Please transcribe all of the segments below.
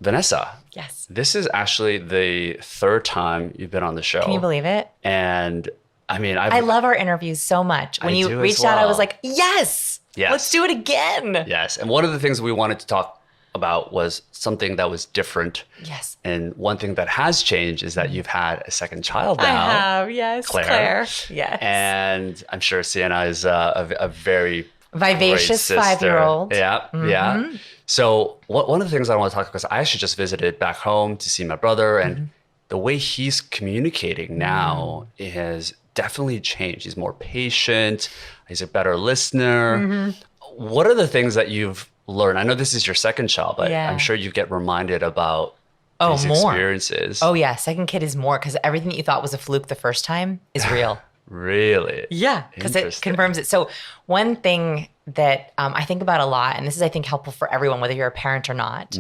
Vanessa, Yes. this is actually the third time you've been on the show. Can you believe it? And I mean, I love our interviews so much. When I you do as reached out, I was well. like, yes, Yes. let's do it again. Yes. And one of the things we wanted to talk about was something that was different. Yes. And one thing that has changed is that you've had a second child I now. have, yes. Claire. Yes. And I'm sure Sienna is a very Vivacious great sister. 5-year-old. Yeah, yeah. So one of the things I want to talk about, because I actually just visited back home to see my brother, and the way he's communicating now has definitely changed. He's more patient. He's a better listener. What are the things that you've learned? I know this is your second child, but Yeah. I'm sure you get reminded about Oh, these more. experiences. Oh, yeah. Second kid is more because everything that you thought was a fluke the first time is real. Really? Yeah, because it Interesting. confirms it. So one thing that I think about a lot, and this is, I think, helpful for everyone, whether you're a parent or not,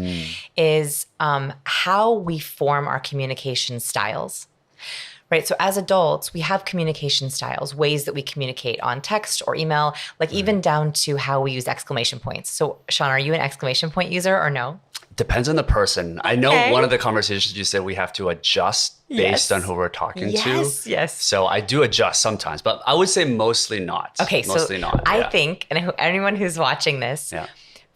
is how we form our communication styles. Right. So as adults, we have communication styles, ways that we communicate on text or email, like even down to how we use exclamation points. So Sean, are you an exclamation point user or no? Depends on the person. I know one of the conversations you said we have to adjust based on who we're talking to. Yes. So I do adjust sometimes, but I would say mostly not. Okay, mostly so not. I yeah. think, and anyone who's watching this, Yeah.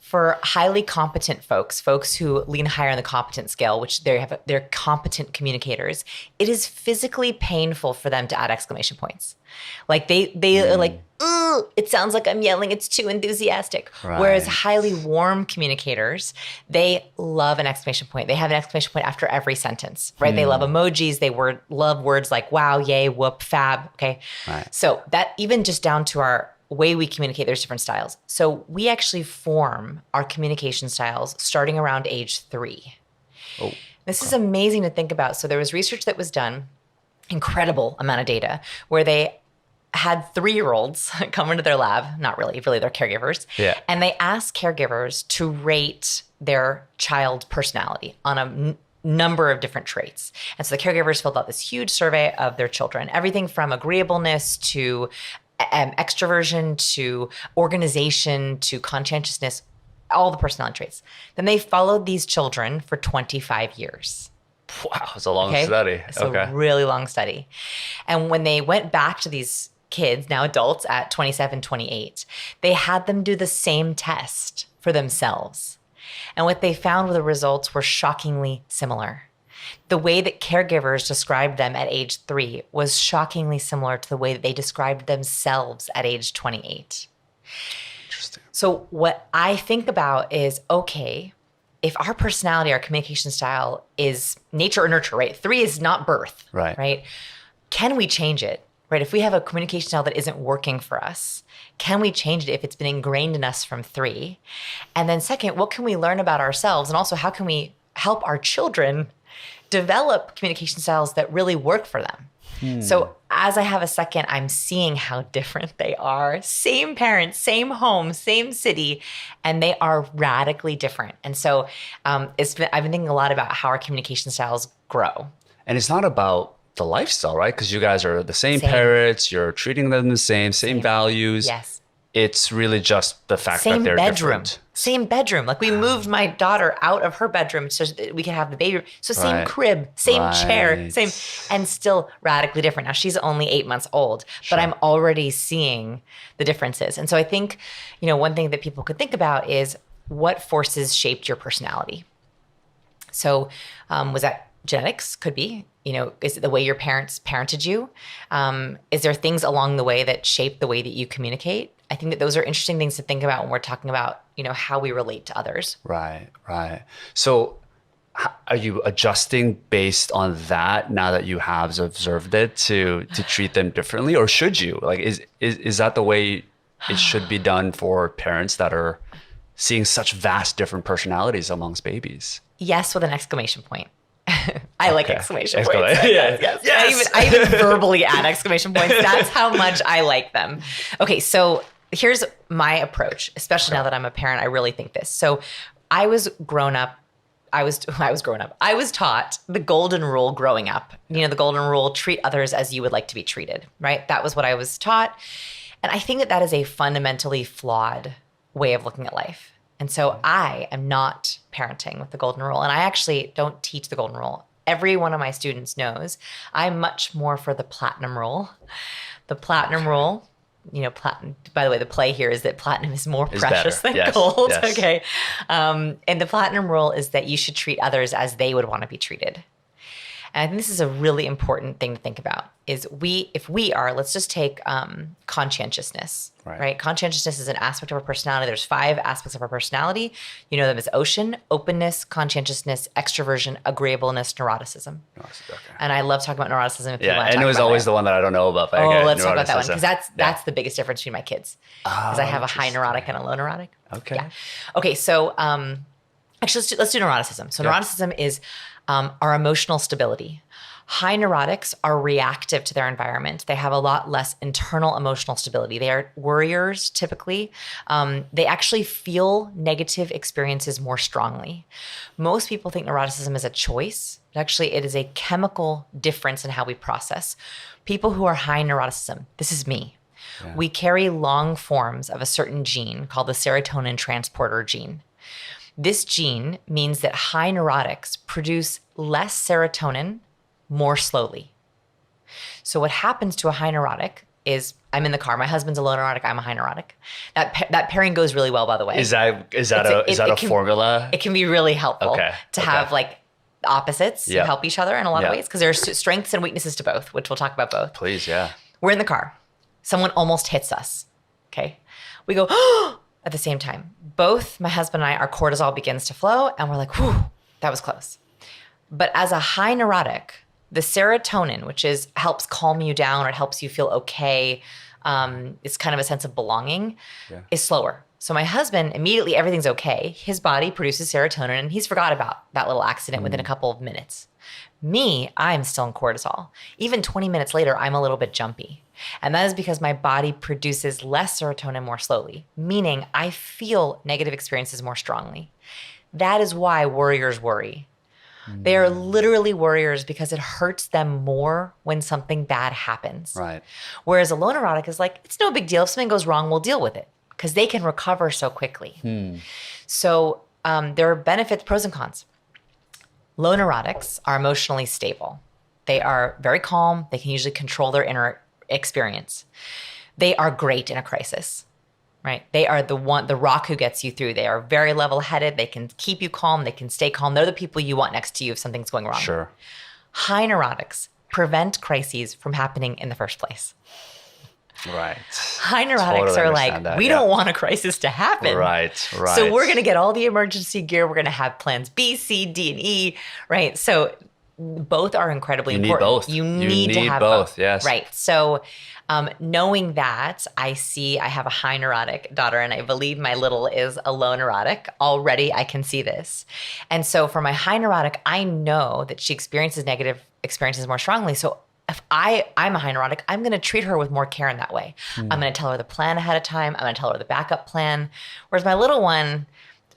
for highly competent folks who lean higher on the competence scale, which they're competent communicators, it is physically painful for them to add exclamation points. Like they are like, "Ooh, it sounds like I'm yelling. It's too enthusiastic." Right. Whereas highly warm communicators, they love an exclamation point. They have an exclamation point after every sentence, right? They love emojis. They love words like wow, yay, whoop, fab. Okay. Right. So that even just down to our way we communicate, there's different styles. So we actually form our communication styles starting around age 3. Oh, This is amazing to think about. So there was research that was done, incredible amount of data, where they had 3-year-olds come into their lab, not really they're caregivers. Yeah. And they asked caregivers to rate their child personality on a number of different traits. And so the caregivers filled out this huge survey of their children, everything from agreeableness to extroversion to organization to conscientiousness, all the personality traits. Then they followed these children for 25 years. wow. It's a long study. It's a really long study. And when they went back to these kids, now adults at 27, 28, they had them do the same test for themselves. And what they found were the results were shockingly similar. The way that caregivers described them at age 3 was shockingly similar to the way that they described themselves at age 28. Interesting. So what I think about is, okay, if our personality, our communication style is nature or nurture, right? 3 is not birth, right? Can we change it, right? If we have a communication style that isn't working for us, can we change it if it's been ingrained in us from 3? And then second, what can we learn about ourselves? And also, how can we help our children develop communication styles that really work for them? So as I have a second, I'm seeing how different they are. Same parents, same home, same city, and they are radically different. And so I've been thinking a lot about how our communication styles grow. And it's not about the lifestyle, right? Because you guys are the same parents, you're treating them the same values. Yes. It's really just the fact that Same they're bedroom. different. Same bedroom. Like we moved my daughter out of her bedroom so that we could have the baby room. So same Right. crib, same chair, Right. same, and still radically different. Now she's only 8 months old, but I'm already seeing the differences. And so I think, one thing that people could think about is what forces shaped your personality. So was that genetics? Could be. Is it the way your parents parented you? Is there things along the way that shape the way that you communicate? I think that those are interesting things to think about when we're talking about, how we relate to others. Right. So are you adjusting based on that now that you have observed it to treat them differently? Or should you? Like, is that the way it should be done for parents that are seeing such vast different personalities amongst babies? Yes, with an exclamation point. I like exclamation points. Yes. I even verbally add exclamation points. That's how much I like them. Okay, so here's my approach, especially now that I'm a parent. I really think this. So I was taught the golden rule growing up. The golden rule, treat others as you would like to be treated, right? That was what I was taught. And I think that is a fundamentally flawed way of looking at life. And so I am not parenting with the golden rule. And I actually don't teach the golden rule. Every one of my students knows I'm much more for the platinum rule. The platinum rule, by the way, the play here is that platinum is more precious than gold. Yes. Okay. And the platinum rule is that you should treat others as they would want to be treated. And I think this is a really important thing to think about is let's just take conscientiousness, right? Conscientiousness is an aspect of our personality. There's 5 aspects of our personality. You know them as ocean, openness, conscientiousness, extroversion, agreeableness, neuroticism. Okay. And I love talking about neuroticism. If you want to and it was always the one that I don't know about. Let's talk about that one because that's the biggest difference between my kids. Because I have a high neurotic and a low neurotic. Okay. Yeah. Okay. So actually, let's do neuroticism. So neuroticism is our emotional stability. High neurotics are reactive to their environment. They have a lot less internal emotional stability. They are worriers typically. They actually feel negative experiences more strongly. Most people think neuroticism is a choice, but actually it is a chemical difference in how we process. People who are high neuroticism, this is me. Yeah. We carry long forms of a certain gene called the serotonin transporter gene. This gene means that high neurotics produce less serotonin more slowly. So what happens to a high neurotic is I'm in the car. My husband's a low neurotic. I'm a high neurotic. That pairing goes really well, by the way. Is that a formula? It can be really helpful to have like opposites who help each other in a lot of ways because there's strengths and weaknesses to both, which we'll talk about both. Please, yeah. We're in the car. Someone almost hits us. Okay. We go, at the same time. Both my husband and I, our cortisol begins to flow and we're like, whew, that was close. But as a high neurotic, the serotonin, which helps calm you down or it helps you feel okay, it's kind of a sense of belonging, is slower. So my husband, immediately everything's okay. His body produces serotonin and he's forgot about that little accident within a couple of minutes. Me, I'm still in cortisol. Even 20 minutes later, I'm a little bit jumpy. And that is because my body produces less serotonin more slowly, meaning I feel negative experiences more strongly. That is why worriers worry. They are literally worriers because it hurts them more when something bad happens. Right. Whereas a low neurotic is like, it's no big deal. If something goes wrong, we'll deal with it because they can recover so quickly. So there are benefits, pros and cons. Low neurotics are emotionally stable. They are very calm. They can usually control their inner experience. They are great in a crisis, right? They are the rock who gets you through. They are very level-headed. They can keep you calm. They can stay calm. They're the people you want next to you if something's going wrong. Sure. High neurotics prevent crises from happening in the first place. Right. High neurotics are like, we don't want a crisis to happen. Right. So we're going to get all the emergency gear. We're going to have plans B, C, D, and E, right? So both are incredibly important. You need to have both. Yes. Right. So knowing that, I have a high neurotic daughter and I believe my little is a low neurotic. Already I can see this. And so for my high neurotic, I know that she experiences negative experiences more strongly. So if I'm a high neurotic, I'm going to treat her with more care in that way. I'm going to tell her the plan ahead of time. I'm going to tell her the backup plan. Whereas my little one,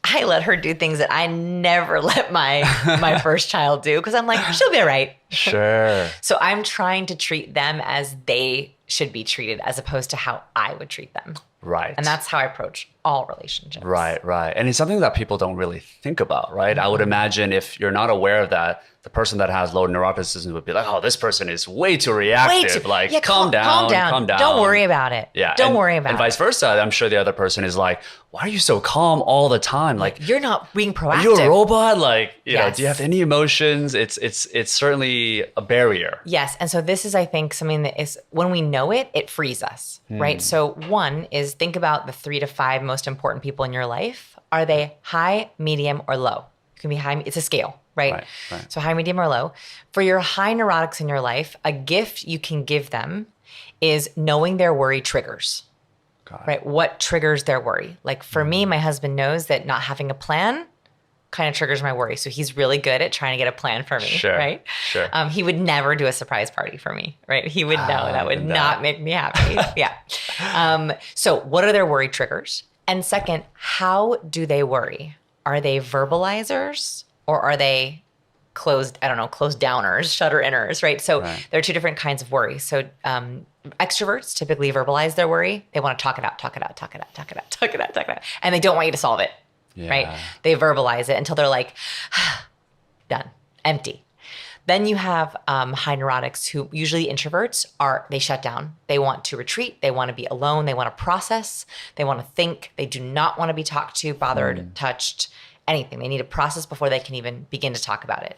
I let her do things that I never let my first child do because I'm like, she'll be all right. Sure. So I'm trying to treat them as they should be treated as opposed to how I would treat them. Right. And that's how I approach all relationships. Right. And it's something that people don't really think about, right? I would imagine if you're not aware of that, the person that has low neuroticism would be like, oh, this person is way too reactive. Calm down. Don't worry about it. Yeah. Don't worry about it. And vice versa. I'm sure the other person is like, why are you so calm all the time? Like, you're not being proactive. Are you a robot? Like, you know, do you have any emotions? It's certainly a barrier. Yes. And so this is, I think, something that is, when we know it, it frees us, right? So one is think about the 3 to 5 most important people in your life. Are they high, medium, or low? It can be high. It's a scale. Right? So high, medium, or low. For your high neurotics in your life, a gift you can give them is knowing their worry triggers. Right? What triggers their worry? Like for me, my husband knows that not having a plan kind of triggers my worry. So he's really good at trying to get a plan for me. Right? Sure. He would never do a surprise party for me. Right? He would know that would not make me happy. Yeah. So what are their worry triggers? And second, how do they worry? Are they verbalizers? Or are they closed downers, shutter inners, right? So there are 2 different kinds of worry. So extroverts typically verbalize their worry. They want to talk it out. And they don't want you to solve it. right? They verbalize it until they're like, done, empty. Then you have high neurotics who usually introverts they shut down. They want to retreat. They want to be alone. They want to process. They want to think. They do not want to be talked to, bothered, touched, anything. They need to process before they can even begin to talk about it.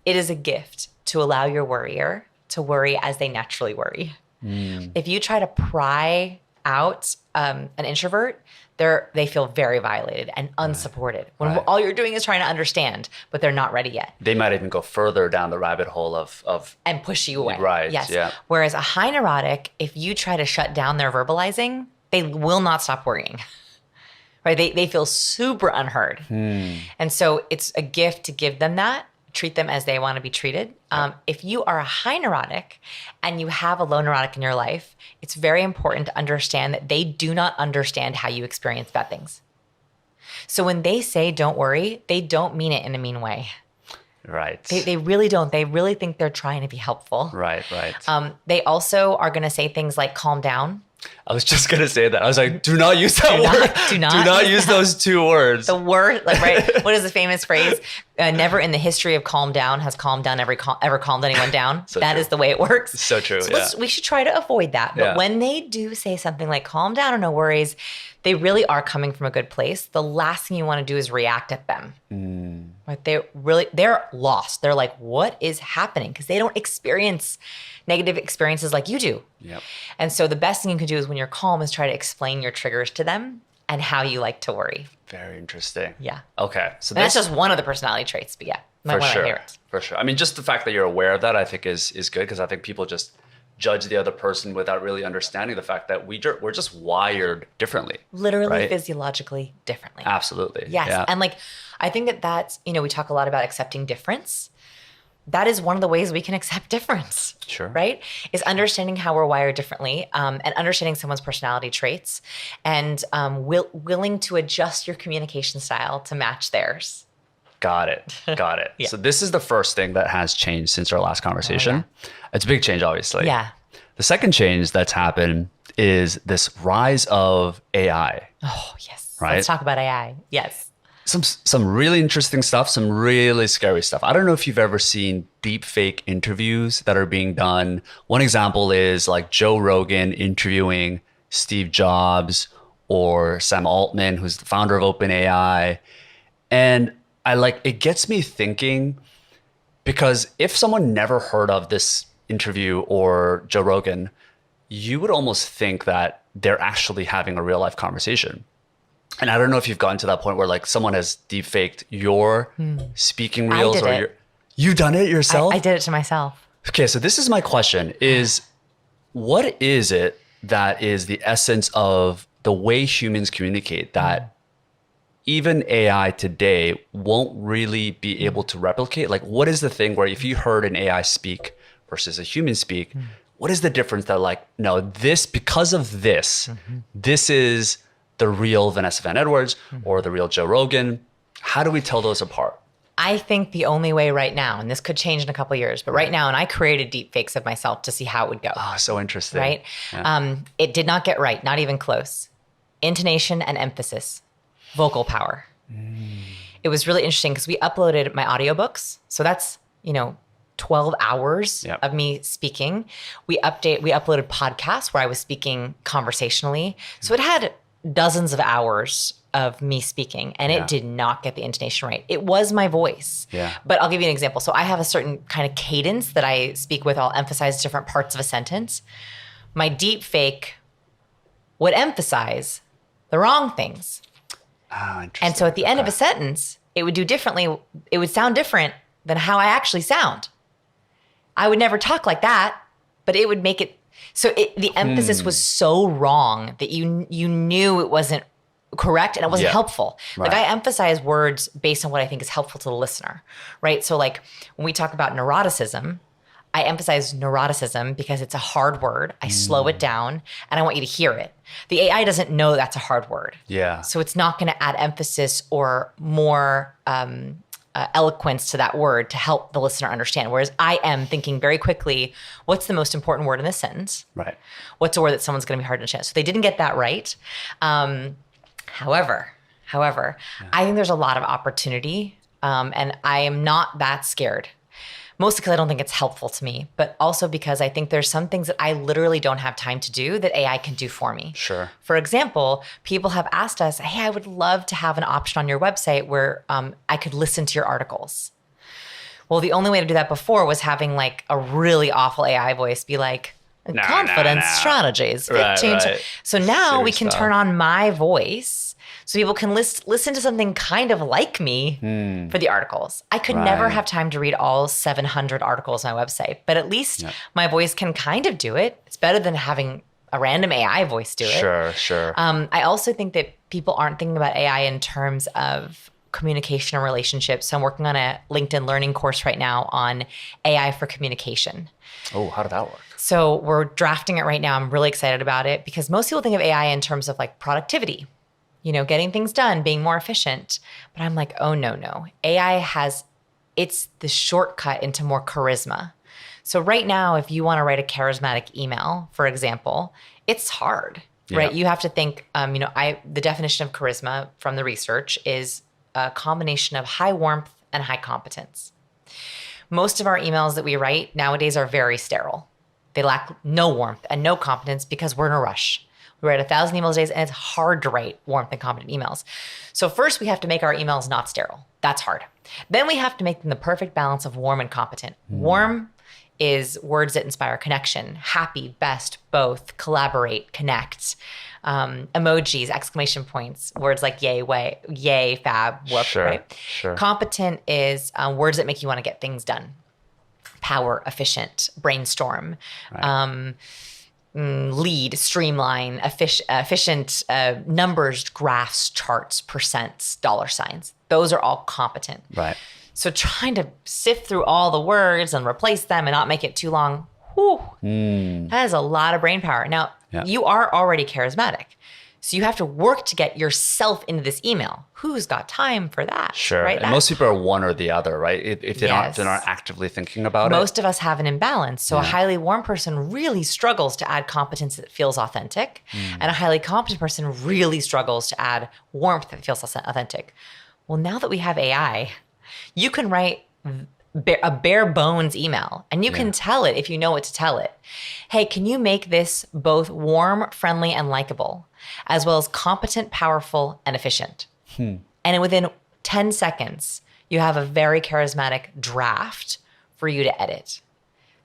It is a gift to allow your worrier to worry as they naturally worry. If you try to pry out an introvert, they feel very violated and unsupported when all you're doing is trying to understand, but they're not ready yet. They might even go further down the rabbit hole of and push you away. Right. Yes. Yeah. Whereas a high neurotic, if you try to shut down their verbalizing, they will not stop worrying. Right? They feel super unheard. And so it's a gift to give them that. Treat them as they want to be treated. If you are a high neurotic and you have a low neurotic in your life, it's very important to understand that they do not understand how you experience bad things. So when they say don't worry, they don't mean it in a mean way. Right. They really don't. They really think they're trying to be helpful. Right. They also are going to say things like calm down. I was just going to say that. I was like, do not use that word. Do not use those two words. The word, like, right? What is the famous phrase? Never in the history of calm down has calm down ever calmed anyone down. So that true. is the way it works. So true. So we should try to avoid that. But when they do say something like calm down or no worries, they really are coming from a good place. The last thing you want to do is react at them. Right? They're lost. They're like, what is happening? Because they don't experience negative experiences like you do. Yep. And so the best thing you can do is when you're calm is try to explain your triggers to them and how you like to worry. Very interesting. Yeah. Okay. So that's just one of the personality traits, but yeah, one of my favorites. For sure. I mean, just the fact that you're aware of that, I think is good, because I think people just judge the other person without really understanding the fact that we're just wired differently. Literally, right? Physiologically differently. Absolutely. Yes. Yeah. And I think that's, we talk a lot about accepting difference. That is one of the ways we can accept difference. Sure. Right? Is understanding how we're wired differently, and understanding someone's personality traits, and willing to adjust your communication style to match theirs. Got it. Yeah. So this is the first thing that has changed since our last conversation. It's a big change, obviously. Yeah. The second change that's happened is this rise of AI. Oh, yes. Right? Let's talk about AI. Yes. Some really interesting stuff, some really scary stuff. I don't know if you've ever seen deep fake interviews that are being done. One example is like Joe Rogan interviewing Steve Jobs or Sam Altman, who's the founder of OpenAI. And it gets me thinking, because if someone never heard of this interview or Joe Rogan, you would almost think that they're actually having a real life conversation. And I don't know if you've gotten to that point where someone has deep faked your speaking reels. You've done it yourself? I did it to myself. Okay, so this is my question is, what is it that is the essence of the way humans communicate that even AI today won't really be able to replicate? Like, what is the thing where if you heard an AI speak versus a human speak, what is the difference that no, because of this, this is the real Vanessa Van Edwards or the real Joe Rogan? How do we tell those apart? I think the only way right now, and this could change in a couple of years, but right now, and I created deep fakes of myself to see how it would go. Oh, so interesting. Right? Yeah. It did not get right, not even close. Intonation and emphasis, vocal power. It was really interesting because we uploaded my audiobooks. So that's, 12 hours of me speaking. We uploaded podcasts where I was speaking conversationally. So it had dozens of hours of me speaking, and it did not get the intonation right. It was my voice. Yeah. But I'll give you an example. So I have a certain kind of cadence that I speak with. I'll emphasize different parts of a sentence. My deep fake would emphasize the wrong things. Oh, interesting. And so at the end of a sentence, it would do differently. It would sound different than how I actually sound. I would never talk like that, but it would make it. So the emphasis was so wrong that you knew it wasn't correct and it wasn't helpful. Right. I emphasize words based on what I think is helpful to the listener, right? So when we talk about neuroticism, I emphasize neuroticism because it's a hard word. I slow it down and I want you to hear it. The AI doesn't know that's a hard word. Yeah. So it's not going to add emphasis or more eloquence to that word to help the listener understand. Whereas I am thinking very quickly, what's the most important word in this sentence? Right. What's a word that someone's going to be hard to understand? So they didn't get that right. However, However, I think there's a lot of opportunity, and I am not that scared. Mostly because I don't think it's helpful to me, but also because I think there's some things that I literally don't have time to do that AI can do for me. Sure. For example, people have asked us, hey, I would love to have an option on your website where I could listen to your articles. Well, the only way to do that before was having like a really awful AI voice be like, confidence strategies. 15 right. So now Serious we can stuff. turn on my voice so people can listen to something kind of like me for the articles. I could never Right. have time to read all 700 articles on my website, but at least my voice can kind of do it. It's better than having a random AI voice do it. Sure. I also think that people aren't thinking about AI in terms of communication and relationships. So I'm working on a LinkedIn learning course right now on AI for communication. Oh, how did that work? So we're drafting it right now. I'm really excited about it because most people think of AI in terms of like productivity, getting things done, being more efficient. But I'm like, oh, no. AI it's the shortcut into more charisma. So right now, if you want to write a charismatic email, for example, it's hard, right? You have to think, the definition of charisma from the research is a combination of high warmth and high competence. Most of our emails that we write nowadays are very sterile. They lack no warmth and no competence because we're in a rush. We write 1,000 emails a day and it's hard to write warmth and competent emails. So first we have to make our emails not sterile. That's hard. Then we have to make them the perfect balance of warm and competent. Warm is words that inspire connection, happy, best, both, collaborate, connect, emojis, exclamation points, words like yay, way, yay, fab, whoop, right? Sure. Competent is words that make you want to get things done. Power, efficient, brainstorm, Right. Lead, streamline, efficient, numbers, graphs, charts, percents, dollar signs. Those are all competent. Right. So trying to sift through all the words and replace them and not make it too long, that is a lot of brain power. Now, you are already charismatic. So you have to work to get yourself into this email. Who's got time for that? Sure. Right? And most people are one or the other, right? If they're not actively thinking about it. Most of us have an imbalance. So a highly warm person really struggles to add competence that feels authentic. And a highly competent person really struggles to add warmth that feels authentic. Well, now that we have AI, you can write a bare bones email and you can tell it if you know what to tell it. Hey, can you make this both warm, friendly, and likable, as well as competent, powerful, and efficient? And within 10 seconds, you have a very charismatic draft for you to edit.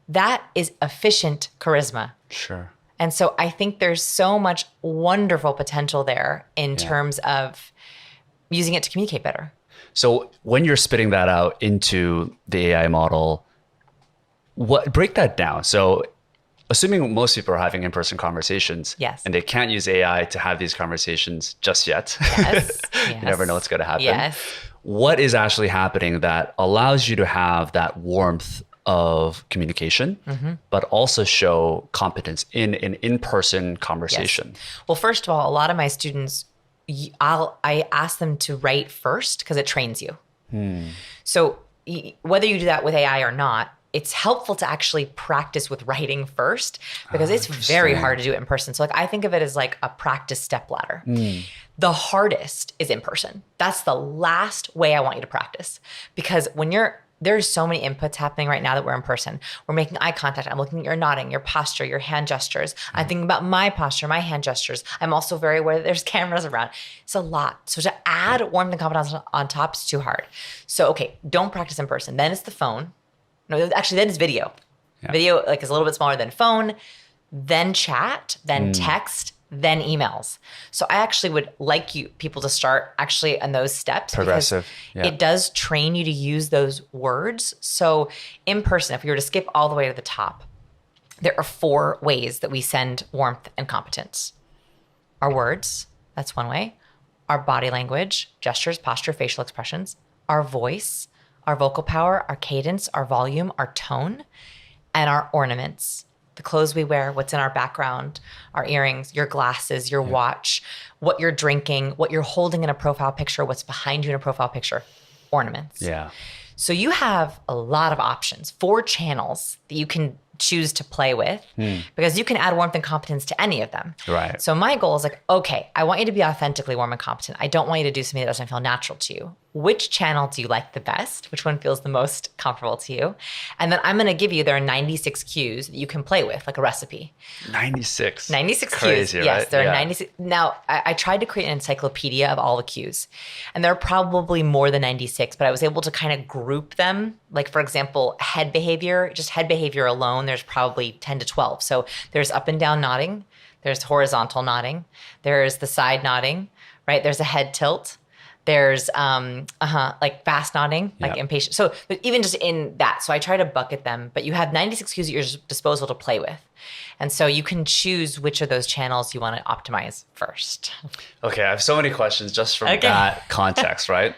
That is efficient charisma. Sure. And so I think there's so much wonderful potential there in terms of using it to communicate better. So when you're spitting that out into the AI model, break that down. So assuming most people are having in-person conversations, and they can't use AI to have these conversations just yet. You never know what's going to happen. What is actually happening that allows you to have that warmth of communication, but also show competence in an in-person conversation? Well, first of all, a lot of my students, I ask them to write first because it trains you. So whether you do that with AI or not, it's helpful to actually practice with writing first because it's very hard to do it in person. So I think of it as like a practice step ladder. The hardest is in person. That's the last way I want you to practice because there's so many inputs happening right now that we're in person. We're making eye contact. I'm looking at your nodding, your posture, your hand gestures. I'm thinking about my posture, my hand gestures. I'm also very aware that there's cameras around. It's a lot. So to add warmth and confidence on top is too hard. So, okay, don't practice in person. Then it's the phone. No, actually, then it's video. Video is a little bit smaller than phone, then chat, then text, then emails. So I actually would like people to start actually on those steps. Progressive. It does train you to use those words. So in person, if we were to skip all the way to the top, there are 4 ways that we send warmth and competence. Our words, that's one way. Our body language, gestures, posture, facial expressions. Our voice, our vocal power, our cadence, our volume, our tone, and our ornaments. The clothes we wear, what's in our background, our earrings, your glasses, your watch, what you're drinking, what you're holding in a profile picture, what's behind you in a profile picture, ornaments. Yeah. So you have a lot of options, 4 channels that you can choose to play with because you can add warmth and competence to any of them. Right. So my goal is like, okay, I want you to be authentically warm and competent. I don't want you to do something that doesn't feel natural to you. Which channel do you like the best? Which one feels the most comfortable to you? And then I'm going to give you, there are 96 cues that you can play with, like a recipe. 96. 96 Crazy, cues. Yes, right? there are 96. Now, I tried to create an encyclopedia of all the cues. And there are probably more than 96, but I was able to kind of group them. Like, for example, head behavior, just head behavior alone, there's probably 10 to 12. So there's up and down nodding. There's horizontal nodding. There's the side nodding, right? There's a head tilt. There's like fast nodding, like impatient. So but even just in that, so I try to bucket them, but you have 96 cues at your disposal to play with. And so you can choose which of those channels you want to optimize first. Okay, I have so many questions just from that context, right?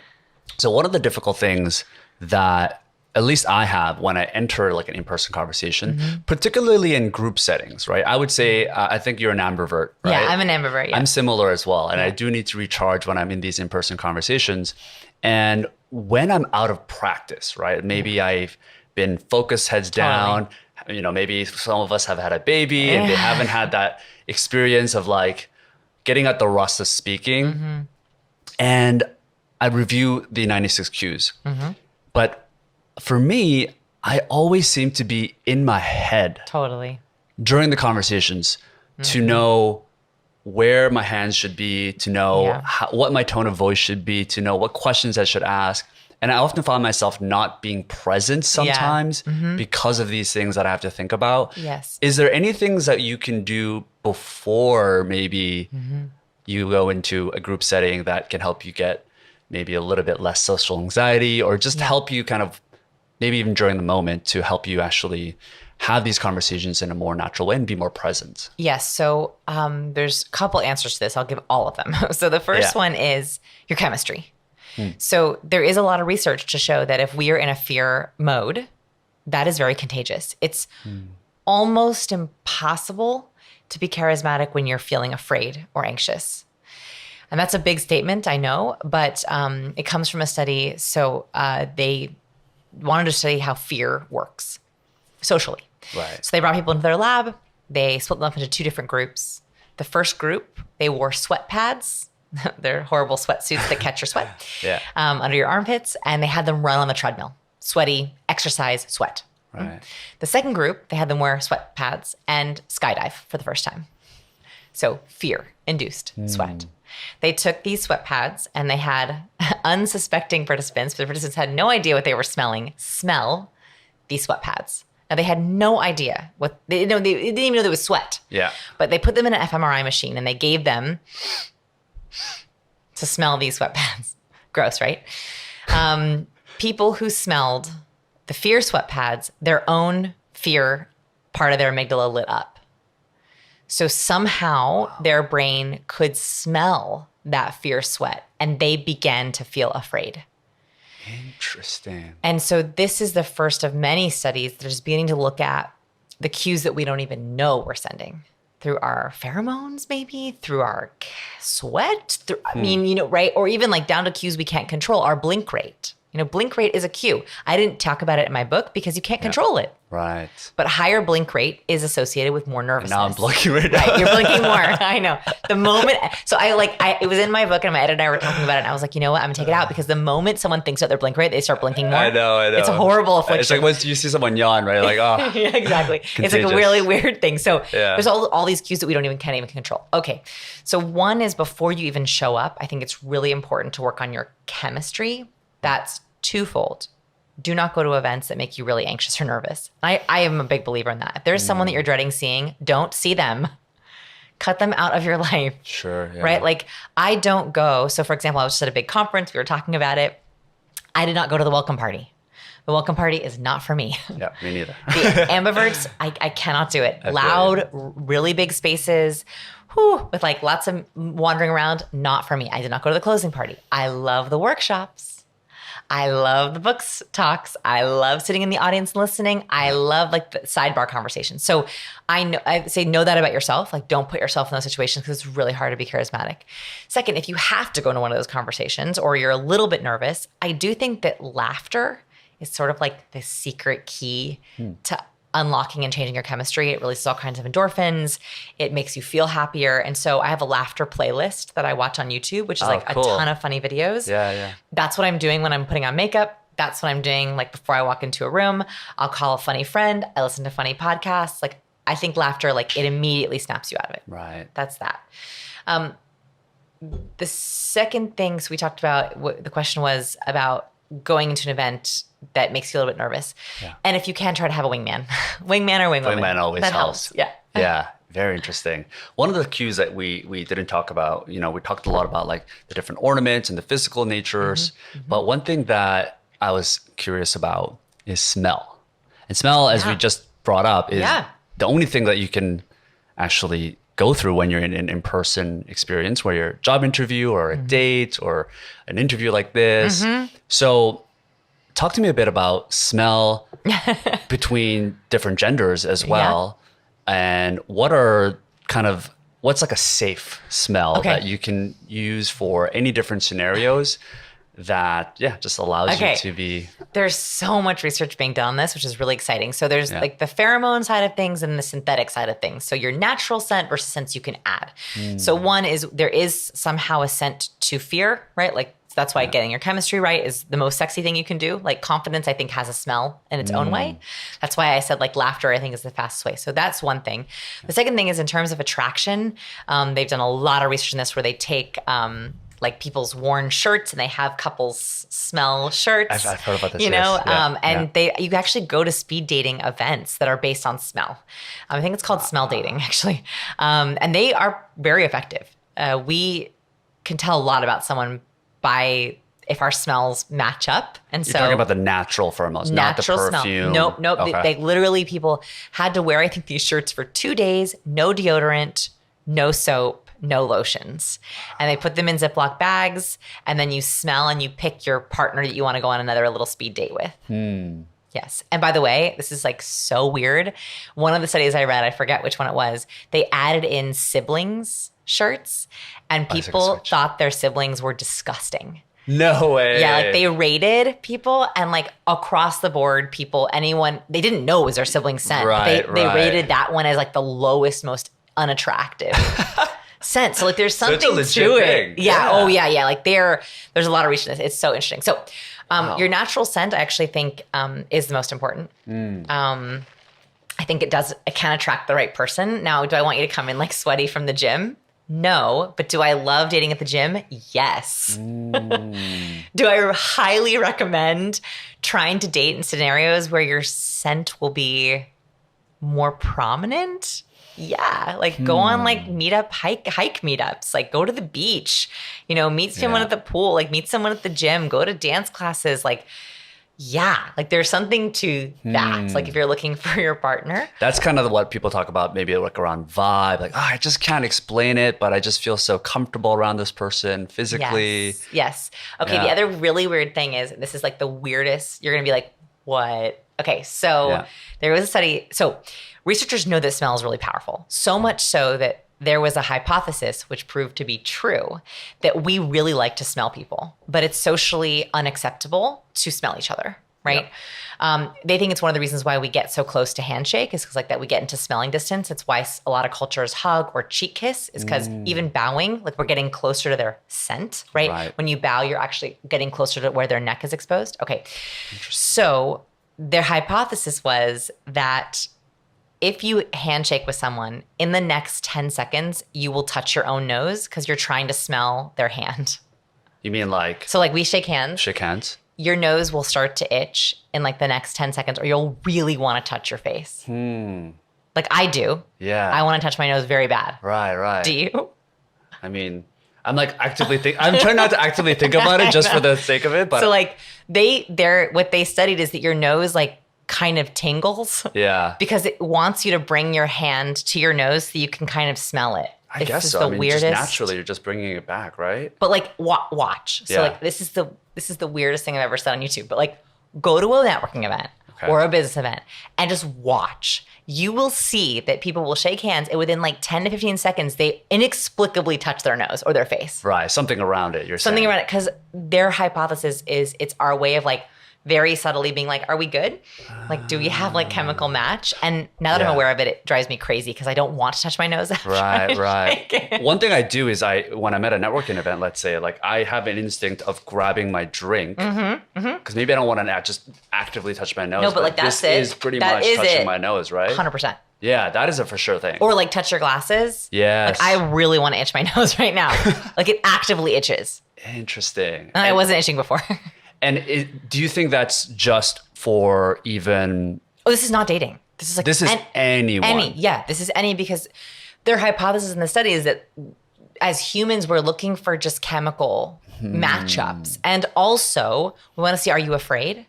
So one of the difficult things that at least I have when I enter like an in-person conversation, particularly in group settings, right? I would say, I think you're an ambivert, right? Yeah, I'm an ambivert, yeah. I'm similar as well. And I do need to recharge when I'm in these in-person conversations. And when I'm out of practice, right? Maybe I've been focused heads down, you know, maybe some of us have had a baby and they haven't had that experience of like getting at the rust of speaking. And I review the 96 cues. But for me, I always seem to be in my head during the conversations to know where my hands should be, to know what my tone of voice should be, to know what questions I should ask. And I often find myself not being present sometimes because of these things that I have to think about. Yes. Is there any things that you can do before maybe you go into a group setting that can help you get maybe a little bit less social anxiety or just help you kind of maybe even during the moment to help you actually have these conversations in a more natural way and be more present? Yes. So there's a couple answers to this. I'll give all of them. So the first one is your chemistry. So there is a lot of research to show that if we are in a fear mode, that is very contagious. It's almost impossible to be charismatic when you're feeling afraid or anxious. And that's a big statement, I know, but it comes from a study. So they wanted to study how fear works socially. Right. So they brought people into their lab. They split them up into two different groups. The first group, they wore sweat pads. They're horrible sweatsuits that catch your sweat under your armpits. And they had them run on the treadmill. Sweaty, exercise, sweat. Right. The second group, they had them wear sweat pads and skydive for the first time. So fear-induced sweat. They took these sweat pads and they had unsuspecting participants, but the participants had no idea what they were smelling, smell these sweat pads. Now they had no idea what, they didn't even know there was sweat. Yeah. But they put them in an fMRI machine and they gave them to smell these sweat pads. Gross, right? People who smelled the fear sweat pads, their own fear part of their amygdala lit up. So somehow their brain could smell that fear sweat and they began to feel afraid. Interesting. And so this is the first of many studies that are just beginning to look at the cues that we don't even know we're sending through our pheromones, maybe through our sweat. I mean, you know, right? Or even like down to cues we can't control, our blink rate. You know, blink rate is a cue. I didn't talk about it in my book because you can't control it. Right. But higher blink rate is associated with more nervousness. And now I'm blinking right now. Right, you're blinking more. I know. The moment, so it was in my book and my editor and I were talking about it and I was like, you know what, I'm gonna take it out because the moment someone thinks about their blink rate, they start blinking more. I know. It's a horrible affliction. It's like once you see someone yawn, right? Like, oh. Yeah, exactly. Contagious. It's like a really weird thing. So there's all these cues that we can't even control. Okay. So one is before you even show up, I think it's really important to work on your chemistry. That's twofold. Do not go to events that make you really anxious or nervous. I am a big believer in that. If there's someone that you're dreading seeing, don't see them. Cut them out of your life. Sure. Yeah. Right? Like I don't go. So for example, I was just at a big conference. We were talking about it. I did not go to the welcome party. The welcome party is not for me. Yeah, me neither. The ambiverts, I cannot do it. Loud, really big spaces, with like lots of wandering around, not for me. I did not go to the closing party. I love the workshops. I love the books talks. I love sitting in the audience listening. I love like the sidebar conversations. So I say know that about yourself. Like don't put yourself in those situations because it's really hard to be charismatic. Second, if you have to go into one of those conversations or you're a little bit nervous, I do think that laughter is sort of like the secret key to unlocking and changing your chemistry. It releases all kinds of endorphins. It makes you feel happier. And so I have a laughter playlist that I watch on YouTube, which is a ton of funny videos. Yeah. That's what I'm doing when I'm putting on makeup. That's what I'm doing like before I walk into a room. I'll call a funny friend. I listen to funny podcasts. Like I think laughter, like it immediately snaps you out of it. Right. That's that. The second thing, so we talked about, the question was about going into an event that makes you a little bit nervous. Yeah. And if you can, try to have a wingman. Wingman or wingwoman. Wingman always helps. Yeah. Yeah. Very interesting. One of the cues that we didn't talk about, we talked a lot about like the different ornaments and the physical natures. But one thing that I was curious about is smell. And smell, as we just brought up, is the only thing that you can actually go through when you're in an in-person experience, where you're a job interview or a date or an interview like this. So talk to me a bit about smell between different genders as well. And what's like a safe smell that you can use for any different scenarios that just allows you to be. There's so much research being done on this, which is really exciting. So there's like the pheromone side of things and the synthetic side of things. So your natural scent versus scents you can add. So one is there is somehow a scent to fear, right? Like that's why getting your chemistry right is the most sexy thing you can do. Like confidence, I think, has a smell in its own way. That's why I said like laughter, I think, is the fastest way. So that's one thing. The second thing is in terms of attraction, they've done a lot of research in this where they take like people's worn shirts and they have couples smell shirts. I've heard about this. You actually go to speed dating events that are based on smell. I think it's called smell dating, actually. And they are very effective. We can tell a lot about someone by if our smells match up. And You're talking about the natural pheromones, not the perfume. Smell. Nope. Okay. They literally, people had to wear, I think, these shirts for 2 days, no deodorant, no soap, no lotions. And they put them in Ziploc bags, and then you smell and you pick your partner that you want to go on another little speed date with. Yes. And by the way, this is like so weird. One of the studies I read, I forget which one it was, they added in siblings shirts, and people thought their siblings were disgusting. No way. Yeah, like they rated people, and like across the board, anyone, they didn't know it was their sibling scent. They rated that one as like the lowest, most unattractive scent. So like there's something to it. Yeah. Oh yeah. Like there's a lot of research in this. It's so interesting. So your natural scent, I actually think is the most important. I think it can attract the right person. Now, do I want you to come in like sweaty from the gym? No. But do I love dating at the gym? Yes. Do I highly recommend trying to date in scenarios where your scent will be more prominent? Yeah, like go on like hike meetups, like go to the beach, meet someone at the pool, like meet someone at the gym, go to dance classes, like there's something to that. Like if you're looking for your partner. That's kind of what people talk about, maybe like around vibe, like, I just can't explain it, but I just feel so comfortable around this person physically. Yes. Okay, the other really weird thing is, this is like the weirdest, you're gonna be like, what? Okay, so there was a study, so researchers know that smell is really powerful. So much so that there was a hypothesis, which proved to be true, that we really like to smell people, but it's socially unacceptable to smell each other, right? They think it's one of the reasons why we get so close to handshake is because like that we get into smelling distance. It's why a lot of cultures hug or cheek kiss is because even bowing, like we're getting closer to their scent, right? When you bow, you're actually getting closer to where their neck is exposed. Okay, so their hypothesis was that if you handshake with someone, in the next 10 seconds, you will touch your own nose because you're trying to smell their hand. You mean like... So like we shake hands. Shake hands. Your nose will start to itch in like the next 10 seconds, or you'll really want to touch your face. Like I do. Yeah. I want to touch my nose very bad. Right. Do you? I mean, I'm like actively I'm trying not to actively think about it just for the sake of it. But so like what they studied is that your nose like kind of tingles. Yeah. Because it wants you to bring your hand to your nose so you can kind of smell it. I guess so. Weirdest. Just naturally, you're just bringing it back, right? But like, watch. So like, this is the weirdest thing I've ever said on YouTube. But like, go to a networking event or a business event and just watch. You will see that people will shake hands, and within like 10 to 15 seconds, they inexplicably touch their nose or their face. Right. Something around it. Something around it, because their hypothesis is it's our way of like very subtly being like, are we good? Like, do we have like chemical match? And now that I'm aware of it, it drives me crazy because I don't want to touch my nose after Right. One thing I do is when I'm at a networking event, let's say, like I have an instinct of grabbing my drink because maybe I don't want to just actively touch my nose. No, but like this is pretty much touching my nose, right? 100%. Yeah, that is a for sure thing. Or like touch your glasses. Yes. Like I really want to itch my nose right now. Like it actively itches. Interesting. And I wasn't itching before. And do you think that's just for even... Oh, this is not dating. This is like... This is anyone. This is any, because their hypothesis in the study is that as humans, we're looking for just chemical matchups. And also, we want to see, are you afraid?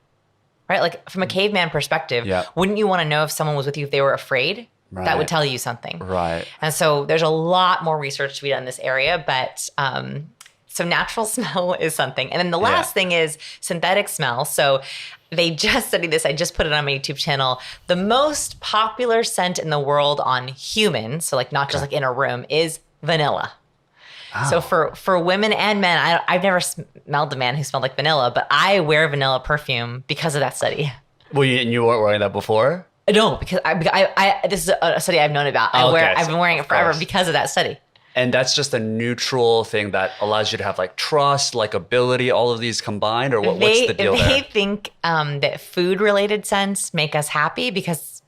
Right? Like from a caveman perspective, wouldn't you want to know if someone was with you if they were afraid? Right. That would tell you something. Right. And so there's a lot more research to be done in this area, but... So natural smell is something. And then the last thing is synthetic smell. So they just studied this. I just put it on my YouTube channel. The most popular scent in the world on humans, so like not just like in a room, is vanilla. Oh. So for women and men, I've never smelled a man who smelled like vanilla, but I wear vanilla perfume because of that study. Well, you weren't wearing that before? No, because this is a study I've known about. I've been wearing it forever because of that study. And that's just a neutral thing that allows you to have like trust, likability, all of these combined, or what's the deal there? They think that food-related scents make us happy because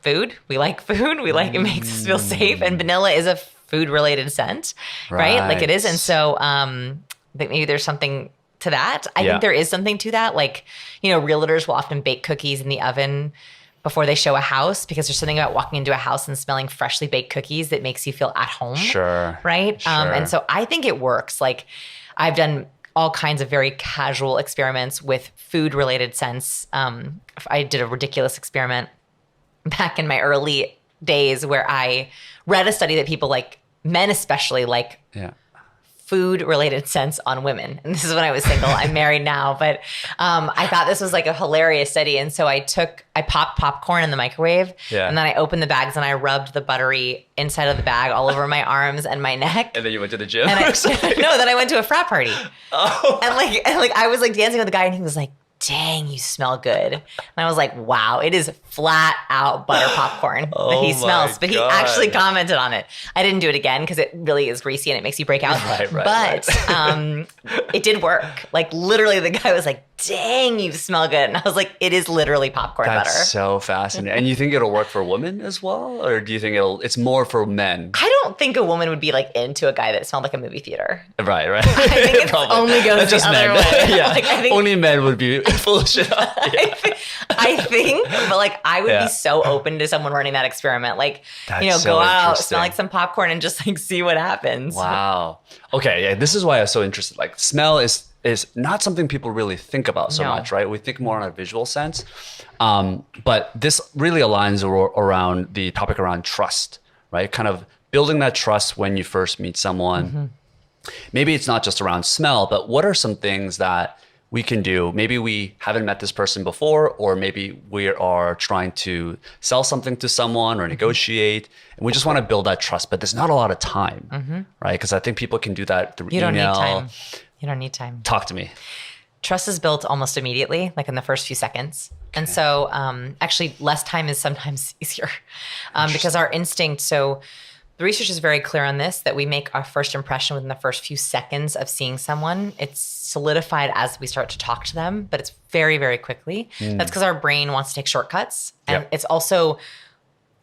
we like food, it makes us feel safe, and vanilla is a food-related scent, right? Like it is, and so I think maybe there's something to that. I think there is something to that. Like, realtors will often bake cookies in the oven before they show a house because there's something about walking into a house and smelling freshly baked cookies that makes you feel at home. Sure. Right? Sure. And so I think it works. Like I've done all kinds of very casual experiments with food-related scents. I did a ridiculous experiment back in my early days where I read a study that people like, men especially, like food-related scents on women. And this is when I was single. I'm married now, but I thought this was like a hilarious study. And so I popped popcorn in the microwave and then I opened the bags and I rubbed the buttery inside of the bag all over my arms and my neck. And then you went to the gym? Then I went to a frat party. Oh. And I was like dancing with the guy and he was like, dang, you smell good. And I was like, wow, it is flat out butter popcorn that he smells. But he actually commented on it. I didn't do it again because it really is greasy and it makes you break out. But it did work. Like literally the guy was like, dang, you smell good. And I was like, it is literally popcorn butter. That's so fascinating. And you think it'll work for women as well? Or do you think it's more for men? I don't think a woman would be like into a guy that smelled like a movie theater. Right. I think it only goes the other way. Yeah. Like, only men would be full of shit. I think, but like I would be so open to someone running that experiment. Like, go out, smell like some popcorn and just like see what happens. Wow. Okay. Yeah. This is why I was so interested. Like smell is not something people really think about so much, right? We think more on a visual sense. But this really aligns around the topic around trust, right? Kind of building that trust when you first meet someone. Mm-hmm. Maybe it's not just around smell, but what are some things that we can do? Maybe we haven't met this person before, or maybe we are trying to sell something to someone or negotiate, and we just want to build that trust, but there's not a lot of time, right? Because I think people can do that through email. You don't need time. Talk to me. Trust is built almost immediately, like in the first few seconds. Okay. And so actually less time is sometimes easier because our instinct, so the research is very clear on this, that we make our first impression within the first few seconds of seeing someone. It's solidified as we start to talk to them, but it's very, very quickly. That's because our brain wants to take shortcuts. And it's also,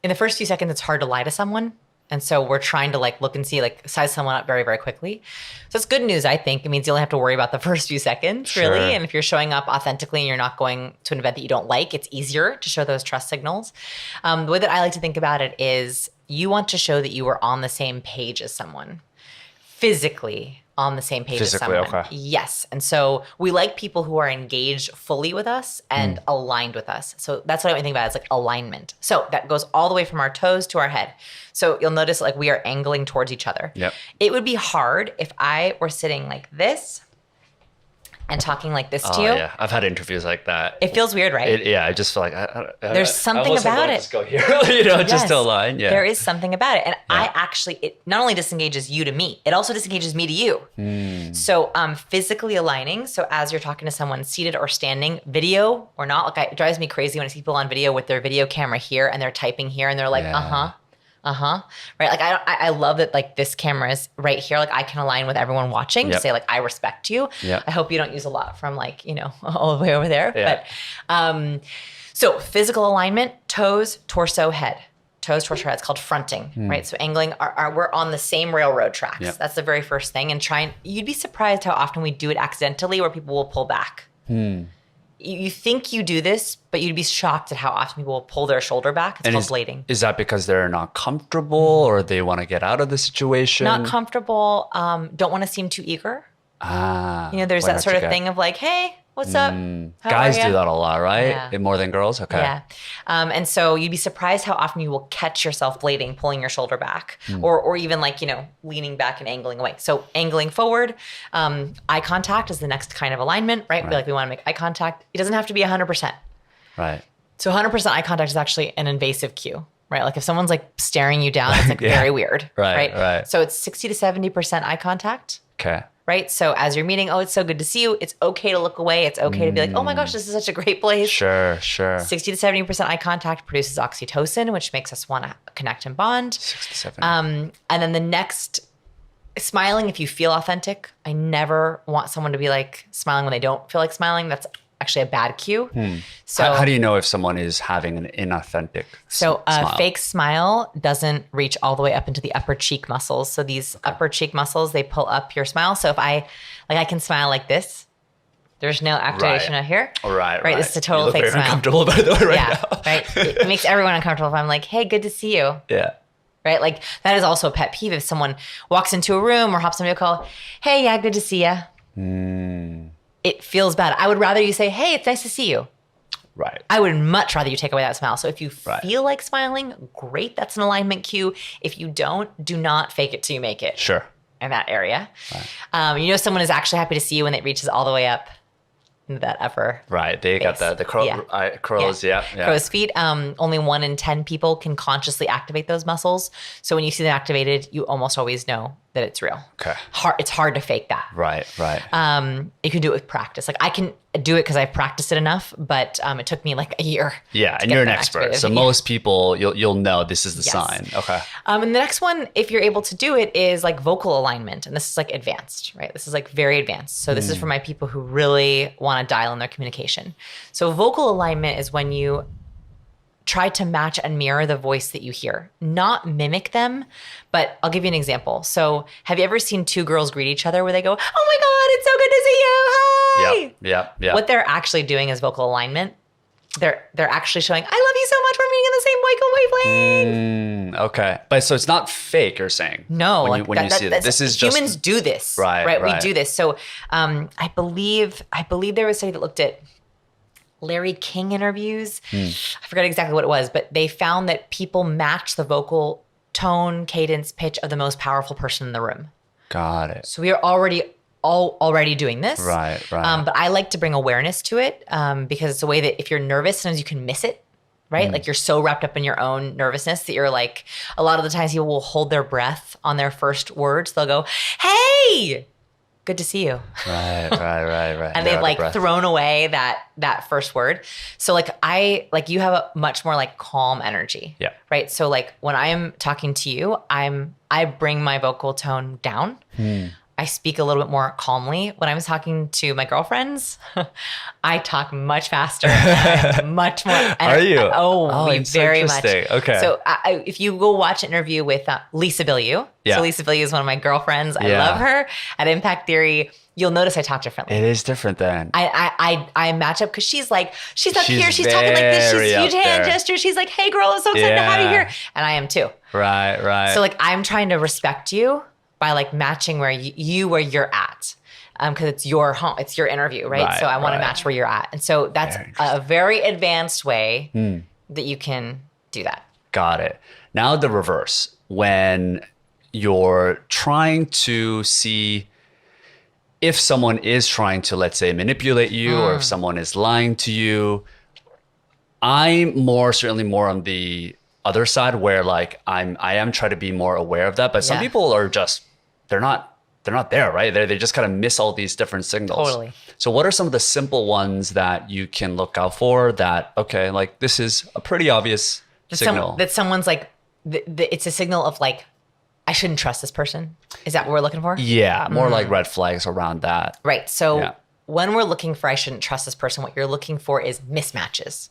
in the first few seconds, it's hard to lie to someone. And so we're trying to like look and see, like size someone up very, very quickly. So it's good news, I think. It means you only have to worry about the first few seconds, really. And if you're showing up authentically and you're not going to an event that you don't like, it's easier to show those trust signals. The way that I like to think about it is you want to show that you are on the same page as someone, physically on the same page as someone. Okay. Yes. And so we like people who are engaged fully with us and aligned with us. So that's what I think about. It's like alignment. So that goes all the way from our toes to our head. So you'll notice like we are angling towards each other. Yep. It would be hard if I were sitting like this and talking like this to you. Yeah, I've had interviews like that. It feels weird, right? I just feel like there's something about it. Just go here, just to align. Yeah, there is something about it, and I actually, it not only disengages you to me, it also disengages me to you. So physically aligning. So as you're talking to someone seated or standing, video or not, like it drives me crazy when I see people on video with their video camera here and they're typing here and they're like, right? Like I love that like this camera is right here. Like I can align with everyone watching to say like, I respect you. I hope you don't use a lot from like, all the way over there. But so physical alignment, toes, torso, head. Toes, torso, head. It's called fronting, right? So angling, we're on the same railroad tracks. That's the very first thing. And you'd be surprised how often we do it accidentally where people will pull back. You think you do this, but you'd be shocked at how often people will pull their shoulder back. It's called blading. Is that because they're not comfortable or they want to get out of the situation? Not comfortable, don't want to seem too eager. There's that sort of thing of like, hey, what's up? Guys do that a lot, right? More than girls? Okay. Yeah. And so you'd be surprised how often you will catch yourself blading, pulling your shoulder back, or even like, leaning back and angling away. So angling forward, eye contact is the next kind of alignment, right? We want to make eye contact. It doesn't have to be 100%. Right. So 100% eye contact is actually an invasive cue, right? Like if someone's like staring you down, it's like very weird, right? So it's 60 to 70% eye contact. Okay. Right? So as you're meeting, it's so good to see you. It's okay to look away. It's okay to be like, oh my gosh, this is such a great place. Sure. 60 to 70% eye contact produces oxytocin, which makes us want to connect and bond. 67. And then the next, smiling if you feel authentic. I never want someone to be like smiling when they don't feel like smiling. That's actually a bad cue. So how do you know if someone is having an inauthentic smile? A fake smile doesn't reach all the way up into the upper cheek muscles. So these upper cheek muscles, they pull up your smile. So if I can smile like this. There's no activation out here. Right. This is a total fake smile. Very uncomfortable by the way now. Right. It makes everyone uncomfortable if I'm like, hey, good to see you. Yeah. Right? Like that is also a pet peeve if someone walks into a room or hops on a call, hey, yeah, good to see you. It feels bad. I would rather you say, hey, it's nice to see you. Right. I would much rather you take away that smile. So if you feel like smiling, great. That's an alignment cue. If you don't, do not fake it till you make it. Sure. In that area. Right. Someone is actually happy to see you when it reaches all the way up into that upper They face. got the crows. Yeah. Crow's feet. Only 1 in 10 people can consciously activate those muscles. So when you see them activated, you almost always know that it's real. Okay. It's hard to fake that. Right. You can do it with practice. Like I can do it because I've practiced it enough, but it took me like a year. Yeah, and you're an expert. Activated. So most people, you'll know this is the sign. Okay. And the next one, if you're able to do it, is like vocal alignment. And this is like advanced, right? This is like very advanced. So this is for my people who really want to dial in their communication. So vocal alignment is when you try to match and mirror the voice that you hear, not mimic them. But I'll give you an example. So have you ever seen two girls greet each other where they go, oh my God, it's so good to see you. Hi. Yeah. What they're actually doing is vocal alignment. They're actually showing, I love you so much. We're meeting in the same wavelength. Okay. But so it's not fake, you're saying? No. When you see that. This is just... Humans do this. Right. We do this. So I believe there was a study that looked at Larry King interviews. I forgot exactly what it was, but they found that people match the vocal tone, cadence, pitch of the most powerful person in the room. Got it. So we are already doing this. Right. But I like to bring awareness to it because it's a way that if you're nervous, sometimes you can miss it, right? Like you're so wrapped up in your own nervousness that you're like, a lot of the times people will hold their breath on their first words. They'll go, hey, good to see you. Right. And they've like thrown away that first word. So you have a much more like calm energy. Yeah. Right. So like when I'm talking to you, I bring my vocal tone down. I speak a little bit more calmly. When I was talking to my girlfriends, I talk much faster, much more. Are you? Very much. Okay. So if you go watch an interview with Lisa Bilyeu, so Lisa Bilyeu is one of my girlfriends. I love her. At Impact Theory, you'll notice I talk differently. It is different then. I match up because she's up here, she's talking like this, she's huge hand gestures. She's like, hey girl, I'm so excited to have you here. And I am too. Right. So like I'm trying to respect you by like matching where you're at. Because it's your home, it's your interview, right? So I want to match where you're at. And so that's a very advanced way that you can do that. Got it. Now the reverse. When you're trying to see if someone is trying to, let's say, manipulate you, or if someone is lying to you, I'm certainly more on the other side where like I am trying to be more aware of that. But some people are just, they're not there, right? They just kind of miss all these different signals. Totally. So what are some of the simple ones that you can look out for that, okay, like this is a pretty obvious signal? That someone's like, it's a signal of like, I shouldn't trust this person. Is that what we're looking for? Yeah, more like red flags around that. Right. So when we're looking for I shouldn't trust this person, what you're looking for is mismatches.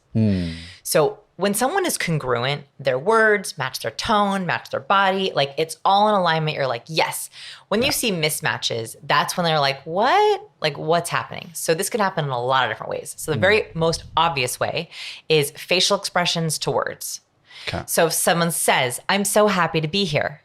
So when someone is congruent, their words match their tone, match their body, like it's all in alignment. You're like, yes. When you see mismatches, that's when they're like, what? Like what's happening? So this could happen in a lot of different ways. So the very most obvious way is facial expressions to words. Okay. So if someone says, I'm so happy to be here.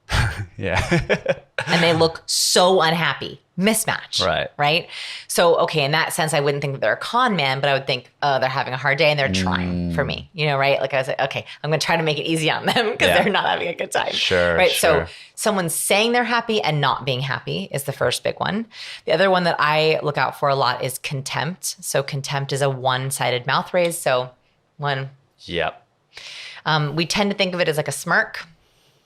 And they look so unhappy. Mismatch. Right. So, okay, in that sense, I wouldn't think that they're a con man, but I would think, oh, they're having a hard day and they're trying for me, right? Like I was like, okay, I'm going to try to make it easy on them because they're not having a good time. Right. So someone saying they're happy and not being happy is the first big one. The other one that I look out for a lot is contempt. So contempt is a one-sided mouth raise. So one. We tend to think of it as like a smirk,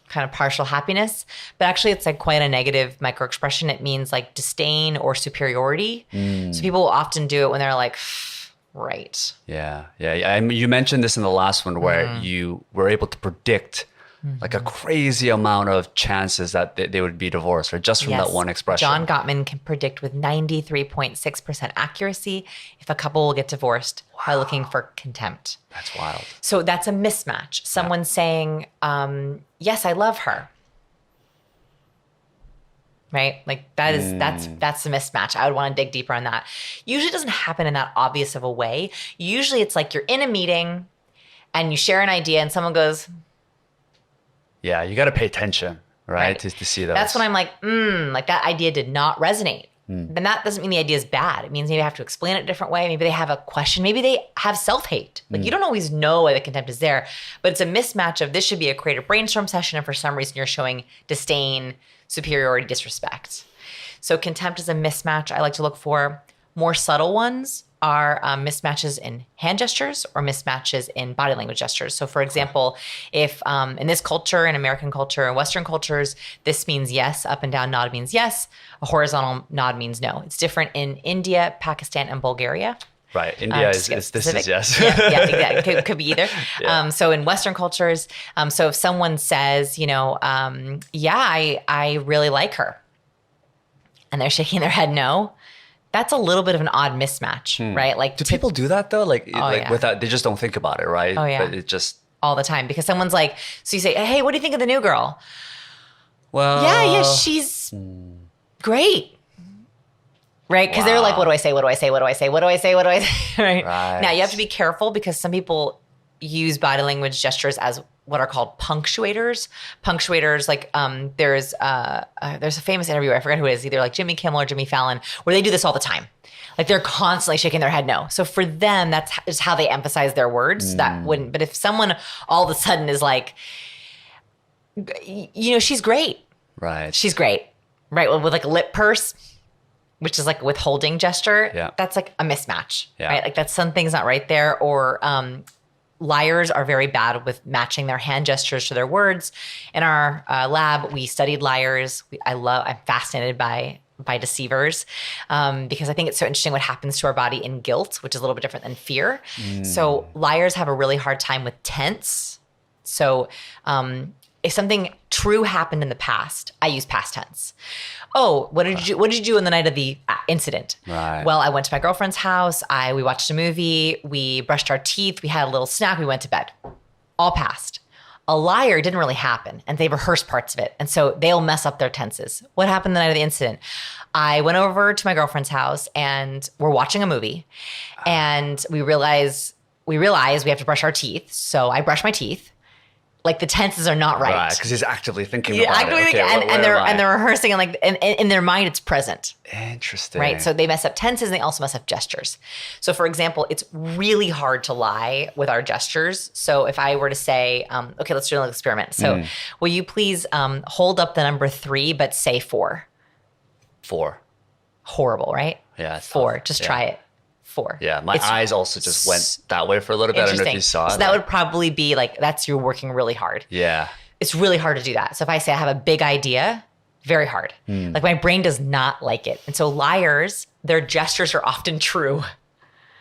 kind of partial happiness, but actually it's like quite a negative microexpression. It means like disdain or superiority. So people will often do it when they're like, right. Yeah. You mentioned this in the last one where you were able to predict like a crazy amount of chances that they would be divorced, or just from that one expression. John Gottman can predict with 93.6% accuracy if a couple will get divorced by looking for contempt. That's wild. So that's a mismatch. Someone saying, yes, I love her. Right? Like that's a mismatch. I would want to dig deeper on that. Usually it doesn't happen in that obvious of a way. Usually it's like you're in a meeting and you share an idea and someone goes, yeah, you got to pay attention, right? To see those. That's when I'm like, like that idea did not resonate. Then that doesn't mean the idea is bad. It means maybe I have to explain it a different way. Maybe they have a question. Maybe they have self-hate. Like you don't always know why the contempt is there, but it's a mismatch of this should be a creative brainstorm session, and for some reason you're showing disdain, superiority, disrespect. So contempt is a mismatch I like to look for. More subtle ones are mismatches in hand gestures or mismatches in body language gestures. So for example, if in this culture, in American culture and Western cultures, this means yes, up and down nod means yes, a horizontal nod means no. It's different in India, Pakistan, and Bulgaria. Right. India is this is yes. Yeah, exactly. Could be either. So in Western cultures, so if someone says, I really like her, and they're shaking their head no, that's a little bit of an odd mismatch, right? Like, do people do that though? Without, they just don't think about it, right? Oh yeah, but it just all the time, because someone's like, so you say, hey, what do you think of the new girl? Well, yeah, she's great, right? Because they're like, what do I say? What do I say? What do I say? What do I say? What do I say? Right? Now you have to be careful because some people use body language gestures as what are called punctuators. Punctuators, like there's a famous interviewer, I forget who it is, either like Jimmy Kimmel or Jimmy Fallon, where they do this all the time. Like they're constantly shaking their head no. So for them, that's just how they emphasize their words. That wouldn't, but if someone all of a sudden is like, she's great. Right. She's great. Right. With like a lip purse, which is like a withholding gesture. Yeah. That's like a mismatch. Yeah. Right. Like that's something's not right there. Or liars are very bad with matching their hand gestures to their words. In our lab, we studied liars. I'm fascinated by deceivers because I think it's so interesting what happens to our body in guilt, which is a little bit different than fear. So liars have a really hard time with tense. So if something true happened in the past, I use past tense. Oh, what did you do on the night of the incident? Right. Well, I went to my girlfriend's house. We watched a movie. We brushed our teeth. We had a little snack. We went to bed. All past. A liar didn't really happen, and they rehearsed parts of it. And so they'll mess up their tenses. What happened the night of the incident? I went over to my girlfriend's house, and we're watching a movie. And we realize we have to brush our teeth. So I brush my teeth. Like the tenses are not right. Right, because he's actively thinking about it. Okay, and they're rehearsing, and like and in their mind it's present. Interesting. Right, so they mess up tenses and they also mess up gestures. So for example, it's really hard to lie with our gestures. So if I were to say, okay, let's do an experiment. So will you please hold up the number 3 but say 4? 4. Horrible, right? Yeah. 4. Tough. Just try it. 4. Yeah. My eyes also just went that way for a little bit. I don't know if you saw it. So that would probably be like, that's you're working really hard. Yeah. It's really hard to do that. So if I say I have a big idea, very hard. Like my brain does not like it. And so liars, their gestures are often true.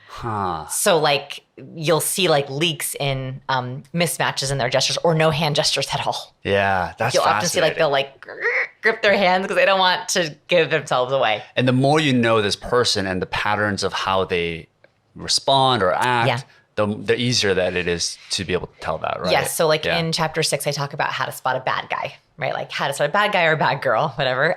Huh. So like you'll see like leaks in mismatches in their gestures or no hand gestures at all. Yeah, that's You'll often see like they'll like grip their hands because they don't want to give themselves away. And the more you know this person and the patterns of how they respond or act, the easier that it is to be able to tell that, right? Yes. So like in chapter 6, I talk about how to spot a bad guy, right? Like how to spot a bad guy or a bad girl, whatever,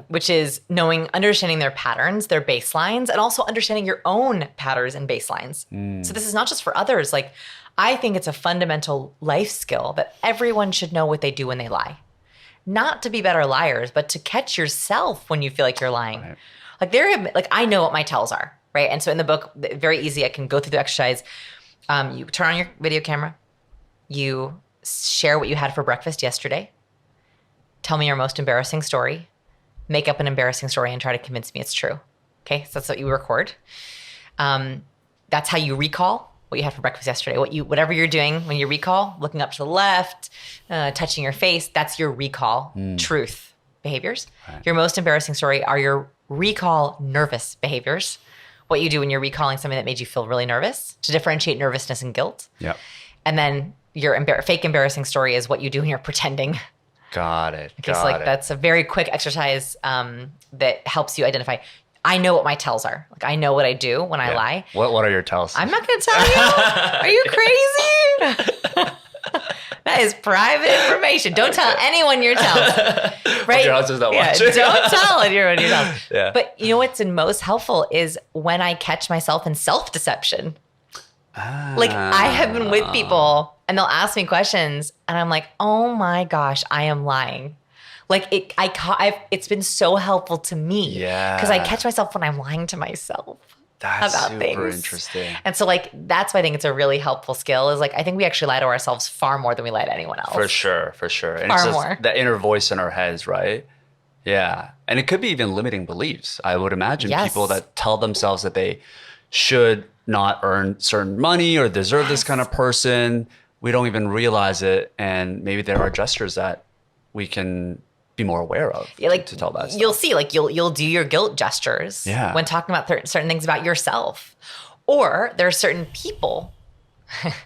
which is understanding their patterns, their baselines, and also understanding your own patterns and baselines. So this is not just for others. Like I think it's a fundamental life skill that everyone should know what they do when they lie. Not to be better liars, but to catch yourself when you feel like you're lying. Right. Like I know what my tells are, right? And so in the book, very easy, I can go through the exercise. You turn on your video camera. You share what you had for breakfast yesterday. Tell me your most embarrassing story. Make up an embarrassing story and try to convince me it's true. Okay, so that's what you record. That's how you recall what you had for breakfast yesterday. Whatever you're doing when you recall, looking up to the left, touching your face, that's your recall truth behaviors. Right. Your most embarrassing story are your recall nervous behaviors. What you do when you're recalling something that made you feel really nervous, to differentiate nervousness and guilt. Yeah. And then your fake embarrassing story is what you do when you're pretending. Got it. Okay, so like that's a very quick exercise that helps you identify. I know what my tells are. Like I know what I do when I lie. What are your tells? I'm not going to tell you. Are you crazy? That is private information. Don't tell anyone your tells. Right? Your husband's not watching. Don't tell anyone your tells. Yeah. But you know what's most helpful is when I catch myself in self-deception. Like I have been with people and they'll ask me questions and I'm like, oh my gosh, I am lying. Like it's been so helpful to me. Yeah. Because I catch myself when I'm lying to myself. That's about super things. Interesting. And so like, that's why I think it's a really helpful skill is like, I think we actually lie to ourselves far more than we lie to anyone else. For sure. And far it's just more. that inner voice in our heads, right? Yeah. And it could be even limiting beliefs. I would imagine people that tell themselves that they should not earn certain money or deserve this kind of person. We don't even realize it. And maybe there are gestures that we can be more aware of to tell that stuff. You'll see, like you'll do your guilt gestures when talking about certain things about yourself. Or there are certain people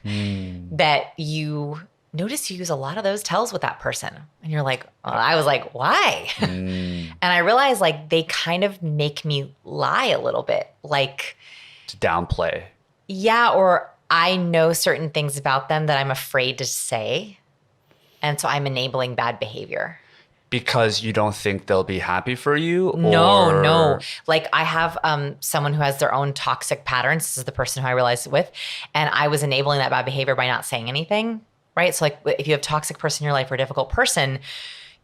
that you notice you use a lot of those tells with that person. And you're like, I was like, why? And I realized like they kind of make me lie a little bit. Like to downplay. Yeah, or I know certain things about them that I'm afraid to say. And so I'm enabling bad behavior. Because you don't think they'll be happy for you? No. Like I have someone who has their own toxic patterns. This is the person who I realized it with. And I was enabling that bad behavior by not saying anything, right? So like if you have a toxic person in your life or a difficult person,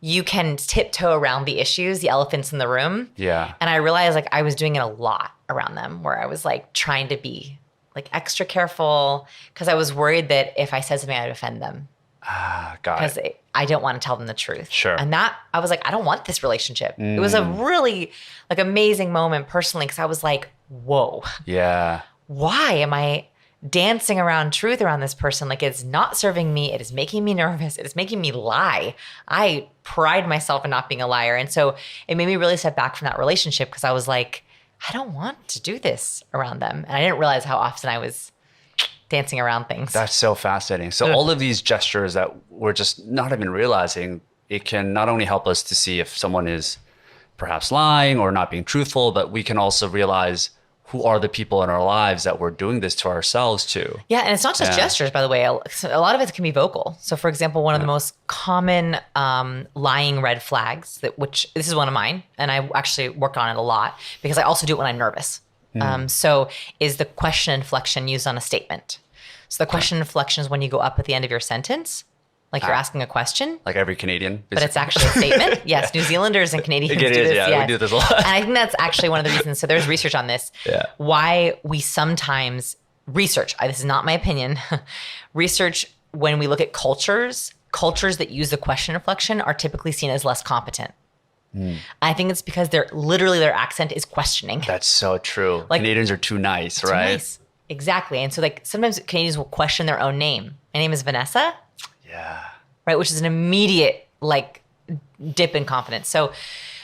you can tiptoe around the issues, the elephants in the room. Yeah. And I realized like I was doing it a lot around them where I was like trying to be like extra careful because I was worried that if I said something, I'd offend them. Got it. Because I don't want to tell them the truth. Sure. And that, I was like, I don't want this relationship. It was a really like amazing moment personally because I was like, whoa. Yeah. Why am I dancing around truth around this person? Like it's not serving me. It is making me nervous. It is making me lie. I pride myself in not being a liar. And so it made me really step back from that relationship because I was like, I don't want to do this around them. And I didn't realize how often I was dancing around things. That's so fascinating. So all of these gestures that we're just not even realizing, it can not only help us to see if someone is perhaps lying or not being truthful, but we can also realize who are the people in our lives that we're doing this to ourselves to. Yeah, and it's not just gestures, by the way. A lot of it can be vocal. So for example, one of the most common lying red flags, which this is one of mine, and I actually work on it a lot because I also do it when I'm nervous. So is the question inflection used on a statement. So the question inflection is when you go up at the end of your sentence, like you're asking a question. Like every Canadian. But it's actually a statement. Yes, New Zealanders and Canadians do this. Yeah, we do this a lot. And I think that's actually one of the reasons. So there's research on this. Yeah. Why we sometimes this is not my opinion, research when we look at cultures that use the question inflection are typically seen as less competent. I think it's because their accent is questioning. That's so true. Like, Canadians are too nice, too right? Nice. Exactly. And so like sometimes Canadians will question their own name. My name is Vanessa. Yeah. Right. Which is an immediate like dip in confidence. So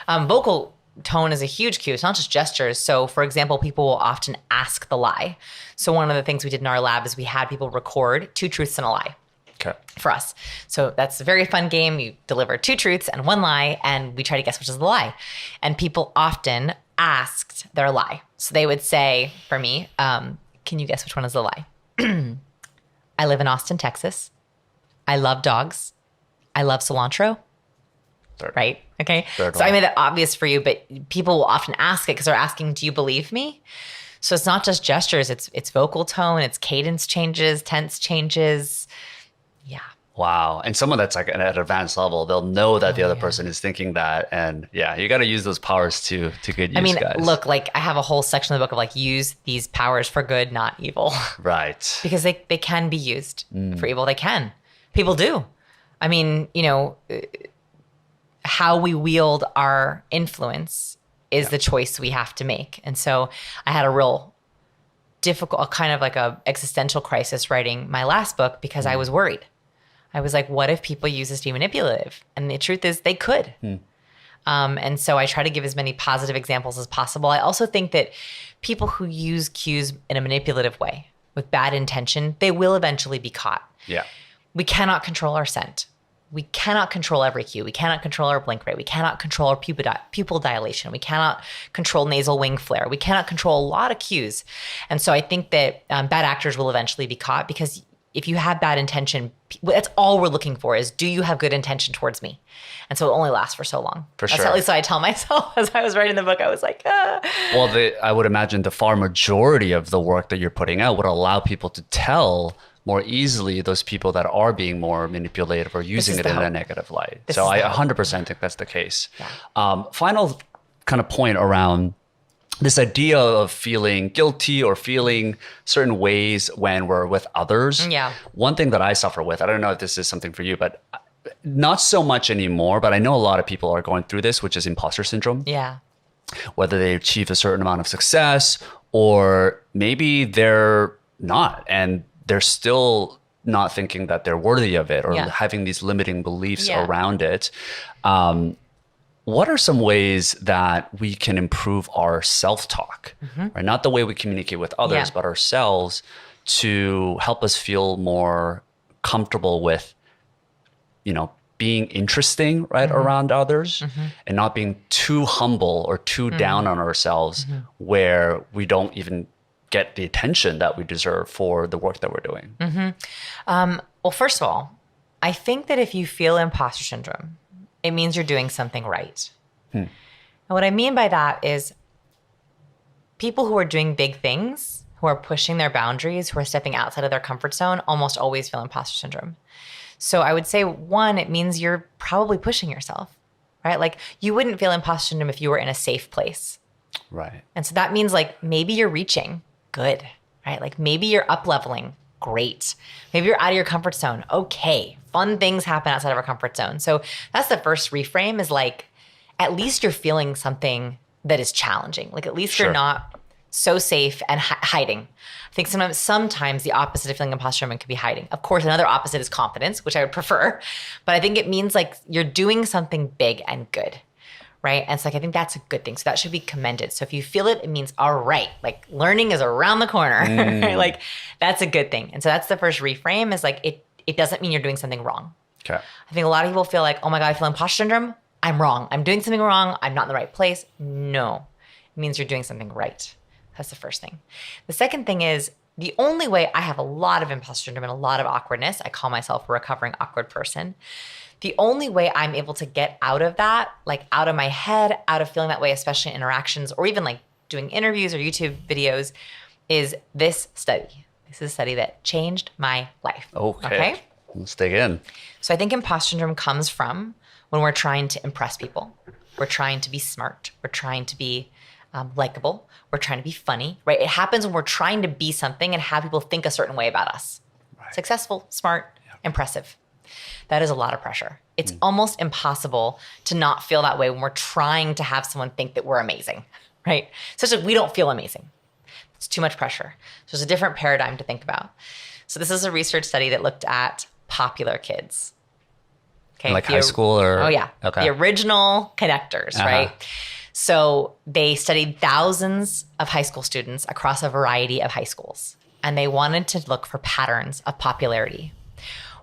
vocal tone is a huge cue. It's not just gestures. So for example, people will often ask the lie. So one of the things we did in our lab is we had people record 2 truths and a lie. Okay. For us. So that's a very fun game. You deliver 2 truths and 1 lie, and we try to guess which is the lie. And people often asked their lie. So they would say, for me, can you guess which one is the lie? I live in Austin, Texas. I love dogs. I love cilantro. Third. Right? Okay. Third so one. I made that obvious for you, but people will often ask it because they're asking, do you believe me? So it's not just gestures. It's vocal tone. It's cadence changes, tense changes. Yeah. Wow. And someone that's like at an advanced level, they'll know that the other person is thinking that. And yeah, you got to use those powers to good use, I mean, guys. look, like I have a whole section of the book of like use these powers for good, not evil. Right. Because they can be used for evil. They can. People do. I mean, you know, how we wield our influence is the choice we have to make. And so I had a real difficult, kind of like a existential crisis writing my last book because I was worried. I was like, what if people use this to be manipulative? And the truth is they could. And so I try to give as many positive examples as possible. I also think that people who use cues in a manipulative way with bad intention, they will eventually be caught. Yeah. We cannot control our scent. We cannot control every cue. We cannot control our blink rate. We cannot control our pupil dilation. We cannot control nasal wing flare. We cannot control a lot of cues. And so I think that bad actors will eventually be caught because if you have bad intention, that's all we're looking for is, do you have good intention towards me? And so it only lasts for so long. For That's sure. at least what I tell myself as I was writing the book. I was like, Well, I would imagine the far majority of the work that you're putting out would allow people to tell more easily those people that are being more manipulative or using it in a negative light. So I 100% think that's the case. Yeah. Final kind of point around this idea of feeling guilty or feeling certain ways when we're with others. Yeah. One thing that I suffer with, I don't know if this is something for you, but not so much anymore, but I know a lot of people are going through this, which is imposter syndrome. yeah. Whether they achieve a certain amount of success or maybe they're not and they're still not thinking that they're worthy of it or having these limiting beliefs around it. What are some ways that we can improve our self-talk, right? Not the way we communicate with others, but ourselves to help us feel more comfortable with, you know, being interesting, right, around others and not being too humble or too down on ourselves where we don't even get the attention that we deserve for the work that we're doing? Well, first of all, I think that if you feel imposter syndrome, it means you're doing something right. And what I mean by that is people who are doing big things, who are pushing their boundaries, who are stepping outside of their comfort zone, almost always feel imposter syndrome. So I would say, one, it means you're probably pushing yourself, right? Like you wouldn't feel imposter syndrome if you were in a safe place. Right. And so that means like maybe you're reaching, good, right? Like maybe you're up leveling, great. Maybe you're out of your comfort zone, okay. Fun things happen outside of our comfort zone. So that's the first reframe is like, at least you're feeling something that is challenging. Like at least you're not so safe and hiding. I think sometimes the opposite of feeling imposter syndrome could be hiding. Of course, another opposite is confidence, which I would prefer. But I think it means like you're doing something big and good, right? And so like, I think that's a good thing. So that should be commended. So if you feel it, it means, all right, like learning is around the corner, right? Like that's a good thing. And so that's the first reframe is like, it doesn't mean you're doing something wrong. Okay. I think a lot of people feel like, oh my God, I feel imposter syndrome. I'm wrong. I'm doing something wrong. I'm not in the right place. No, it means you're doing something right. That's the first thing. The second thing is the only way I have a lot of imposter syndrome and a lot of awkwardness, I call myself a recovering awkward person. The only way I'm able to get out of that, like out of my head, out of feeling that way, especially in interactions or even like doing interviews or YouTube videos, is this study. This is a study that changed my life. Okay. Let's dig in. So I think imposter syndrome comes from when we're trying to impress people. We're trying to be smart. We're trying to be likable. We're trying to be funny, right? It happens when we're trying to be something and have people think a certain way about us. Right. Successful, smart, impressive. That is a lot of pressure. It's almost impossible to not feel that way when we're trying to have someone think that we're amazing, right? Such that we don't feel amazing. It's too much pressure. So there's a different paradigm to think about. So this is a research study that looked at popular kids. Okay. Like high school or? Oh yeah. Okay. The original connectors, right? So they studied thousands of high school students across a variety of high schools, and they wanted to look for patterns of popularity.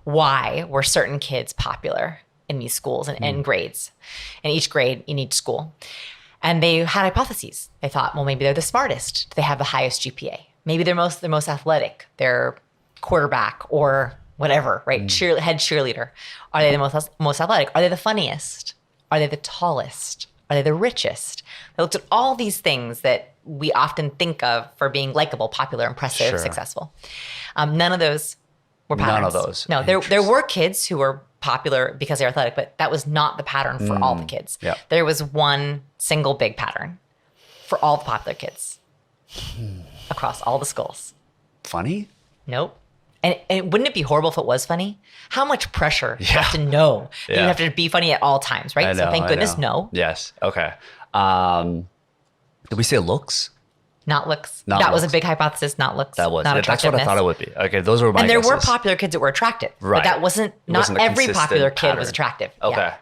Why were certain kids popular in these schools and grades? In each grade, in each school. And they had hypotheses. They thought, well, maybe they're the smartest. They have the highest GPA. Maybe they're most athletic. They're quarterback or whatever, right? Head cheerleader. Are they the most athletic? Are they the funniest? Are they the tallest? Are they the richest? They looked at all these things that we often think of for being likable, popular, impressive, successful. None of those were patterns. None of those. No, there were kids who were popular because they're athletic, but that was not the pattern for all the kids. Yeah. There was one single big pattern for all the popular kids across all the schools. Funny? Nope. And wouldn't it be horrible if it was funny? How much pressure you have to know that you have to be funny at all times, right? So thank goodness, no. Yes. Okay. Did we say looks? Not looks. Not that was looks. a big hypothesis, not looks. That was. Not That's what I thought it would be. Okay, those were my And there guesses. were popular kids that were attractive. Right. But that wasn't a every consistent popular kid was pattern. attractive. Okay. Yeah.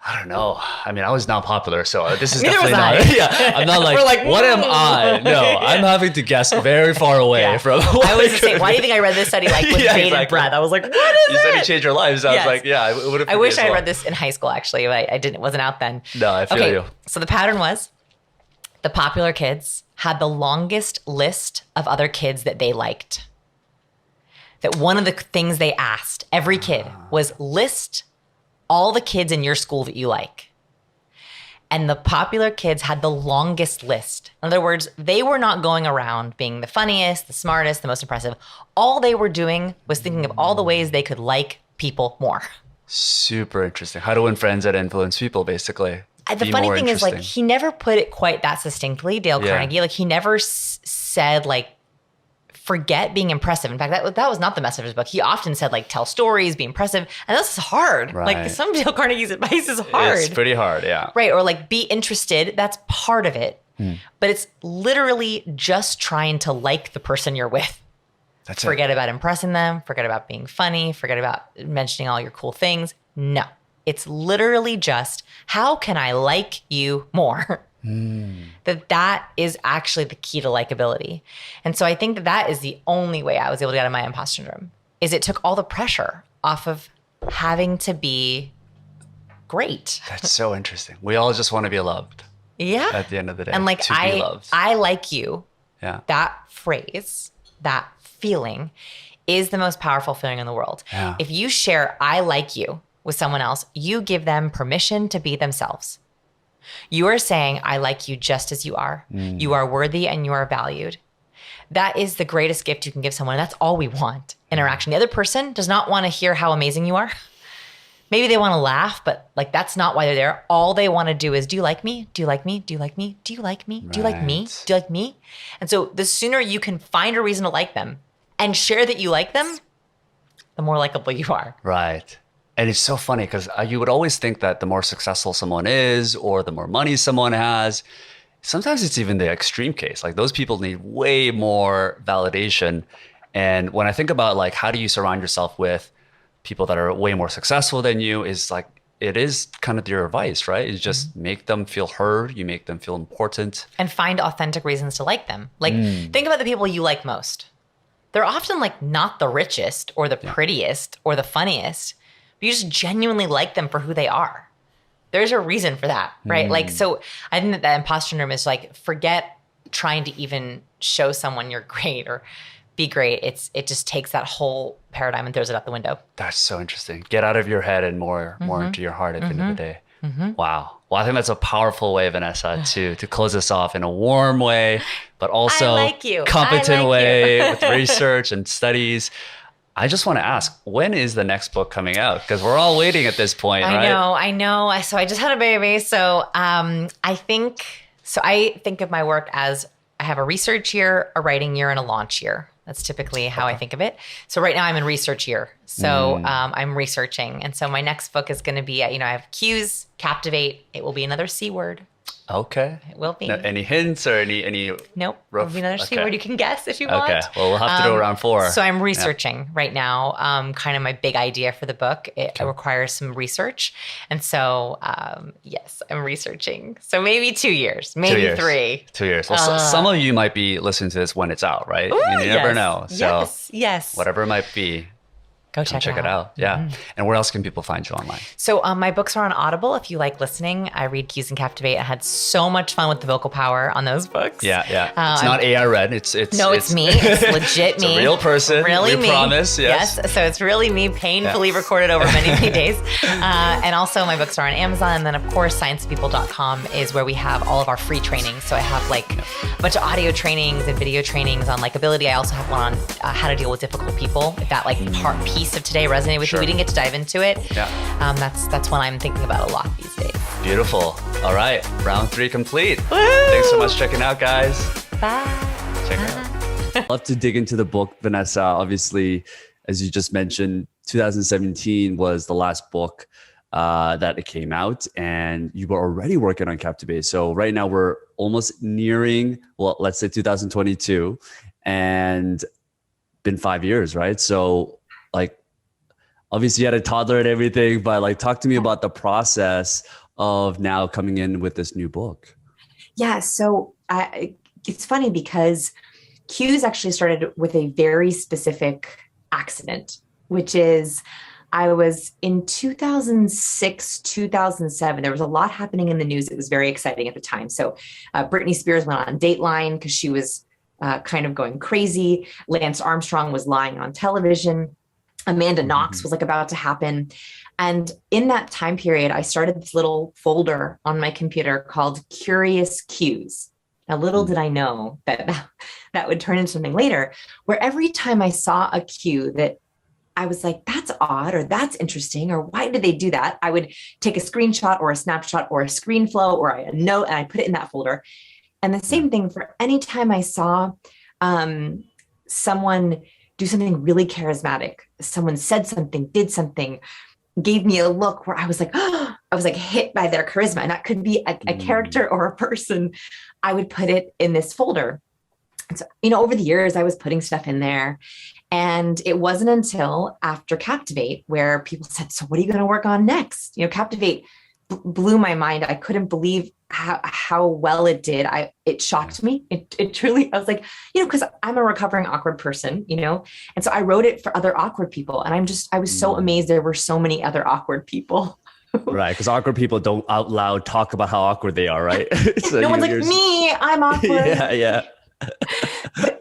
I don't know. I mean, I was not popular, so this is Neither definitely was not. I. Yeah, I'm not like, We're like, what am I? No, I'm having to guess very far away from. I was just saying, why do you think I read this study with bated breath? I was like, what is You said it? you changed your lives. I was Yes. like, yeah, it would have. I wish I had read this in high school, actually, but I didn't. It wasn't out then. No, I feel you. So the pattern was the popular kids had the longest list of other kids that they liked. That one of the things they asked every kid was list all the kids in your school that you like. And the popular kids had the longest list. In other words, they were not going around being the funniest, the smartest, the most impressive. All they were doing was thinking of all the ways they could like people more. Super interesting. How to win friends and influence people, basically. The funny thing is, like, he never put it quite that succinctly, Dale Carnegie. Like, he never said, like, forget being impressive. In fact, that was not the message of his book. He often said, like, tell stories, be impressive. And this is hard. Right. Like, some of Dale Carnegie's advice is hard. It's pretty hard, yeah. Right. Or, like, be interested. That's part of it. But it's literally just trying to like the person you're with. That's Forget about impressing them. Forget about being funny. Forget about mentioning all your cool things. No. It's literally just, how can I like you more? That is actually the key to likability. And so I think that is the only way I was able to get out of my imposter syndrome, is it took all the pressure off of having to be great. That's so interesting. We all just want to be loved. Yeah. At the end of the day. And like, to be loved. I like you. Yeah. That phrase, that feeling is the most powerful feeling in the world. Yeah. If you share, I like you with someone else, you give them permission to be themselves. You are saying, I like you just as you are. You are worthy and you are valued. That is the greatest gift you can give someone. And that's all we want, interaction. The other person does not want to hear how amazing you are. Maybe they want to laugh, but like, that's not why they're there. All they want to do is, do you like me? Do you like me? Do you like me? Do you like me? Do you like me? Do you like me? And so the sooner you can find a reason to like them and share that you like them, the more likable you are. Right. And it's so funny because you would always think that the more successful someone is or the more money someone has, sometimes it's even the extreme case. Like, those people need way more validation. And when I think about, like, how do you surround yourself with people that are way more successful than you, is like, it is kind of your advice, right? It's just make them feel heard. You make them feel important. And find authentic reasons to like them. Like, think about the people you like most. They're often like not the richest or the prettiest or the funniest. You just genuinely like them for who they are. There's a reason for that, right? Like, so I think that imposter syndrome is like, forget trying to even show someone you're great or be great. It just takes that whole paradigm and throws it out the window. That's so interesting. Get out of your head and more into your heart at the end of the day. Wow. Well, I think that's a powerful way, Vanessa, to close this off in a warm way, but also I like you. competent I like way you. with research and studies. I just want to ask, when is the next book coming out? Because we're all waiting at this point, right? I know. So I just had a baby. So I think of my work as I have a research year, a writing year, and a launch year. That's typically how I think of it. So right now I'm in research year. So I'm researching. And so my next book is going to be, I have Cues, Captivate. It will be another C word. Okay. It will be. Now, any hints or any Nope. rough? It'll be another C word you can guess if you want. Okay. Well, we'll have to do around 4. So I'm researching right now, kind of my big idea for the book. It requires some research. And so, yes, I'm researching. So maybe 2 years, maybe 3. 2 years. Well, some of you might be listening to this when it's out, right? Ooh, you never know. So yes. whatever it might be, go check it out. Yeah. And where else can people find you online? So my books are on Audible. If you like listening, I read Cues and Captivate. I had so much fun with the vocal power on those books. Yeah. It's not AI read. It's me. It's legit me. It's a real person. Really we me. Promise. Yes. So it's really me, painfully recorded over many, many days. And also my books are on Amazon. And then of course, sciencepeople.com is where we have all of our free trainings. So I have like a bunch of audio trainings and video trainings on likability. I also have one on how to deal with difficult people. If that piece of today resonated with you, we didn't get to dive into it. Yeah. That's one I'm thinking about a lot these days. Beautiful. All right. Round 3 complete. Woo! Thanks so much for checking out, guys. Bye. Check it out. I'd love to dig into the book, Vanessa. Obviously, as you just mentioned, 2017 was the last book that it came out, and you were already working on Captivate. So right now we're almost nearing, well, let's say 2022, and been 5 years, right? So like, obviously you had a toddler and everything, but like, talk to me about the process of now coming in with this new book. Yeah. So it's funny because Cues actually started with a very specific accident, which is I was in 2006, 2007. There was a lot happening in the news. It was very exciting at the time. So Britney Spears went on Dateline because she was kind of going crazy. Lance Armstrong was lying on television. Amanda Knox was like about to happen. And in that time period, I started this little folder on my computer called Curious Cues. Now, little did I know that would turn into something later, where every time I saw a cue that I was like, that's odd, or that's interesting, or why did they do that? I would take a screenshot or a snapshot or a screen flow or a note, and I put it in that folder. And the same thing for any time I saw someone do something really charismatic, someone said something, did something, gave me a look where I was like, oh, I was like hit by their charisma. And that could be a character or a person. I would put it in this folder. And so, over the years, I was putting stuff in there. And it wasn't until after Captivate where people said, so what are you going to work on next? Captivate blew my mind. I couldn't believe how well it did. It shocked me. It truly, I was like, because I'm a recovering awkward person, and so I wrote it for other awkward people. And I was so amazed there were so many other awkward people. Right. Because awkward people don't out loud talk about how awkward they are, right? So no one's like, me, I'm awkward. Yeah.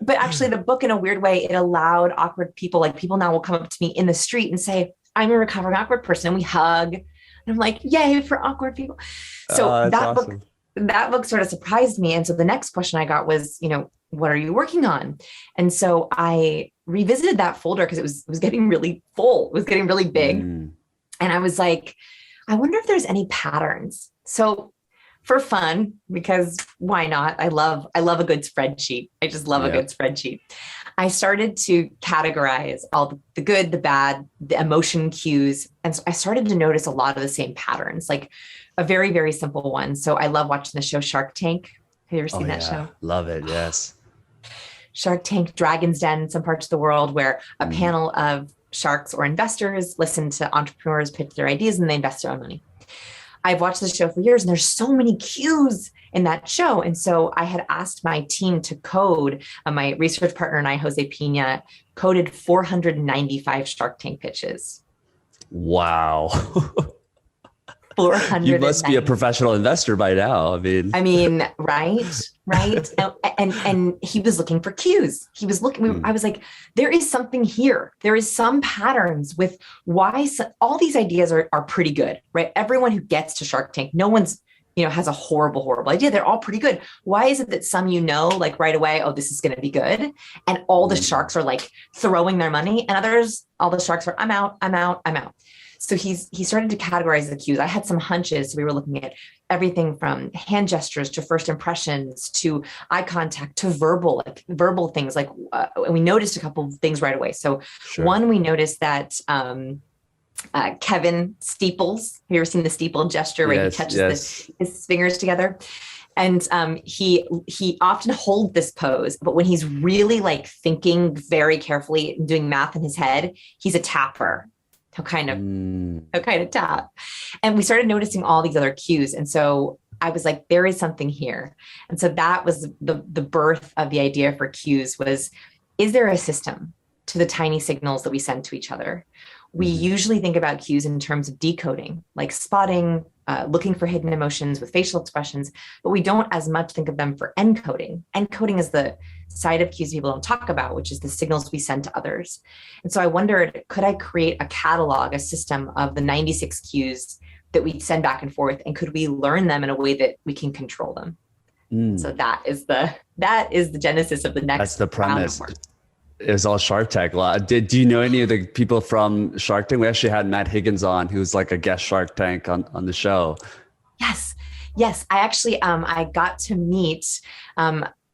But actually the book, in a weird way, it allowed awkward people, like people now will come up to me in the street and say, I'm a recovering awkward person. And we hug. And I'm like, yay for awkward people. So that book sort of surprised me. And so the next question I got was, what are you working on? And so I revisited that folder because it was getting really full. It was getting really big. And I was like, I wonder if there's any patterns. So for fun, because why not? I love a good spreadsheet. I just love a good spreadsheet. I started to categorize all the good, the bad, the emotion cues. And so I started to notice a lot of the same patterns, like a very, very simple one. So I love watching the show Shark Tank. Have you ever seen that show? Love it. Yes. Shark Tank, Dragon's Den, in some parts of the world, where a panel of sharks or investors listen to entrepreneurs pitch their ideas and they invest their own money. I've watched the show for years and there's so many cues in that show. And so I had asked my team to code, my research partner and I, Jose Pina, coded 495 Shark Tank pitches. Wow. 400. You must be a professional investor by now. I mean, right. And he was looking for cues. He was looking, I was like, there is something here. There is some patterns with why all these ideas are pretty good, right? Everyone who gets to Shark Tank, no one's, has a horrible idea. They're all pretty good. Why is it that some, like right away, oh, this is going to be good. And all the sharks are like throwing their money, and others, all the sharks are, I'm out. So he started to categorize the cues. I had some hunches. So we were looking at everything from hand gestures to first impressions to eye contact to verbal things. Like and we noticed a couple of things right away. So one, we noticed that Kevin steeples. Have you ever seen the steeple gesture where he touches his fingers together? And he often holds this pose, but when he's really like thinking very carefully and doing math in his head, he's a tapper. He'll kind of tap. And we started noticing all these other cues. And so I was like, there is something here. And so that was the birth of the idea for cues was, is there a system to the tiny signals that we send to each other? We usually think about cues in terms of decoding, like spotting, looking for hidden emotions with facial expressions, but we don't as much think of them for encoding. Encoding is the side of cues people don't talk about, which is the signals we send to others. And so I wondered, could I create a catalog, a system of the 96 cues that we send back and forth, and could we learn them in a way that we can control them? So that is the genesis of the next. That's the premise. It was all Shark Tank. Do you know any of the people from Shark Tank? We actually had Matt Higgins on, who's like a guest Shark Tank on the show. Yes. I actually, I got to meet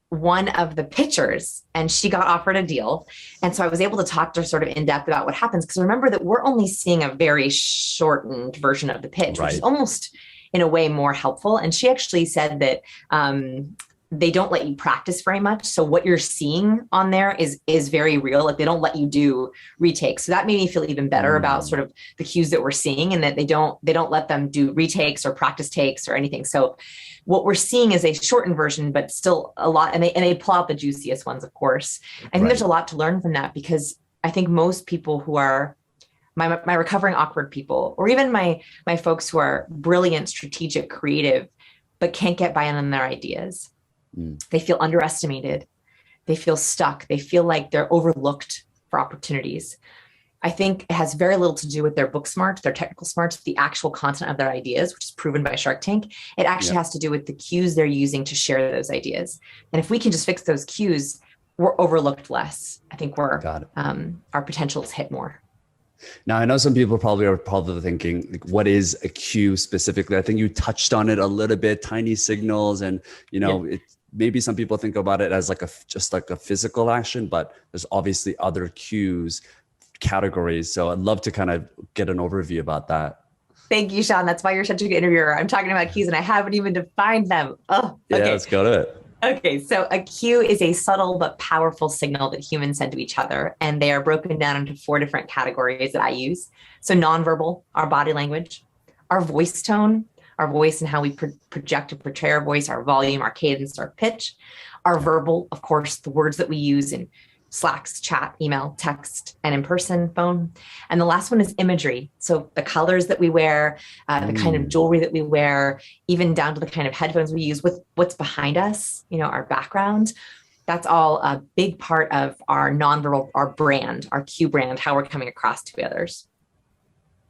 one of the pitchers, and she got offered a deal. And so I was able to talk to her sort of in depth about what happens. Because remember that we're only seeing a very shortened version of the pitch, which is almost in a way more helpful. And she actually said that they don't let you practice very much. So what you're seeing on there is very real. Like they don't let you do retakes. So that made me feel even better about sort of the cues that we're seeing, and that they don't let them do retakes or practice takes or anything. So what we're seeing is a shortened version, but still a lot. And they pull out the juiciest ones, of course. I think there's a lot to learn from that, because I think most people who are my recovering awkward people, or even my folks who are brilliant, strategic, creative, but can't get buy-in on their ideas. They feel underestimated. They feel stuck. They feel like they're overlooked for opportunities. I think it has very little to do with their book smarts, their technical smarts, the actual content of their ideas, which is proven by Shark Tank. It actually has to do with the cues they're using to share those ideas. And if we can just fix those cues, we're overlooked less. I think our potential is hit more. Now, I know some people are probably thinking, like, what is a cue specifically? I think you touched on it a little bit, tiny signals, and maybe some people think about it as just like a physical action, but there's obviously other cues categories. So I'd love to kind of get an overview about that. Thank you, Sean. That's why you're such a good interviewer. I'm talking about cues and I haven't even defined them. Oh, okay. Yeah, let's go to it. Okay, so a cue is a subtle but powerful signal that humans send to each other, and they are broken down into 4 different categories that I use. So nonverbal, our body language, our voice tone, our voice and how we project and portray our voice, our volume, our cadence, our pitch, our verbal, of course, the words that we use in Slacks, chat, email, text, and in-person phone. And the last one is imagery. So the colors that we wear, the kind of jewelry that we wear, even down to the kind of headphones we use with what's behind us, our background. That's all a big part of our nonverbal, our brand, our cue brand, how we're coming across to others.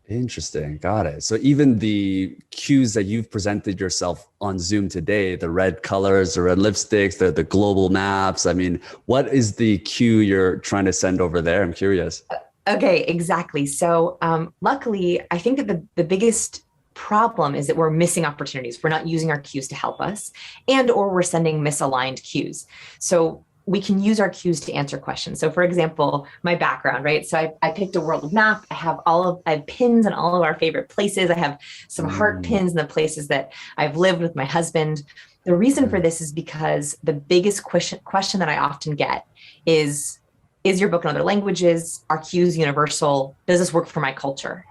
Interesting. Got it. So even the cues that you've presented yourself on Zoom today, the red colors, the red lipsticks, the global maps. I mean, what is the cue you're trying to send over there? I'm curious. Okay, exactly. So luckily, I think that the biggest problem is that we're missing opportunities. We're not using our cues to help us, or we're sending misaligned cues. So we can use our cues to answer questions. So for example, my background, right? So I picked a world map. I have pins in all of our favorite places. I have some heart pins in the places that I've lived with my husband. The reason for this is because the biggest question that I often get is your book in other languages? Are cues universal? Does this work for my culture?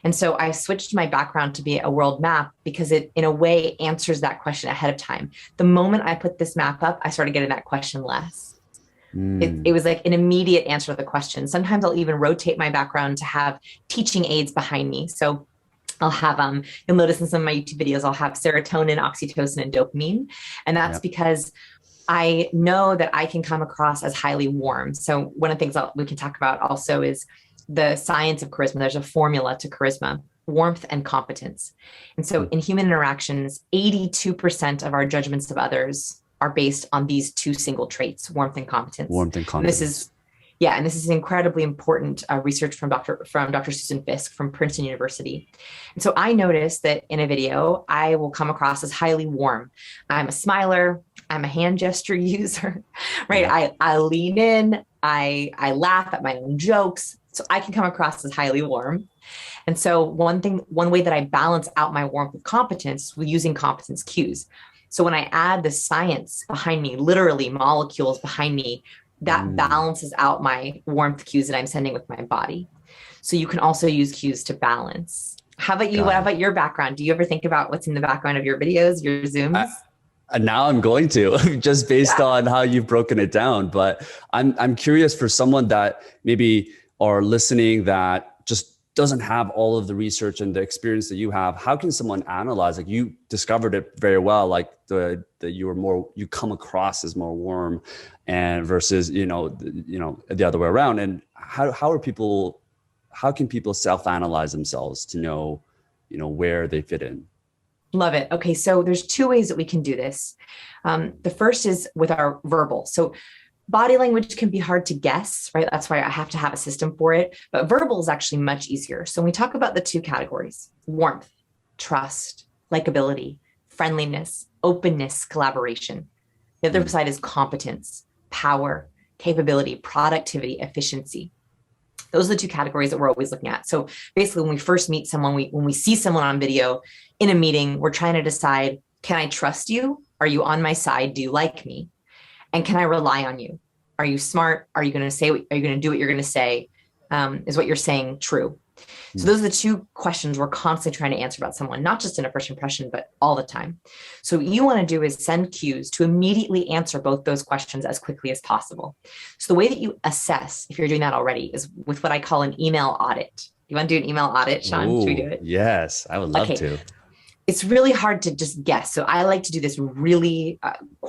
And so I switched my background to be a world map because it, in a way, answers that question ahead of time. The moment I put this map up, I started getting that question less. It was like an immediate answer to the question. Sometimes I'll even rotate my background to have teaching aids behind me. So I'll have, you'll notice in some of my YouTube videos, I'll have serotonin, oxytocin, and dopamine. And that's because I know that I can come across as highly warm. So one of the things we can talk about also is the science of charisma. There's a formula to charisma: warmth and competence. And so in human interactions, 82% of our judgments of others are based on these 2 single traits: warmth and competence. Warmth and competence. Yeah, and this is incredibly important research from Dr. Susan Fisk from Princeton University. And so I noticed that in a video, I will come across as highly warm. I'm a smiler. I'm a hand gesture user, right? Yeah. I lean in. I laugh at my own jokes, so I can come across as highly warm. And so one way that I balance out my warmth with competence was using competence cues. So when I add the science behind me, literally molecules behind me, that balances out my warmth cues that I'm sending with my body. So you can also use cues to balance. How about you? What about your background? Do you ever think about what's in the background of your videos, your Zooms? Now I'm going to, just based on how you've broken it down. But I'm curious, for someone that maybe are listening that just doesn't have all of the research and the experience that you have, how can someone analyze? Like, you discovered it very well, like that you come across as more warm, and versus the other way around. And how can people self-analyze themselves to know where they fit in? Love it. Okay, so there's two ways that we can do this. The first is with our verbal. So body language can be hard to guess, right? That's why I have to have a system for it. But verbal is actually much easier. So when we talk about the two categories, warmth, trust, likability, friendliness, openness, collaboration. The other side is competence, power, capability, productivity, efficiency. Those are the two categories that we're always looking at. So basically, when we first meet someone, when we see someone on video in a meeting, we're trying to decide, can I trust you? Are you on my side? Do you like me? And can I rely on you? Are you smart? Are you going to do what you're going to say? Is what you're saying true? So those are the two questions we're constantly trying to answer about someone, not just in a first impression, but all the time. So what you want to do is send cues to immediately answer both those questions as quickly as possible. So the way that you assess, if you're doing that already, is with what I call an email audit. You want to do an email audit, Sean? Ooh, should we do it? Yes, I would love to. It's really hard to just guess. So I like to do this really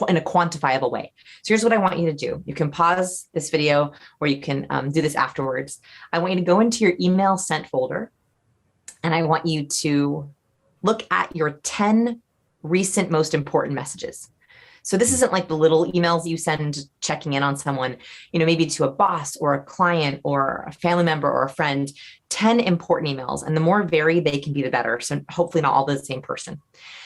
in a quantifiable way. So here's what I want you to do. You can pause this video, or you can do this afterwards. I want you to go into your email sent folder, and I want you to look at your 10 recent most important messages. So this isn't like the little emails you send checking in on someone, maybe to a boss or a client or a family member or a friend. 10 important emails, and the more varied they can be, the better. So hopefully not all the same person.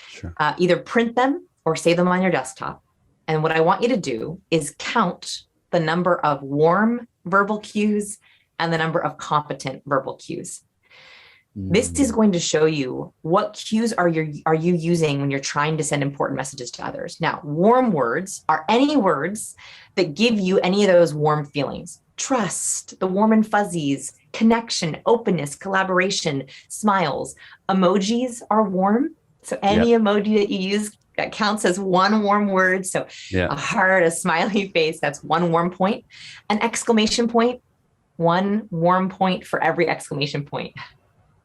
Sure. Either print them or save them on your desktop. And what I want you to do is count the number of warm verbal cues and the number of competent verbal cues. This is going to show you what cues are you using when you're trying to send important messages to others. Now, warm words are any words that give you any of those warm feelings. Trust, the warm and fuzzies, connection, openness, collaboration, smiles. Emojis are warm. So any emoji that you use, that counts as one warm word. So a heart, a smiley face, that's one warm point. An exclamation point, one warm point for every exclamation point.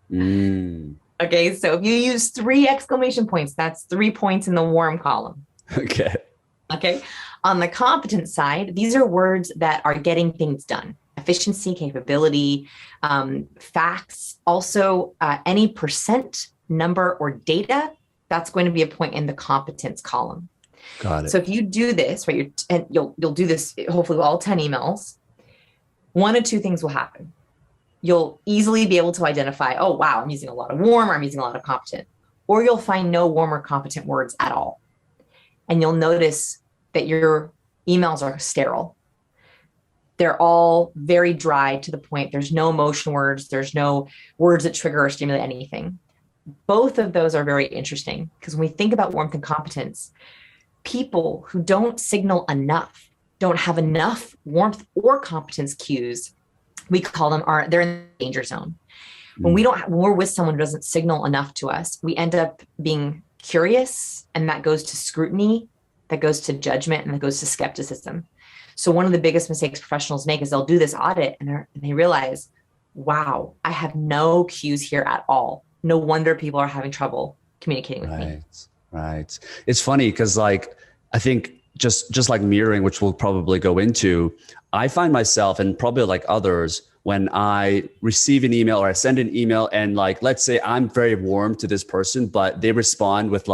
Okay, so if you use 3 exclamation points, that's 3 points in the warm column. Okay. On the competent side, these are words that are getting things done. Efficiency, capability, facts, also any percent, number, or data, that's going to be a point in the competence column. Got it. So if you do this, right, you'll do this hopefully with all 10 emails, one of two things will happen. You'll easily be able to identify, oh, wow, I'm using a lot of warm, or I'm using a lot of competent. Or you'll find no warm or competent words at all. And you'll notice that your emails are sterile. They're all very dry to the point. There's no emotion words. There's no words that trigger or stimulate anything. Both of those are very interesting, because when we think about warmth and competence, people who don't signal enough, don't have enough warmth or competence cues, we call them, they're in the danger zone. When we're with someone who doesn't signal enough to us, we end up being curious, and that goes to scrutiny, that goes to judgment, and that goes to skepticism. So one of the biggest mistakes professionals make is they'll do this audit and they realize, wow, I have no cues here at all. No wonder people are having trouble communicating with me. Right. It's funny because I think just like mirroring, which we'll probably go into, I find myself, and probably like others, when I receive an email or I send an email and let's say I'm very warm to this person, but they respond with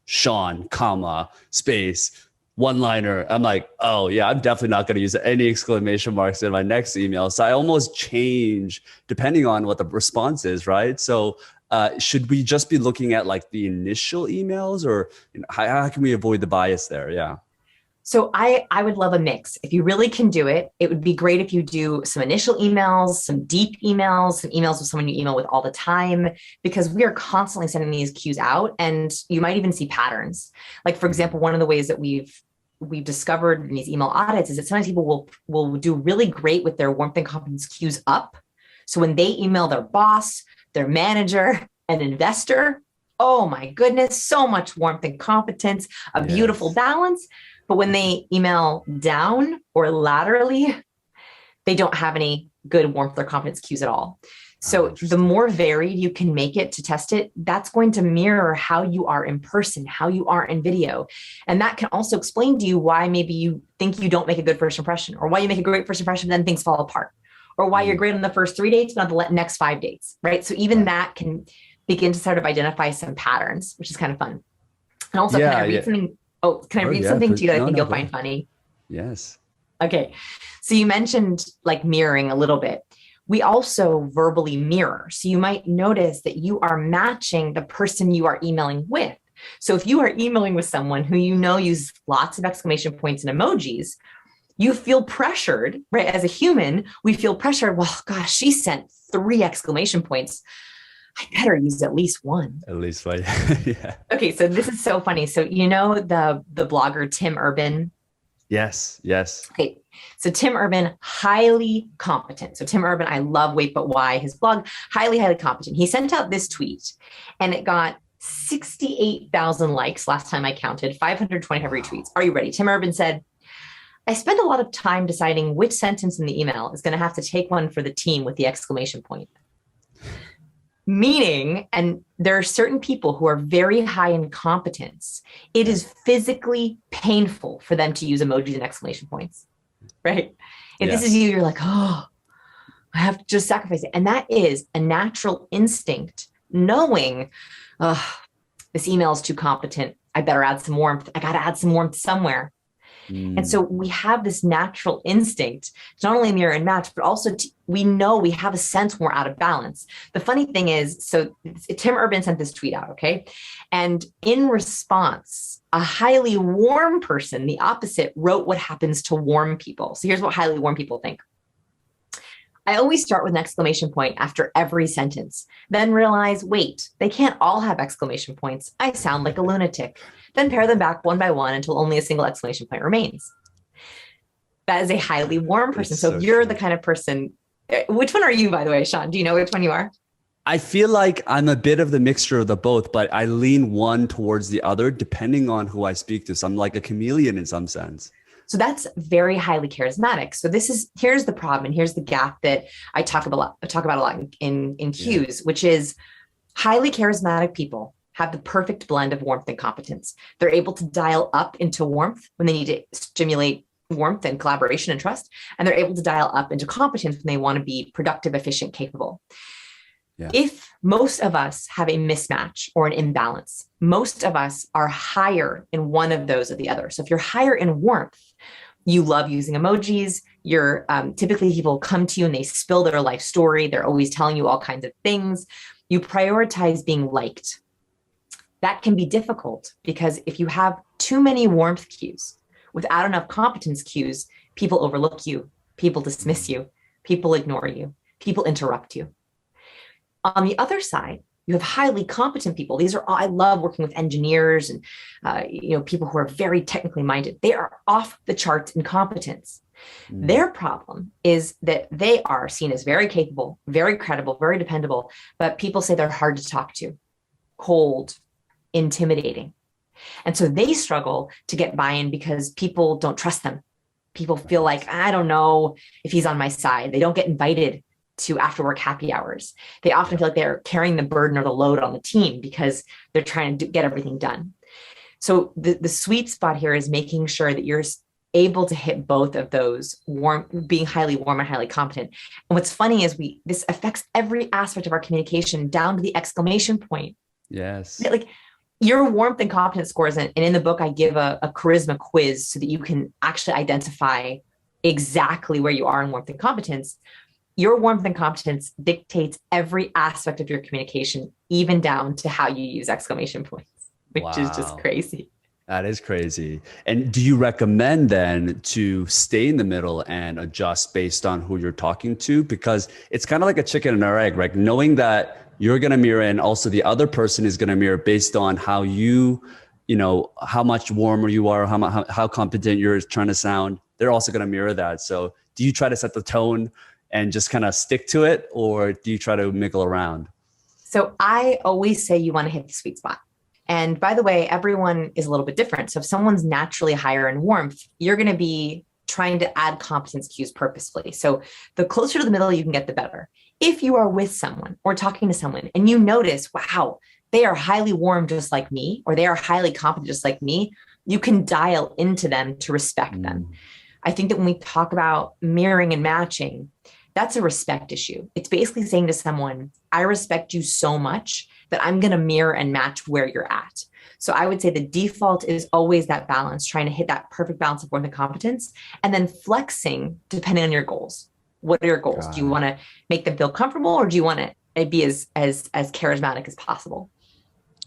Sean, comma, space, one-liner. I'm like, oh yeah, I'm definitely not going to use any exclamation marks in my next email. So I almost change depending on what the response is, right? So should we just be looking at like the initial emails, or how can we avoid the bias there? Yeah. So I would love a mix. If you really can do it, it would be great if you do some initial emails, some deep emails, some emails with someone you email with all the time, because we are constantly sending these cues out, and you might even see patterns. Like, for example, one of the ways that we've discovered in these email audits is that sometimes people will do really great with their warmth and competence cues up. So when they email their boss, their manager, an investor, oh my goodness, so much warmth and competence, a beautiful balance. But when they email down or laterally, they don't have any good warmth or competence cues at all. So the more varied you can make it to test it, that's going to mirror how you are in person, how you are in video. And that can also explain to you why maybe you think you don't make a good first impression, or why you make a great first impression, then things fall apart, or why you're great on the first 3 dates, but not the next 5 dates, right? So even that can begin to sort of identify some patterns, which is kind of fun. And also, can I read something? Oh, can I read something to you that I think you'll find funny? Yes. Okay. So you mentioned like mirroring a little bit. We also verbally mirror. So you might notice that you are matching the person you are emailing with. So if you are emailing with someone who you know uses lots of exclamation points and emojis, you feel pressured, right? As a human, we feel pressured. Well, gosh, she sent 3 exclamation points. I better use at least one. At least one. Yeah. Okay, so this is so funny. So you know the blogger Tim Urban? Yes. Okay, so Tim Urban, highly competent. So Tim Urban, I love Wait But Why, his blog, highly, highly competent. He sent out this tweet and it got 68,000 likes last time I counted, 525 retweets. Are you ready? Tim Urban said, I spend a lot of time deciding which sentence in the email is going to have to take one for the team with the exclamation point. Meaning, and there are certain people who are very high in competence, it is physically painful for them to use emojis and exclamation points, right? If this is you, you're like, oh, I have to just sacrifice it. And that is a natural instinct, knowing, oh, this email is too competent. I better add some warmth. I got to add some warmth somewhere. And so we have this natural instinct to not only mirror and match, but also we know we have a sense when we're out of balance. The funny thing is, so Tim Urban sent this tweet out, okay? And in response, a highly warm person, the opposite, wrote what happens to warm people. So here's what highly warm people think. I always start with an exclamation point after every sentence, then realize, wait, they can't all have exclamation points. I sound like a lunatic. Then pair them back one by one until only a single exclamation point remains. That is a highly warm person. So if you're the kind of person, which one are you, by the way, Sean? Do you know which one you are? I feel like I'm a bit of the mixture of the both, but I lean one towards the other depending on who I speak to. So I'm like a chameleon in some sense. So that's very highly charismatic. So here's the problem, and here's the gap that I talk about a lot in cues, which is highly charismatic people have the perfect blend of warmth and competence. They're able to dial up into warmth when they need to stimulate warmth and collaboration and trust, and they're able to dial up into competence when they want to be productive, efficient, capable. Yeah. If most of us have a mismatch or an imbalance, most of us are higher in one of those or the other. So if you're higher in warmth, you love using emojis. You're typically people come to you and they spill their life story. They're always telling you all kinds of things. You prioritize being liked. That can be difficult because if you have too many warmth cues without enough competence cues, people overlook you, people dismiss you, people ignore you, people interrupt you. On the other side, you have highly competent people. I love working with engineers and people who are very technically minded. They are off the charts in competence. Their problem is that they are seen as very capable, very credible, very dependable, but people say they're hard to talk to, cold, intimidating. And so they struggle to get buy-in because people don't trust them. People feel like, I don't know if he's on my side. They don't get invited to after work happy hours. They often feel like they're carrying the burden or the load on the team because they're trying to get everything done. So the sweet spot here is making sure that you're able to hit both of those, being highly warm and highly competent. And what's funny is this affects every aspect of our communication down to the exclamation point. Yes. Like, your warmth and competence scores, and in the book, I give a charisma quiz so that you can actually identify exactly where you are in warmth and competence. Your warmth and competence dictates every aspect of your communication, even down to how you use exclamation points, which is just crazy. That is crazy. And do you recommend then to stay in the middle and adjust based on who you're talking to? Because it's kind of like a chicken and an egg, right? Knowing that you're going to mirror and also the other person is going to mirror based on how you know, how much warmer you are, how competent you're trying to sound. They're also going to mirror that. So do you try to set the tone and just kind of stick to it, or do you try to mingle around? So I always say you want to hit the sweet spot. And by the way, everyone is a little bit different. So if someone's naturally higher in warmth, you're going to be trying to add competence cues purposefully. So the closer to the middle you can get, the better. If you are with someone or talking to someone and you notice, wow, they are highly warm just like me, or they are highly competent just like me, you can dial into them to respect them. I think that when we talk about mirroring and matching, that's a respect issue. It's basically saying to someone, I respect you so much that I'm going to mirror and match where you're at. So I would say the default is always that balance, trying to hit that perfect balance of warmth and competence, and then flexing depending on your goals. What are your goals? Do you want to make them feel comfortable, or do you want to be as charismatic as possible?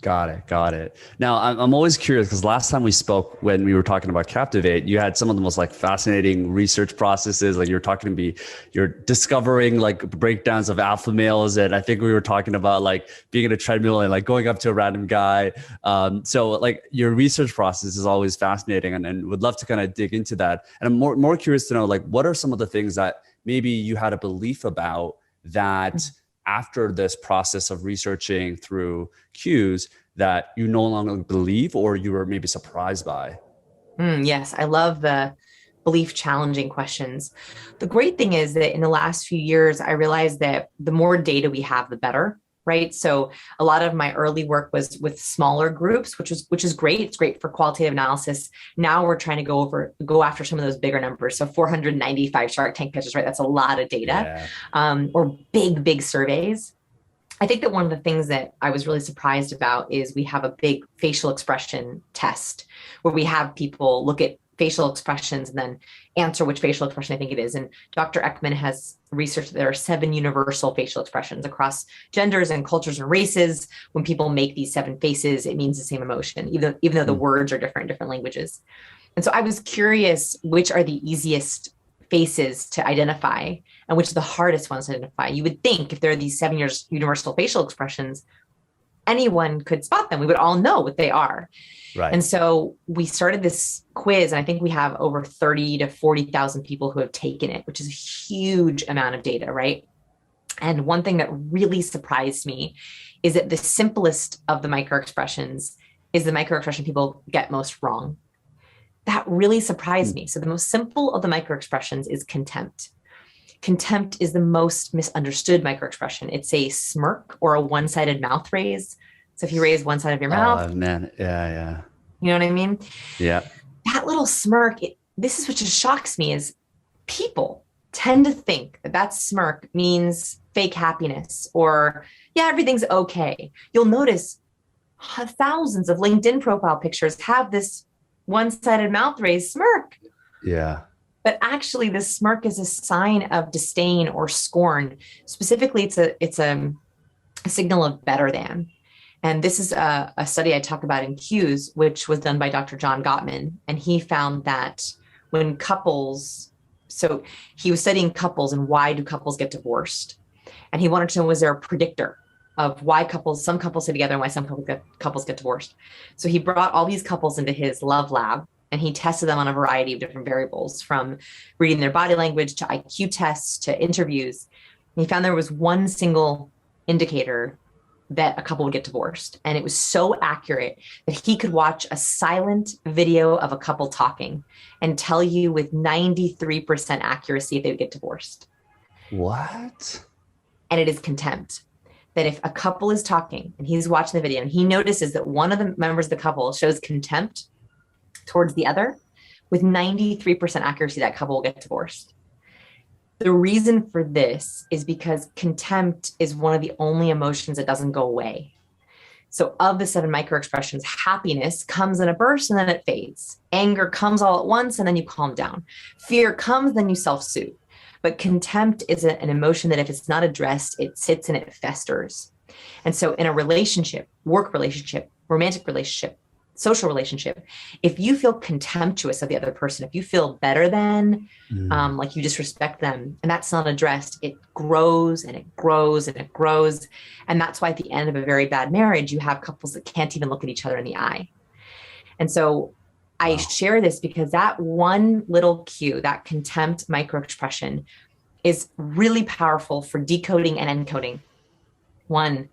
Got it. Now, I'm always curious because last time we spoke, when we were talking about Captivate, you had some of the most like fascinating research processes. Like you were talking to me, you're discovering like breakdowns of alpha males. And I think we were talking about like being in a treadmill and like going up to a random guy. So like your research process is always fascinating, and would love to kind of dig into that. And I'm more curious to know, like, what are some of the things that maybe you had a belief about that after this process of researching through cues that you no longer believe, or you were maybe surprised by? Yes, I love the belief challenging questions. The great thing is that in the last few years, I realized that the more data we have, the better, right? So a lot of my early work was with smaller groups, which is great. It's great for qualitative analysis. Now we're trying to go after some of those bigger numbers. So 495 Shark Tank pitches, right? That's a lot of data, or big surveys. I think that one of the things that I was really surprised about is we have a big facial expression test where we have people look at facial expressions and then answer which facial expression I think it is. And Dr. Ekman has researched that there are 7 universal facial expressions across genders and cultures and races. When people make these 7 faces, it means the same emotion, even though the words are different in different languages. And so I was curious, which are the easiest faces to identify and which are the hardest ones to identify? You would think if there are these 7 universal facial expressions, anyone could spot them. We would all know what they are. Right. And so we started this quiz, and I think we have over 30 to 40,000 people who have taken it, which is a huge amount of data, right? And one thing that really surprised me is that the simplest of the microexpressions is the microexpression people get most wrong. That really surprised me. So the most simple of the microexpressions is contempt. Contempt is the most misunderstood microexpression. It's a smirk or a one-sided mouth raise. So if you raise one side of your mouth. Oh, man. Yeah. You know what I mean? Yeah. That little smirk, this is what just shocks me, is people tend to think that smirk means fake happiness or, yeah, everything's okay. You'll notice thousands of LinkedIn profile pictures have this one-sided mouth raise smirk. Yeah. But actually, this smirk is a sign of disdain or scorn. Specifically, it's a signal of better than. And this is a study I talk about in Cues, which was done by Dr. John Gottman. And he found that when couples, so he was studying couples and why do couples get divorced? And he wanted to know, was there a predictor of why some couples stay together and why some couples get divorced? So he brought all these couples into his love lab, and he tested them on a variety of different variables, from reading their body language to IQ tests to interviews. And he found there was one single indicator that a couple would get divorced. And it was so accurate that he could watch a silent video of a couple talking and tell you with 93% accuracy if they would get divorced. What? And it is contempt. That if a couple is talking and he's watching the video and he notices that one of the members of the couple shows contempt towards the other, with 93% accuracy, that couple will get divorced. The reason for this is because contempt is one of the only emotions that doesn't go away. So of the 7 micro expressions, happiness comes in a burst and then it fades. Anger comes all at once and then you calm down. Fear comes, then you self-soothe. But contempt is an emotion that if it's not addressed, it sits and it festers. And so in a relationship, work relationship, romantic relationship, social relationship, if you feel contemptuous of the other person, if you feel better than, like you disrespect them, and that's not addressed, it grows and it grows and it grows. And that's why at the end of a very bad marriage, you have couples that can't even look at each other in the eye. And so I share this because that one little cue, that contempt microexpression, is really powerful for decoding and encoding. One,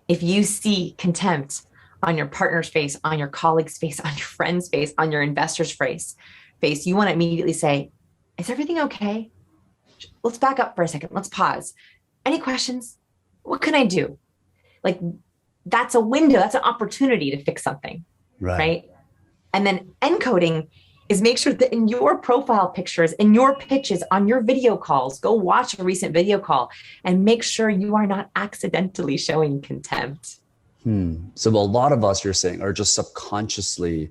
if you see contempt on your partner's face, on your colleague's face, on your friend's face, on your investor's face, you want to immediately say, is everything okay? Let's back up for a second. Let's pause. Any questions? What can I do? Like, that's a window, that's an opportunity to fix something, right? And then encoding is make sure that in your profile pictures, in your pitches, on your video calls, go watch a recent video call and make sure you are not accidentally showing contempt. So a lot of us, you're saying, are just subconsciously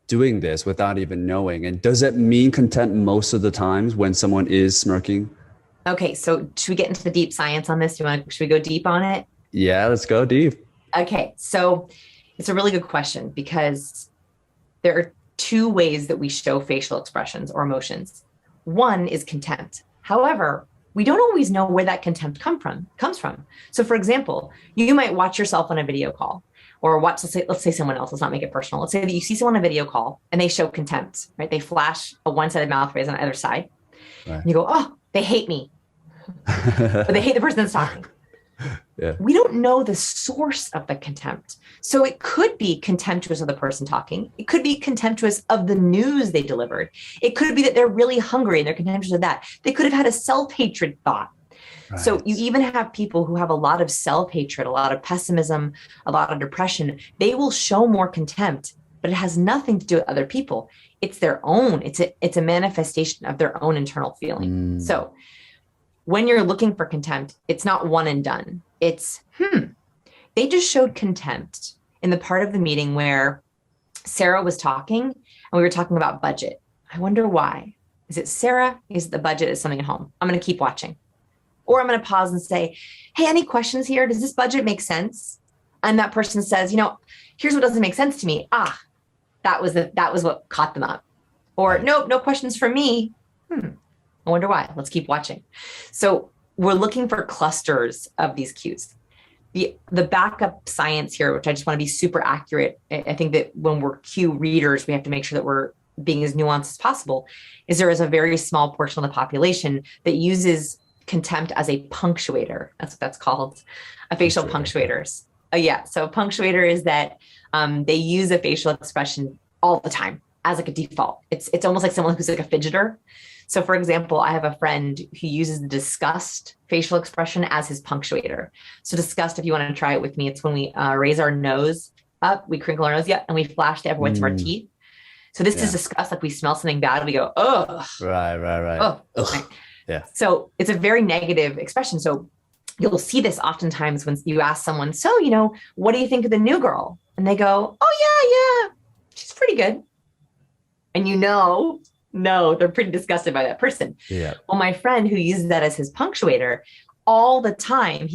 doing this without even knowing. And does it mean contempt most of the times when someone is smirking? Okay, so should we get into the deep science on this? Should we go deep on it? Yeah, let's go deep. Okay, so it's a really good question because there are 2 ways that we show facial expressions or emotions. One is contempt. However, we don't always know where that contempt comes from. So for example, you might watch yourself on a video call or watch, let's say someone else, let's not make it personal. Let's say that you see someone on a video call and they show contempt, right? They flash a one-sided mouth raise on the other side. Right. And you go, oh, they hate me. But they hate the person that's talking. Yeah. We don't know the source of the contempt. So it could be contemptuous of the person talking. It could be contemptuous of the news they delivered. It could be that they're really hungry and they're contemptuous of that. They could have had a self-hatred thought. Right. So you even have people who have a lot of self-hatred, a lot of pessimism, a lot of depression. They will show more contempt, but it has nothing to do with other people. It's their own. It's a manifestation of their own internal feeling. So when you're looking for contempt, it's not one and done. It's, they just showed contempt in the part of the meeting where Sarah was talking and we were talking about budget. I wonder why. Is it Sarah? Is it the budget? Is something at home? I'm going to keep watching. Or I'm going to pause and say, hey, any questions here? Does this budget make sense? And that person says, here's what doesn't make sense to me. That was what caught them up. Or nope, no questions for me. I wonder why. Let's keep watching. So we're looking for clusters of these cues. The backup science here, which I just want to be super accurate. I think that when we're cue readers, we have to make sure that we're being as nuanced as possible, is there is a very small portion of the population that uses contempt as a punctuator. That's what that's called, a facial punctuator. So a punctuator is that they use a facial expression all the time as like a default. It's almost like someone who's like a fidgeter. So for example, I have a friend who uses the disgust facial expression as his punctuator. So disgust, if you want to try it with me, it's when we raise our nose up, we crinkle our nose and we flash the upper whites of our teeth. So this is disgust, like we smell something bad, we go, oh. Right. Oh. Right. Yeah. So it's a very negative expression. So you'll see this oftentimes when you ask someone, so, what do you think of the new girl? And they go, oh yeah, she's pretty good. And no, they're pretty disgusted by that person. Yeah. Well, my friend who uses that as his punctuator all the time,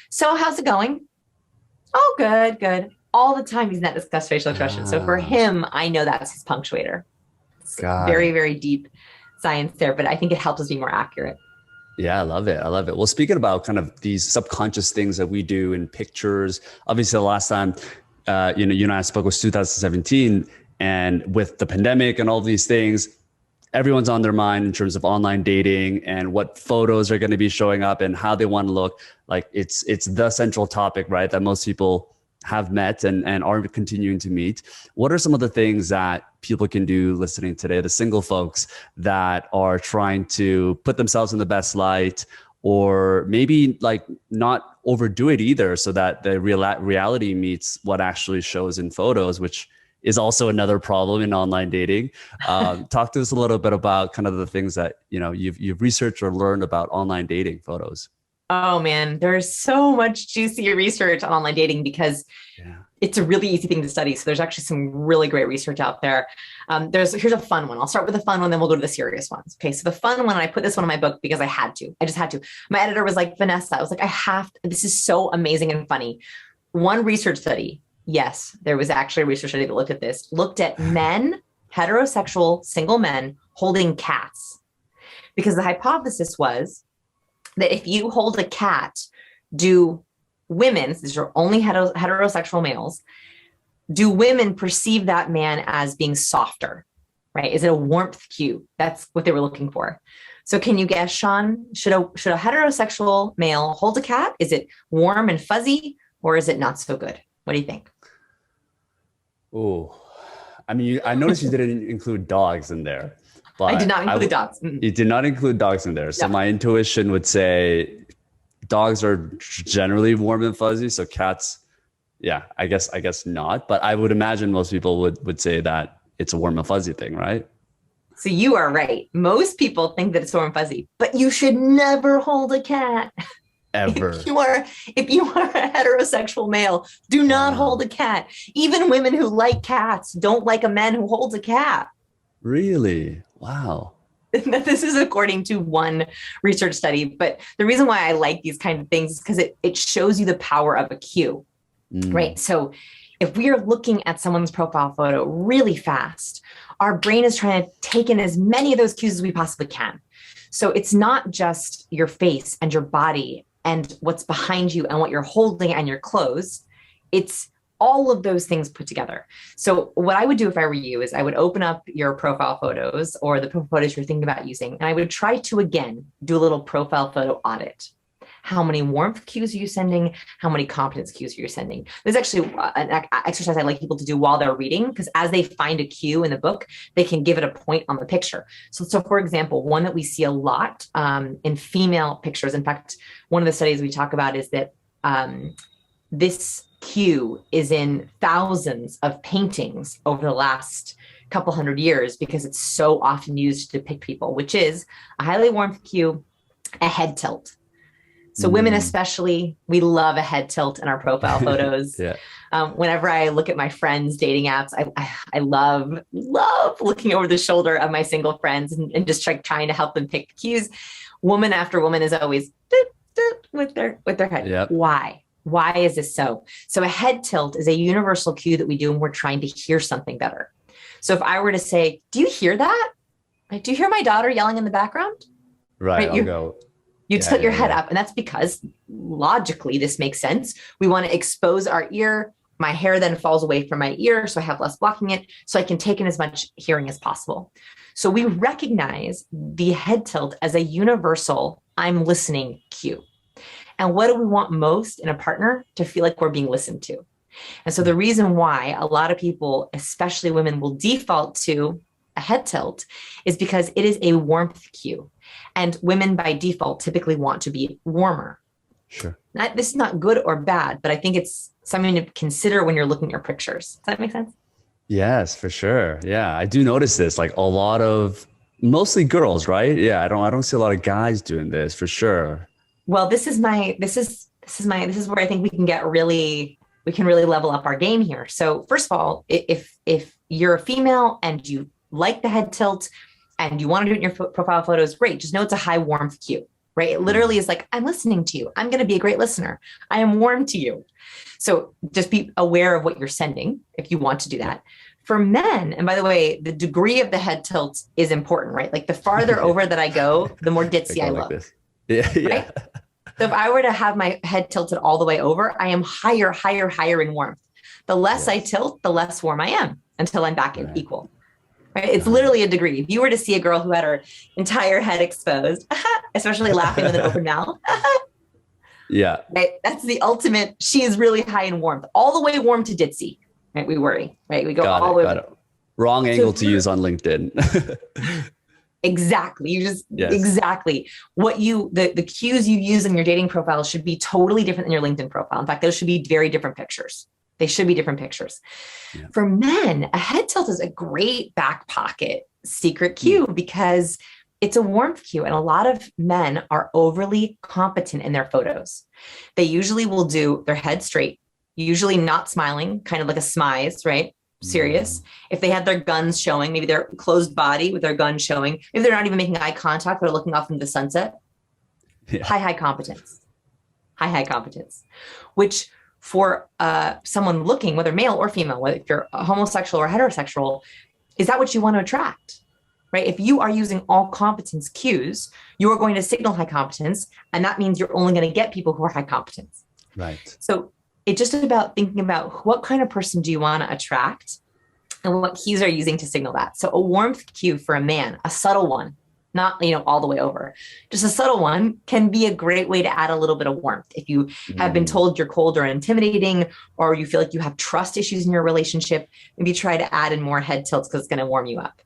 so how's it going? Oh, good. All the time he's in that disgust facial expression. So for him, I know that's his punctuator. It's very, very deep science there, but I think it helps us be more accurate. Yeah, I love it. Well, speaking about kind of these subconscious things that we do in pictures, obviously the last time, you and I spoke was 2017, and with the pandemic and all these things, everyone's on their mind in terms of online dating and what photos are going to be showing up and how they want to look. Like it's the central topic, right? That most people have met and are continuing to meet. What are some of the things that people can do listening today, the single folks that are trying to put themselves in the best light, or maybe like not overdo it either, so that the reality meets what actually shows in photos, which is also another problem in online dating. Talk to us a little bit about kind of the things that you've researched or learned about online dating photos. Oh man, there's so much juicy research on online dating because it's a really easy thing to study. So there's actually some really great research out there. Here's a fun one. I'll start with the fun one, then we'll go to the serious ones. Okay. So the fun one, and I put this one in my book because I just had to. My editor was like, Vanessa, I was like, this is so amazing and funny. One research study. Yes, there was actually a research study that looked at men, heterosexual single men holding cats. Because the hypothesis was that if you hold a cat, do women, these are only heterosexual males, do women perceive that man as being softer, right? Is it a warmth cue? That's what they were looking for. So can you guess, Sean, should a heterosexual male hold a cat? Is it warm and fuzzy, or is it not so good? What do you think? Oh, I mean, I noticed you didn't include dogs in there. But I did not include dogs. You did not include dogs in there. So my intuition would say dogs are generally warm and fuzzy. So cats, I guess not. But I would imagine most people would say that it's a warm and fuzzy thing, right? So you are right. Most people think that it's warm and fuzzy, but you should never hold a cat. Ever. If you are a heterosexual male, do not hold a cat. Even women who like cats don't like a man who holds a cat. Really? Wow. This is according to one research study. But the reason why I like these kind of things is because it shows you the power of a cue, right? So if we are looking at someone's profile photo really fast, our brain is trying to take in as many of those cues as we possibly can. So it's not just your face and your body and what's behind you and what you're holding and your clothes. It's all of those things put together. So what I would do if I were you is I would open up your profile photos or the profile photos you're thinking about using, and I would try to, again, do a little profile photo audit. How many warmth cues are you sending? How many competence cues are you sending? There's actually an exercise I like people to do while they're reading, because as they find a cue in the book, they can give it a point on the picture. So for example, one that we see a lot in female pictures, in fact, one of the studies we talk about is that this cue is in thousands of paintings over the last couple hundred years because it's so often used to depict people, which is a highly warmth cue, a head tilt. So women especially, we love a head tilt in our profile photos. Whenever I look at my friends' dating apps, I love looking over the shoulder of my single friends and just trying to help them pick cues. Woman after woman is always with their head. Why? Why is this so? So a head tilt is a universal cue that we do when we're trying to hear something better. So if I were to say, do you hear that? Like, do you hear my daughter yelling in the background? Right. I'll go. You tilt your head up, and that's because logically this makes sense. We want to expose our ear. My hair then falls away from my ear, so I have less blocking it, so I can take in as much hearing as possible. So we recognize the head tilt as a universal I'm listening cue. And what do we want most in a partner? To feel like we're being listened to. And so the reason why a lot of people, especially women, will default to a head tilt is because it is a warmth cue. And women by default typically want to be warmer. Sure. This is not good or bad, but I think it's something to consider when you're looking at your pictures. Does that make sense? Yes, for sure. Yeah, I do notice this. Like a lot of mostly girls, right? Yeah, I don't see a lot of guys doing this for sure. Well, this is where I think we can really level up our game here. So first of all, if you're a female and you like the head tilt and you want to do it in your profile photos, great. Just know it's a high warmth cue, right? It literally is like, I'm listening to you. I'm going to be a great listener. I am warm to you. So just be aware of what you're sending if you want to do that. For men, and by the way, the degree of the head tilt is important, right? Like the farther over that I go, the more ditzy I look. This. Yeah. Right? So if I were to have my head tilted all the way over, I am higher in warmth. The less I tilt, the less warm I am until I'm back in equal. Right? It's literally a degree. If you were to see a girl who had her entire head exposed, especially laughing with an open mouth, right? That's the ultimate. She is really high in warmth, all the way warm to ditzy. Right? We worry. Right? We go all the way. Got it. Wrong angle to use on LinkedIn. Exactly. Exactly what the cues you use in your dating profile should be totally different than your LinkedIn profile. In fact, those should be very different pictures. They should be different pictures. Yeah. For men, a head tilt is a great back pocket secret cue because it's a warmth cue. And a lot of men are overly competent in their photos. They usually will do their head straight, usually not smiling, kind of like a smize, right? Serious. If they had their guns showing, maybe their closed body with their gun showing, maybe they're not even making eye contact, they're looking off into the sunset. Yeah. High competence. High competence, which for someone looking, whether male or female, whether if you're homosexual or heterosexual, is that what you want to attract? Right? If you are using all competence cues, you are going to signal high competence, and that means you're only going to get people who are high competence. Right. So it's just about thinking about what kind of person do you want to attract and what cues are you using to signal that. So a warmth cue for a man, a subtle one, not, all the way over, just a subtle one can be a great way to add a little bit of warmth. If you have been told you're cold or intimidating, or you feel like you have trust issues in your relationship, maybe try to add in more head tilts because it's going to warm you up.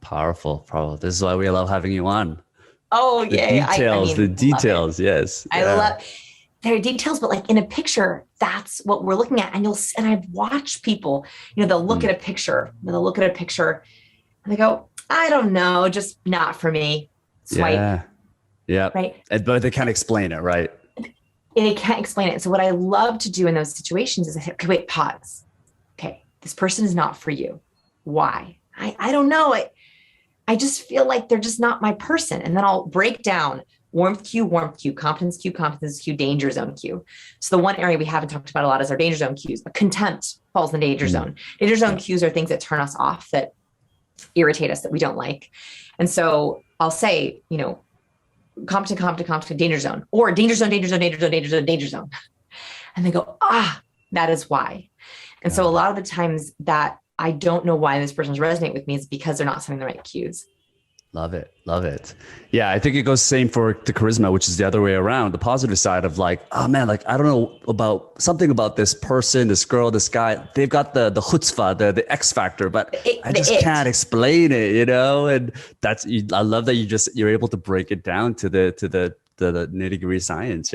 Powerful. This is why we love having you on. Oh, yeah. The details. Yes. I love there are details, but like in a picture, that's what we're looking at. And I've watched people, they'll look at a picture and they go, I don't know, just not for me. Swipe. Yeah. Right. But they can't explain it, right? They can't explain it. So what I love to do in those situations is I say, okay, wait, pause. Okay. This person is not for you. Why? I don't know. I just feel like they're just not my person. And then I'll break down warmth cue, competence cue, danger zone cue. So the one area we haven't talked about a lot is our danger zone cues. Contempt falls in the danger zone. Danger zone cues are things that turn us off, that irritate us, that we don't like. And so I'll say, competent, danger zone, or danger zone. And they go, that is why. And so a lot of the times that I don't know why this person's resonating with me is because they're not sending the right cues. Love it. Yeah, I think it goes same for the charisma, which is the other way around. The positive side of like, oh man, like I don't know about something about this person, this girl, this guy. They've got the chutzpah, the X factor, but I just can't explain it, And I love that you're able to break it down to the nitty-gritty science,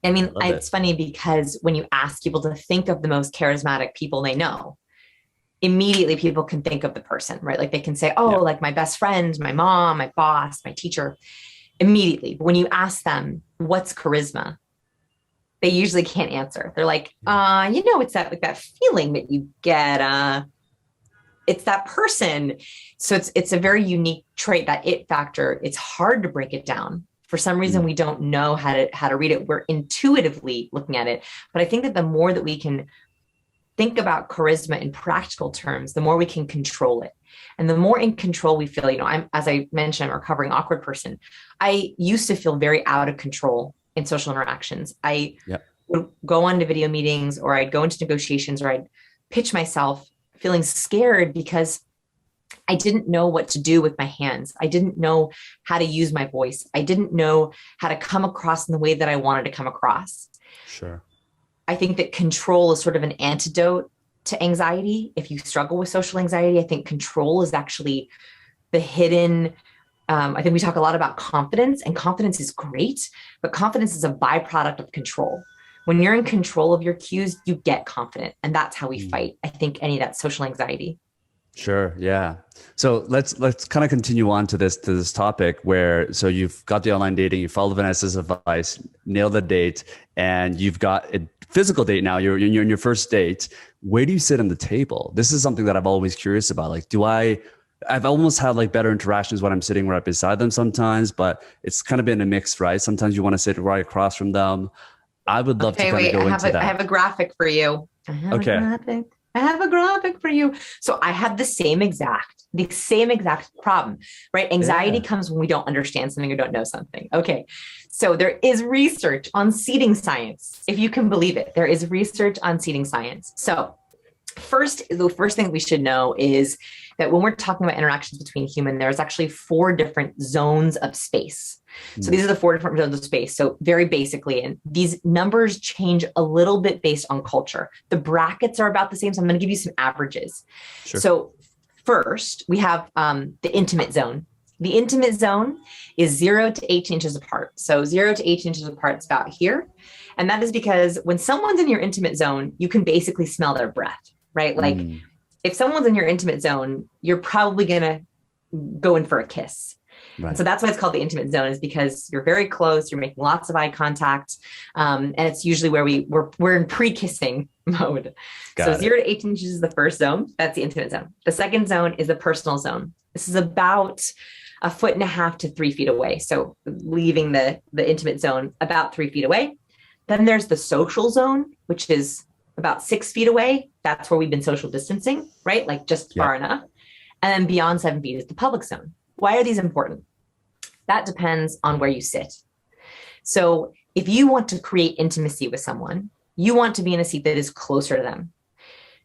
I mean, it's funny because when you ask people to think of the most charismatic people they know, immediately people can think of the person, right? Like they can say, like my best friend, my mom, my boss, my teacher, immediately. But when you ask them, what's charisma? They usually can't answer. They're like, it's that feeling that you get, it's that person. So it's a very unique trait, that it factor. It's hard to break it down. For some reason, we don't know how to read it. We're intuitively looking at it. But I think that the more that we can think about charisma in practical terms, the more we can control it. And the more in control we feel, as I mentioned, I'm a recovering awkward person. I used to feel very out of control in social interactions. I would go on to video meetings, or I'd go into negotiations, or I'd pitch myself feeling scared because I didn't know what to do with my hands. I didn't know how to use my voice. I didn't know how to come across in the way that I wanted to come across. Sure. I think that control is sort of an antidote to anxiety. If you struggle with social anxiety, I think control is actually the hidden. I think we talk a lot about confidence, and confidence is great, but confidence is a byproduct of control. When you're in control of your cues, you get confident. And that's how we fight, I think, any of that social anxiety. Sure. Yeah. So let's kind of continue on to this topic so you've got the online dating, you follow Vanessa's advice, nail the date, and you've got a physical date now. You're in your first date. Where do you sit on the table? This is something that I'm always curious about. Like, I've almost had like better interactions when I'm sitting right beside them sometimes, but it's kind of been a mix, right? Sometimes you want to sit right across from them. I would love to kind of go into that. I have a graphic for you. I have a graphic for you. So I have the same exact problem, right? Anxiety comes when we don't understand something or don't know something. Okay. So there is research on seating science. If you can believe it, there is research on seating science. So the first thing we should know is that when we're talking about interactions between humans, there's actually 4 different zones of space. So these are the 4 different zones of space. So very basically, and these numbers change a little bit based on culture. The brackets are about the same. So I'm going to give you some averages. Sure. So first we have the intimate zone. The intimate zone is 0 to 18 inches apart. So 0 to 18 inches apart is about here. And that is because when someone's in your intimate zone, you can basically smell their breath, right? Like if someone's in your intimate zone, you're probably going to go in for a kiss. Right. So that's why it's called the intimate zone, is because you're very close, you're making lots of eye contact. And it's usually where we're in pre-kissing mode. So 0 to 18 inches is the first zone. That's the intimate zone. The second zone is the personal zone. This is about 1.5 to 3 feet away. So leaving the intimate zone about 3 feet away. Then there's the social zone, which is about 6 feet away. That's where we've been social distancing, right? Like just far enough. And then beyond 7 feet is the public zone. Why are these important? That depends on where you sit. So if you want to create intimacy with someone, you want to be in a seat that is closer to them.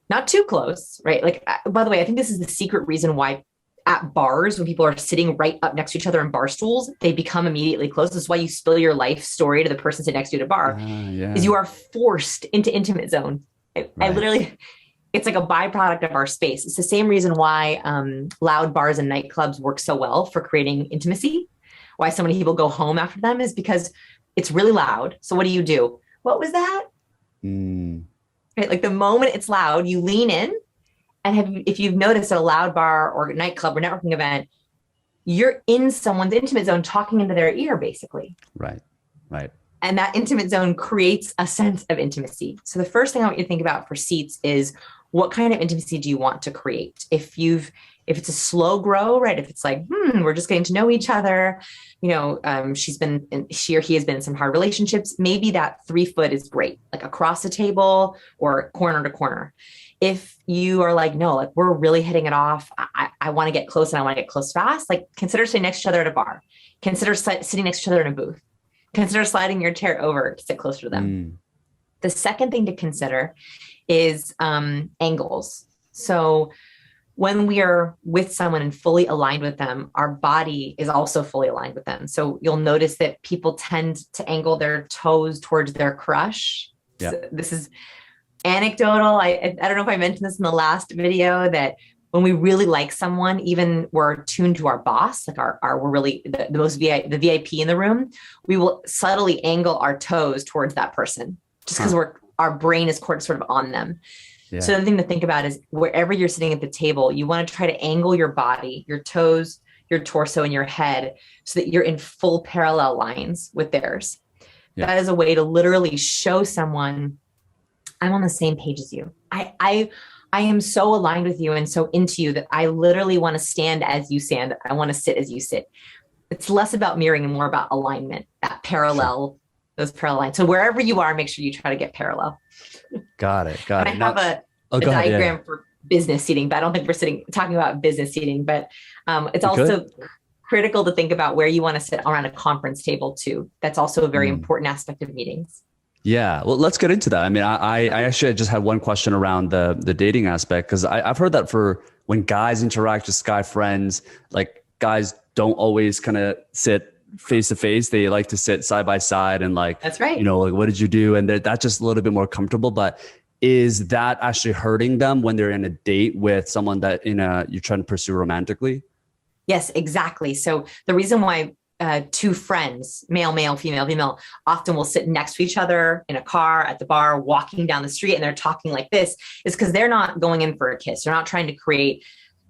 Not too close, right? Like, by the way, I think this is the secret reason why at bars, when people are sitting right up next to each other in bar stools, they become immediately close. This is why you spill your life story to the person sitting next to you at a bar, is you are forced into intimate zone. I literally, it's like a byproduct of our space. It's the same reason why loud bars and nightclubs work so well for creating intimacy. Why so many people go home after them is because it's really loud. So what do? What was that? Right, like the moment it's loud, you lean in. And if you've noticed at a loud bar or nightclub or networking event, you're in someone's intimate zone talking into their ear, basically. Right. And that intimate zone creates a sense of intimacy. So the first thing I want you to think about for seats is, what kind of intimacy do you want to create? If it's a slow grow, right? If it's like, we're just getting to know each other, she or he has been in some hard relationships, maybe that 3 foot is great, like across the table or corner to corner. If you are like, no, like we're really hitting it off, I want to get close and I want to get close fast, like consider sitting next to each other at a bar. Consider sitting next to each other in a booth. Consider sliding your chair over to sit closer to them. The second thing to consider is angles. So when we are with someone and fully aligned with them, our body is also fully aligned with them. So you'll notice that people tend to angle their toes towards their crush. Yeah. So this is anecdotal. I don't know if I mentioned this in the last video, that when we really like someone, even we're tuned to our boss, like we're really the VIP in the room, we will subtly angle our toes towards that person just because our brain is sort of on them. Yeah. So the thing to think about is, wherever you're sitting at the table, you want to try to angle your body, your toes, your torso, and your head so that you're in full parallel lines with theirs. Yeah. That is a way to literally show someone, I'm on the same page as you. I am so aligned with you and so into you that I literally want to stand as you stand. I want to sit as you sit. It's less about mirroring and more about alignment, that parallel, those parallel lines. So wherever you are, make sure you try to get parallel. Got it. I have a diagram for business seating, but I don't think we're talking about business seating, but it's also critical to think about where you want to sit around a conference table too. That's also a very important aspect of meetings. Yeah. Well, let's get into that. I mean, I actually just had one question around the dating aspect, because I've heard that for when guys interact with guy friends, like guys don't always kind of sit face to face. They like to sit side by side and like, that's right. Like, what did you do? And that's just a little bit more comfortable. But is that actually hurting them when they're in a date with someone that you're trying to pursue romantically? Yes, exactly. So the reason why two friends, male, female, often will sit next to each other in a car, at the bar, walking down the street, and they're talking like this, is because they're not going in for a kiss. They're not trying to create.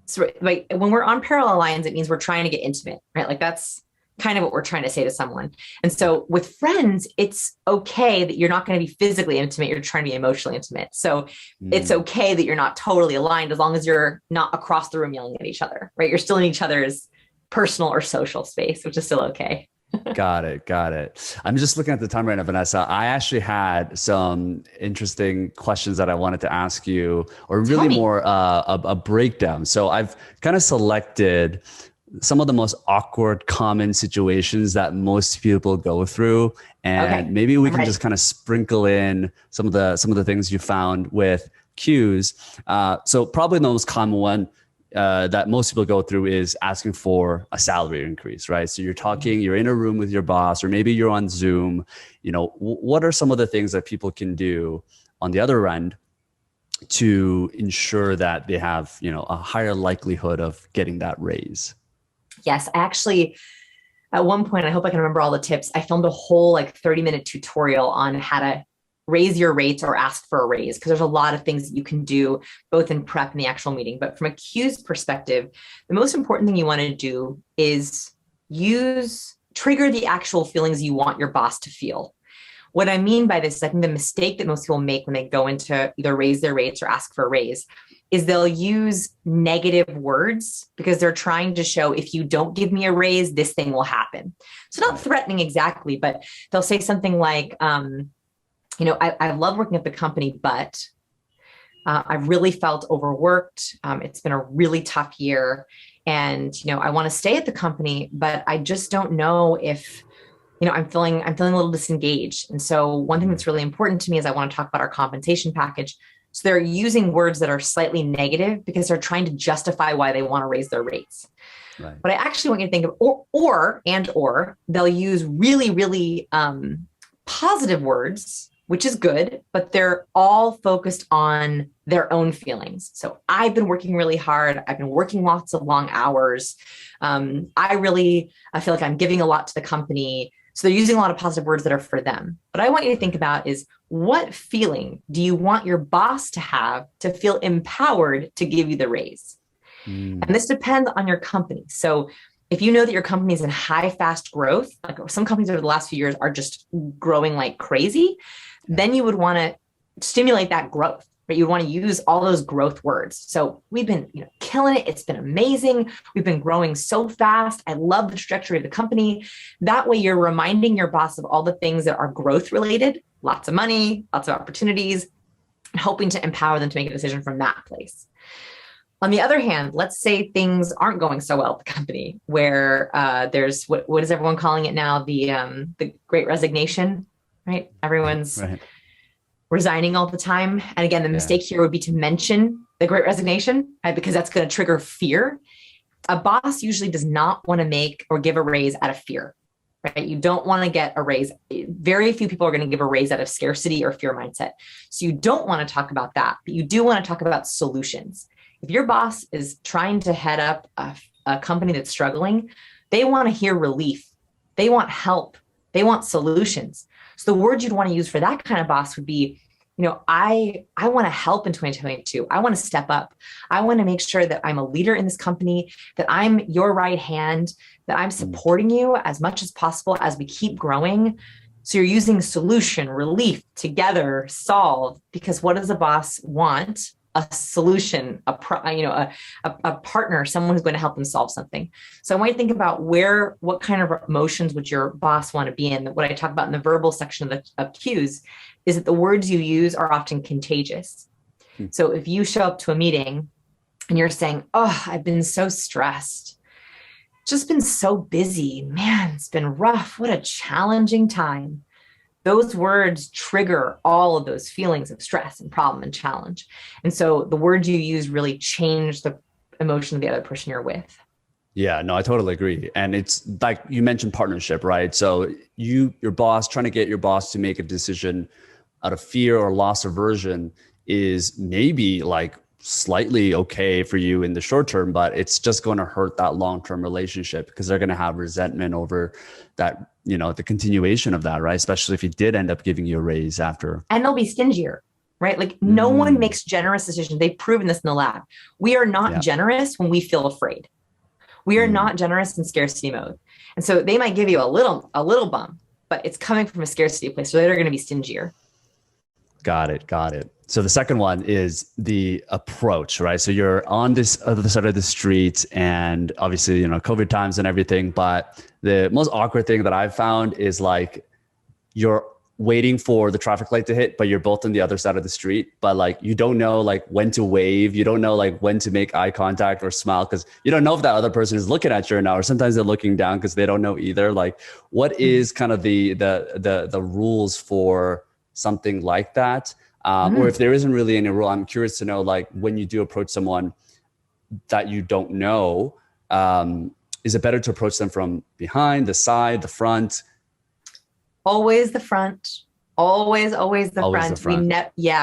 So, like, when we're on parallel lines, it means we're trying to get intimate, right? Like that's kind of what we're trying to say to someone. And so with friends, it's okay that you're not going to be physically intimate. You're trying to be emotionally intimate. So it's okay that you're not totally aligned, as long as you're not across the room yelling at each other, right? You're still in each other's personal or social space, which is still okay. Got it. I'm just looking at the time right now, Vanessa. I actually had some interesting questions that I wanted to ask you, or really more a breakdown. So I've kind of selected some of the most awkward, common situations that most people go through, and maybe we can just kind of sprinkle in some of the things you found with cues. So probably the most common one that most people go through is asking for a salary increase, right? So you're in a room with your boss, or maybe you're on Zoom. What are some of the things that people can do on the other end to ensure that they have, a higher likelihood of getting that raise? Yes, actually, at one point, I hope I can remember all the tips. I filmed a whole 30-minute tutorial on how to raise your rates or ask for a raise, because there's a lot of things that you can do both in prep and the actual meeting. But from a cues perspective, the most important thing you want to do is trigger the actual feelings you want your boss to feel. What I mean by this is I think the mistake that most people make when they go into either raise their rates or ask for a raise is they'll use negative words because they're trying to show, if you don't give me a raise, this thing will happen. So not threatening exactly, but they'll say something like, I love working at the company, but I've really felt overworked. It's been a really tough year. And, I want to stay at the company, but I just don't know if, I'm feeling a little disengaged. And so one thing that's really important to me is I want to talk about our compensation package. So they're using words that are slightly negative because they're trying to justify why they want to raise their rates. Right. But I actually want you to think of, or they'll use really, really positive words, which is good, but they're all focused on their own feelings. So I've been working really hard. I've been working lots of long hours. I feel like I'm giving a lot to the company. So they're using a lot of positive words that are for them. What I want you to think about is, what feeling do you want your boss to have to feel empowered to give you the raise? And this depends on your company. So if you know that your company is in high, fast growth, like some companies over the last few years are just growing like crazy, then you would want to stimulate that growth, right? You want to use all those growth words. So we've been, killing it. It's been amazing. We've been growing so fast. I love the trajectory of the company. That way you're reminding your boss of all the things that are growth related, lots of money, lots of opportunities, and hoping to empower them to make a decision from that place. On the other hand, let's say things aren't going so well at the company, where there's what is everyone calling it now? The Great Resignation, right? Everyone's resigning all the time. And again, the mistake here would be to mention the Great Resignation, right? Because that's going to trigger fear. A boss usually does not want to make or give a raise out of fear, right? You don't want to get a raise. Very few people are going to give a raise out of scarcity or fear mindset. So you don't want to talk about that, but you do want to talk about solutions. If your boss is trying to head up a company that's struggling, they want to hear relief. They want help. They want solutions. So the word you'd want to use for that kind of boss would be, I want to help in 2022. I want to step up. I want to make sure that I'm a leader in this company, that I'm your right hand, that I'm supporting you as much as possible as we keep growing. So you're using solution, relief, together, solve, because what does a boss want? A solution, a partner, someone who's going to help them solve something. So I want you to think about what kind of emotions would your boss want to be in. What I talk about in the verbal section of cues is that the words you use are often contagious. So if you show up to a meeting and you're saying, "Oh, I've been so stressed, just been so busy, man, it's been rough. What a challenging time." Those words trigger all of those feelings of stress and problem and challenge. And so the words you use really change the emotion of the other person you're with. Yeah, no, I totally agree. And it's like you mentioned partnership, right? So your boss, trying to get your boss to make a decision out of fear or loss aversion is maybe like slightly okay for you in the short term, but it's just going to hurt that long-term relationship because they're going to have resentment over that, the continuation of that, right? Especially if he did end up giving you a raise after. And they'll be stingier, right? Like no one makes generous decisions. They've proven this in the lab. We are not generous when we feel afraid. We are not generous in scarcity mode. And so they might give you a little bump, but it's coming from a scarcity place. So they're going to be stingier. Got it. So the second one is the approach, right? So you're on this other side of the street and obviously, COVID times and everything. But the most awkward thing that I've found is like you're waiting for the traffic light to hit, but you're both on the other side of the street. But like you don't know like when to wave. You don't know like when to make eye contact or smile because you don't know if that other person is looking at you or not. Or sometimes they're looking down because they don't know either. Like what is kind of the rules for something like that? Or if there isn't really any rule, I'm curious to know, like when you do approach someone that you don't know, is it better to approach them from behind, the side, the front? Always the front. Always the front.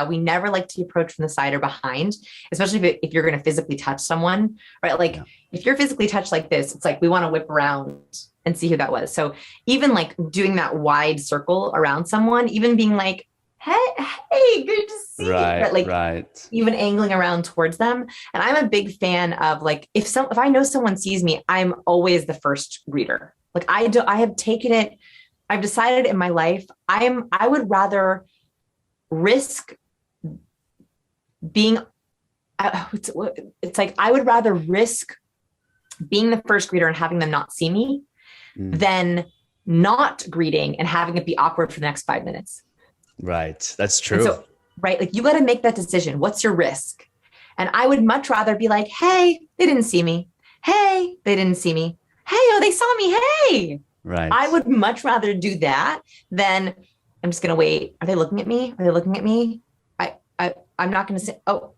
We never like to approach from the side or behind, especially if you're going to physically touch someone, right? Like if you're physically touched like this, it's like we want to whip around and see who that was. So even like doing that wide circle around someone, even being like, hey, hey, good to see you. But Right. Even angling around towards them. And I'm a big fan of like, if I know someone sees me, I'm always the first greeter. Like I have taken it. I've decided in my life, I would rather risk being, it's like, I would rather risk being the first greeter and having them not see me than not greeting and having it be awkward for the next 5 minutes. Right. That's true. So, right. Like you got to make that decision. What's your risk? And I would much rather be like, hey, they didn't see me. Hey, they didn't see me. Hey, oh, they saw me. Hey. Right. I would much rather do that than I'm just going to wait. Are they looking at me? Are they looking at me? I'm not going to say, oh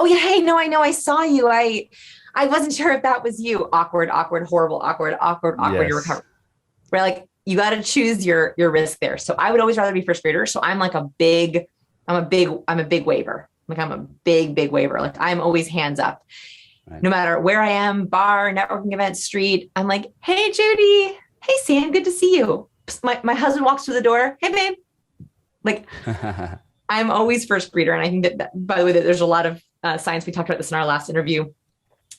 yeah. Hey, no, I know I saw you. I wasn't sure if that was you. Awkward, horrible, awkward. Yes. You're recovering. Right. Like you got to choose your risk there. So I would always rather be first grader. So I'm like I'm a big waiver. Like I'm a big waiver. Like I'm always hands up. Right. No matter where I am, bar, networking event, street. I'm like, hey, Judy. Hey, Sam, good to see you. My husband walks through the door. Hey, babe. Like I'm always first greeter. And I think that by the way, that there's a lot of science. We talked about this in our last interview.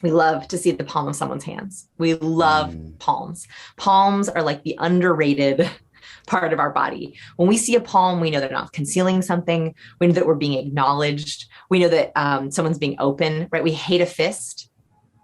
We love to see the palm of someone's hands. We love palms. Palms are like the underrated part of our body. When we see a palm, we know they're not concealing something. We know that we're being acknowledged. We know that someone's being open, right? We hate a fist,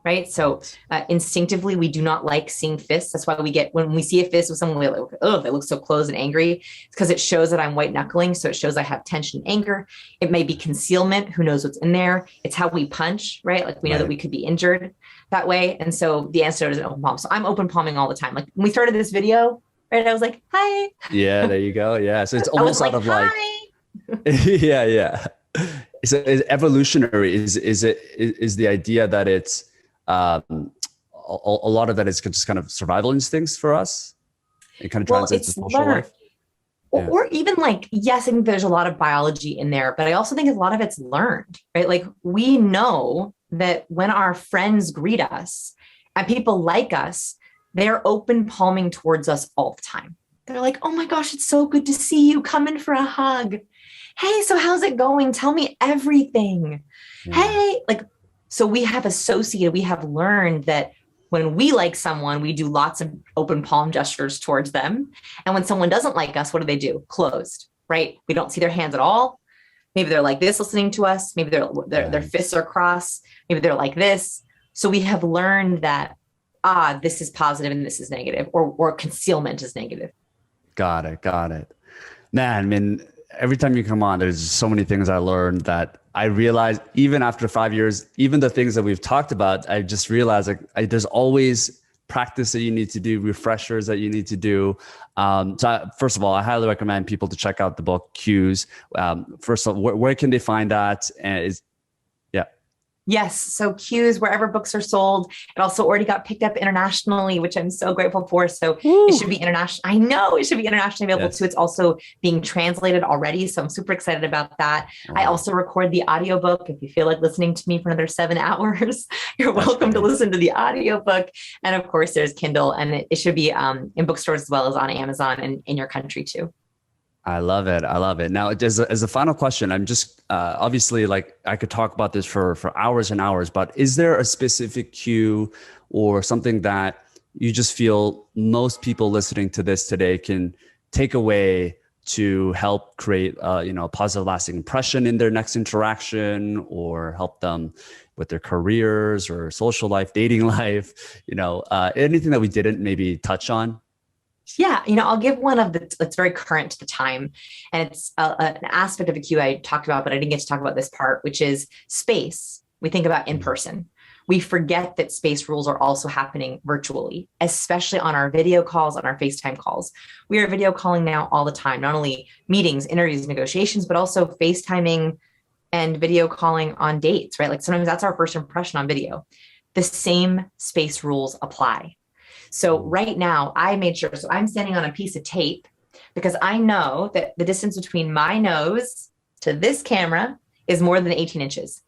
right? So instinctively, we do not like seeing fists. That's why when we see a fist with someone, we're like, oh, they look so close and angry. It's because it shows that I'm white knuckling. So it shows I have tension, anger. It may be concealment. Who knows what's in there? It's how we punch, right? Like we know that we could be injured that way. And so the answer is an open palm. So I'm open palming all the time. Like when we started this video, right? I was like, hi. Yeah, there you go. Yeah. So it's almost out of like, yeah. So it's evolutionary. Is the idea that it's, a lot of that is just kind of survival instincts for us. It kind of translates to social life. Or even like, yes, I think there's a lot of biology in there, but I also think a lot of it's learned, right? Like we know that when our friends greet us and people like us, they're open palming towards us all the time. They're like, oh my gosh, it's so good to see you. Come in for a hug. Hey, so how's it going? Tell me everything. Yeah. Hey, like, so we have learned that when we like someone, we do lots of open palm gestures towards them. And when someone doesn't like us, what do? Closed, right? We don't see their hands at all. Maybe they're like this listening to us. Maybe their fists are crossed. Maybe they're like this. So we have learned that, this is positive and this is negative, or concealment is negative. Got it. Man, I mean, every time you come on, there's so many things I learned that I realized even after 5 years, even the things that we've talked about, I just realized there's always practice that you need to do, refreshers that you need to do. First of all, I highly recommend people to check out the book Cues. First of all, where can they find that? And Yes. So Cues, wherever books are sold. It also already got picked up internationally, which I'm so grateful for. So It should be international. I know it should be internationally available too. It's also being translated already. So I'm super excited about that. I also record the audiobook. If you feel like listening to me for another 7 hours, you're welcome to listen to the audiobook. And of course there's Kindle, and it should be in bookstores as well as on Amazon and in your country too. I love it. Now, as a final question, I'm just obviously like I could talk about this for hours and hours, but is there a specific cue or something that you just feel most people listening to this today can take away to help create a positive, lasting impression in their next interaction, or help them with their careers or social life, dating life, anything that we didn't maybe touch on? Yeah, I'll give one that's very current to the time. And it's an aspect of a cue I talked about, but I didn't get to talk about this part, which is space. We think about in person. We forget that space rules are also happening virtually, especially on our video calls, on our FaceTime calls. We are video calling now all the time, not only meetings, interviews, negotiations, but also FaceTiming and video calling on dates, right? Like sometimes that's our first impression on video. The same space rules apply. So right now I made sure, so I'm standing on a piece of tape because I know that the distance between my nose to this camera is more than 18 inches.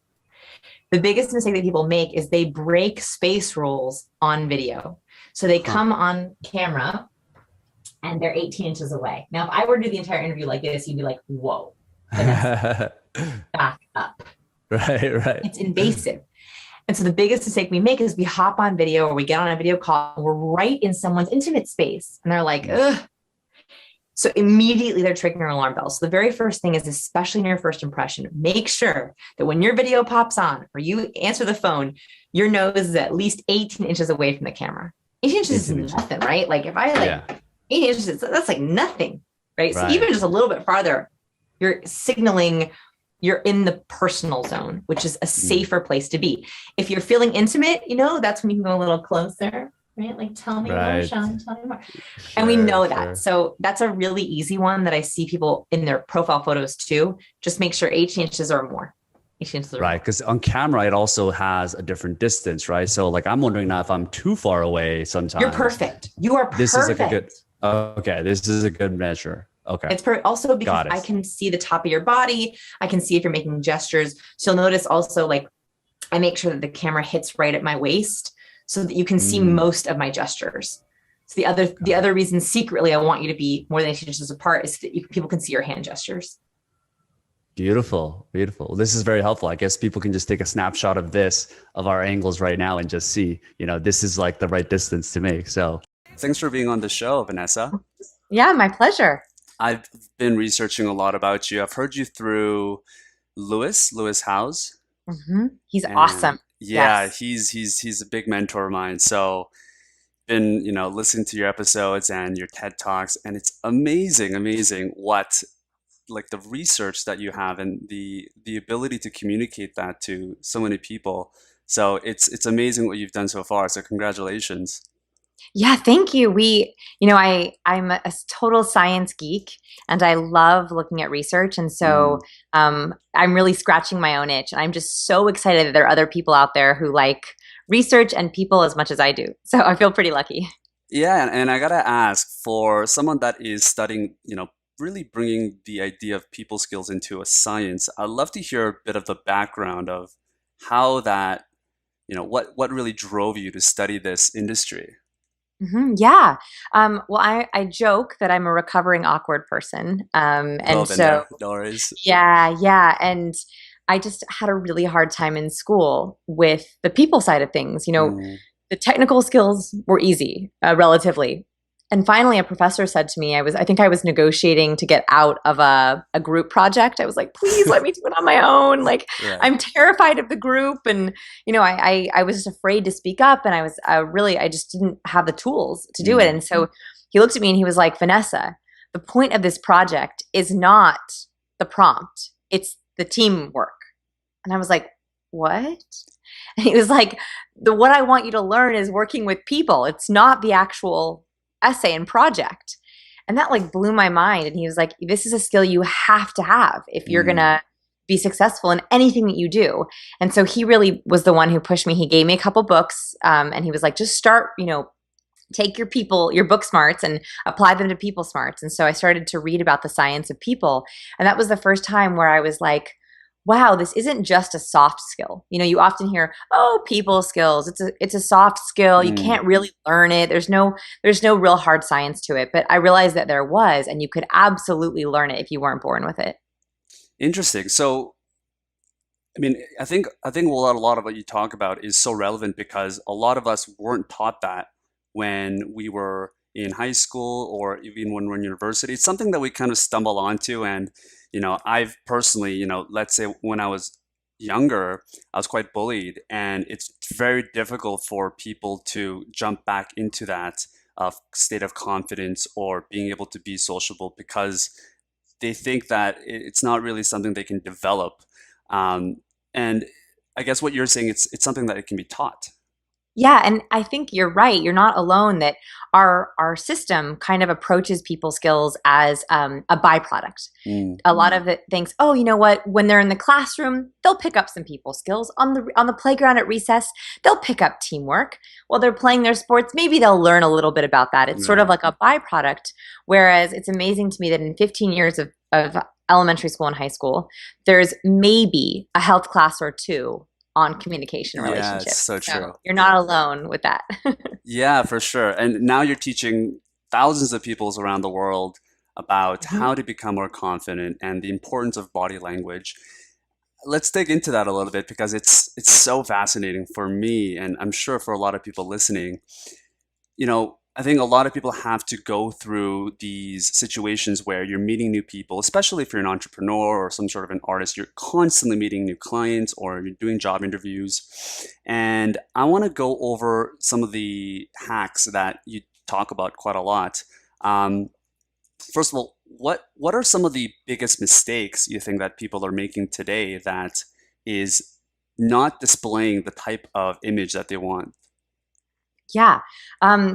The biggest mistake that people make is they break space rules on video. So they come on camera and they're 18 inches away. Now, if I were to do the entire interview like this, you'd be like, whoa. Vanessa, back up. Right. It's invasive. And so the biggest mistake we make is we hop on video or we get on a video call, we're right in someone's intimate space and they're like, ugh. So immediately they're triggering alarm bells. So the very first thing is, especially in your first impression, make sure that when your video pops on or you answer the phone, your nose is at least 18 inches away from the camera. 18 inches is nothing, right? Like if I 18 inches, that's like nothing, right? So even just a little bit farther, you're signaling you're in the personal zone, which is a safer place to be. If you're feeling intimate, that's when you can go a little closer, right? Like, tell me more, Sean, tell me more. And we know that. So that's a really easy one that I see people in their profile photos too. Just make sure 18 inches or more. 18 inches or right. Because on camera, it also has a different distance, right? So like, I'm wondering now if I'm too far away sometimes. You're perfect. You are perfect. This is like a good, okay. This is a good measure. Okay. It's also because I can see the top of your body. I can see if you're making gestures. So you'll notice also, like, I make sure that the camera hits right at my waist so that you can see most of my gestures. So the other reason secretly I want you to be more than 18 inches apart is that people can see your hand gestures. Beautiful. This is very helpful. I guess people can just take a snapshot of our angles right now and just see, this is like the right distance to make. So thanks for being on the show, Vanessa. Yeah, my pleasure. I've been researching a lot about you. I've heard you through Lewis Howes. Mm-hmm. He's awesome. Yeah, yes. He's a big mentor of mine. So been, listening to your episodes and your TED Talks, and it's amazing what, like, the research that you have and the ability to communicate that to so many people. So it's amazing what you've done so far. So congratulations. Yeah, thank you. I'm a total science geek and I love looking at research. And so I'm really scratching my own itch. And I'm just so excited that there are other people out there who like research and people as much as I do. So I feel pretty lucky. Yeah. And I got to ask, for someone that is studying, really bringing the idea of people skills into a science, I'd love to hear a bit of the background of how that, what really drove you to study this industry. Mm-hmm, yeah. Well, I joke that I'm a recovering awkward person. And so, no worries. Yeah. And I just had a really hard time in school with the people side of things. The technical skills were easy, relatively. And finally, a professor said to me, I think I was negotiating to get out of a group project. I was like, please let me do it on my own. Like, I'm terrified of the group. And, I was just afraid to speak up. And I just didn't have the tools to do it. And so he looked at me and he was like, Vanessa, the point of this project is not the prompt. It's the teamwork. And I was like, what? And he was like, what I want you to learn is working with people. It's not the actual essay and project. And that like blew my mind. And he was like, this is a skill you have to have if you're going to be successful in anything that you do. And so he really was the one who pushed me. He gave me a couple books and he was like, just start, take your book smarts and apply them to people smarts. And so I started to read about the science of people. And that was the first time where I was like, wow, this isn't just a soft skill. You often hear, oh, people skills. It's a soft skill. You can't really learn it. There's no real hard science to it. But I realized that there was, and you could absolutely learn it if you weren't born with it. Interesting. So, I mean, I think a lot of what you talk about is so relevant because a lot of us weren't taught that when we were in high school or even when we're in university. It's something that we kind of stumble onto. And I've personally, let's say when I was younger, I was quite bullied, and it's very difficult for people to jump back into that state of confidence or being able to be sociable because they think that it's not really something they can develop. And I guess what you're saying, it's something that it can be taught. Yeah, and I think you're right. You're not alone that our system kind of approaches people skills as a byproduct. A lot of it thinks, oh, you know what? When they're in the classroom, they'll pick up some people skills. On the playground at recess, they'll pick up teamwork. While they're playing their sports, maybe they'll learn a little bit about that. It's sort of like a byproduct. Whereas it's amazing to me that in 15 years of elementary school and high school, there's maybe a health class or two on communication and relationships. Yeah, it's so true. So you're not alone with that. Yeah, for sure. And now you're teaching thousands of peoples around the world about how to become more confident and the importance of body language. Let's dig into that a little bit because it's so fascinating for me, and I'm sure for a lot of people listening. I think a lot of people have to go through these situations where you're meeting new people, especially if you're an entrepreneur or some sort of an artist. You're constantly meeting new clients or you're doing job interviews. And I want to go over some of the hacks that you talk about quite a lot. First of all, what are some of the biggest mistakes you think that people are making today that is not displaying the type of image that they want? Yeah.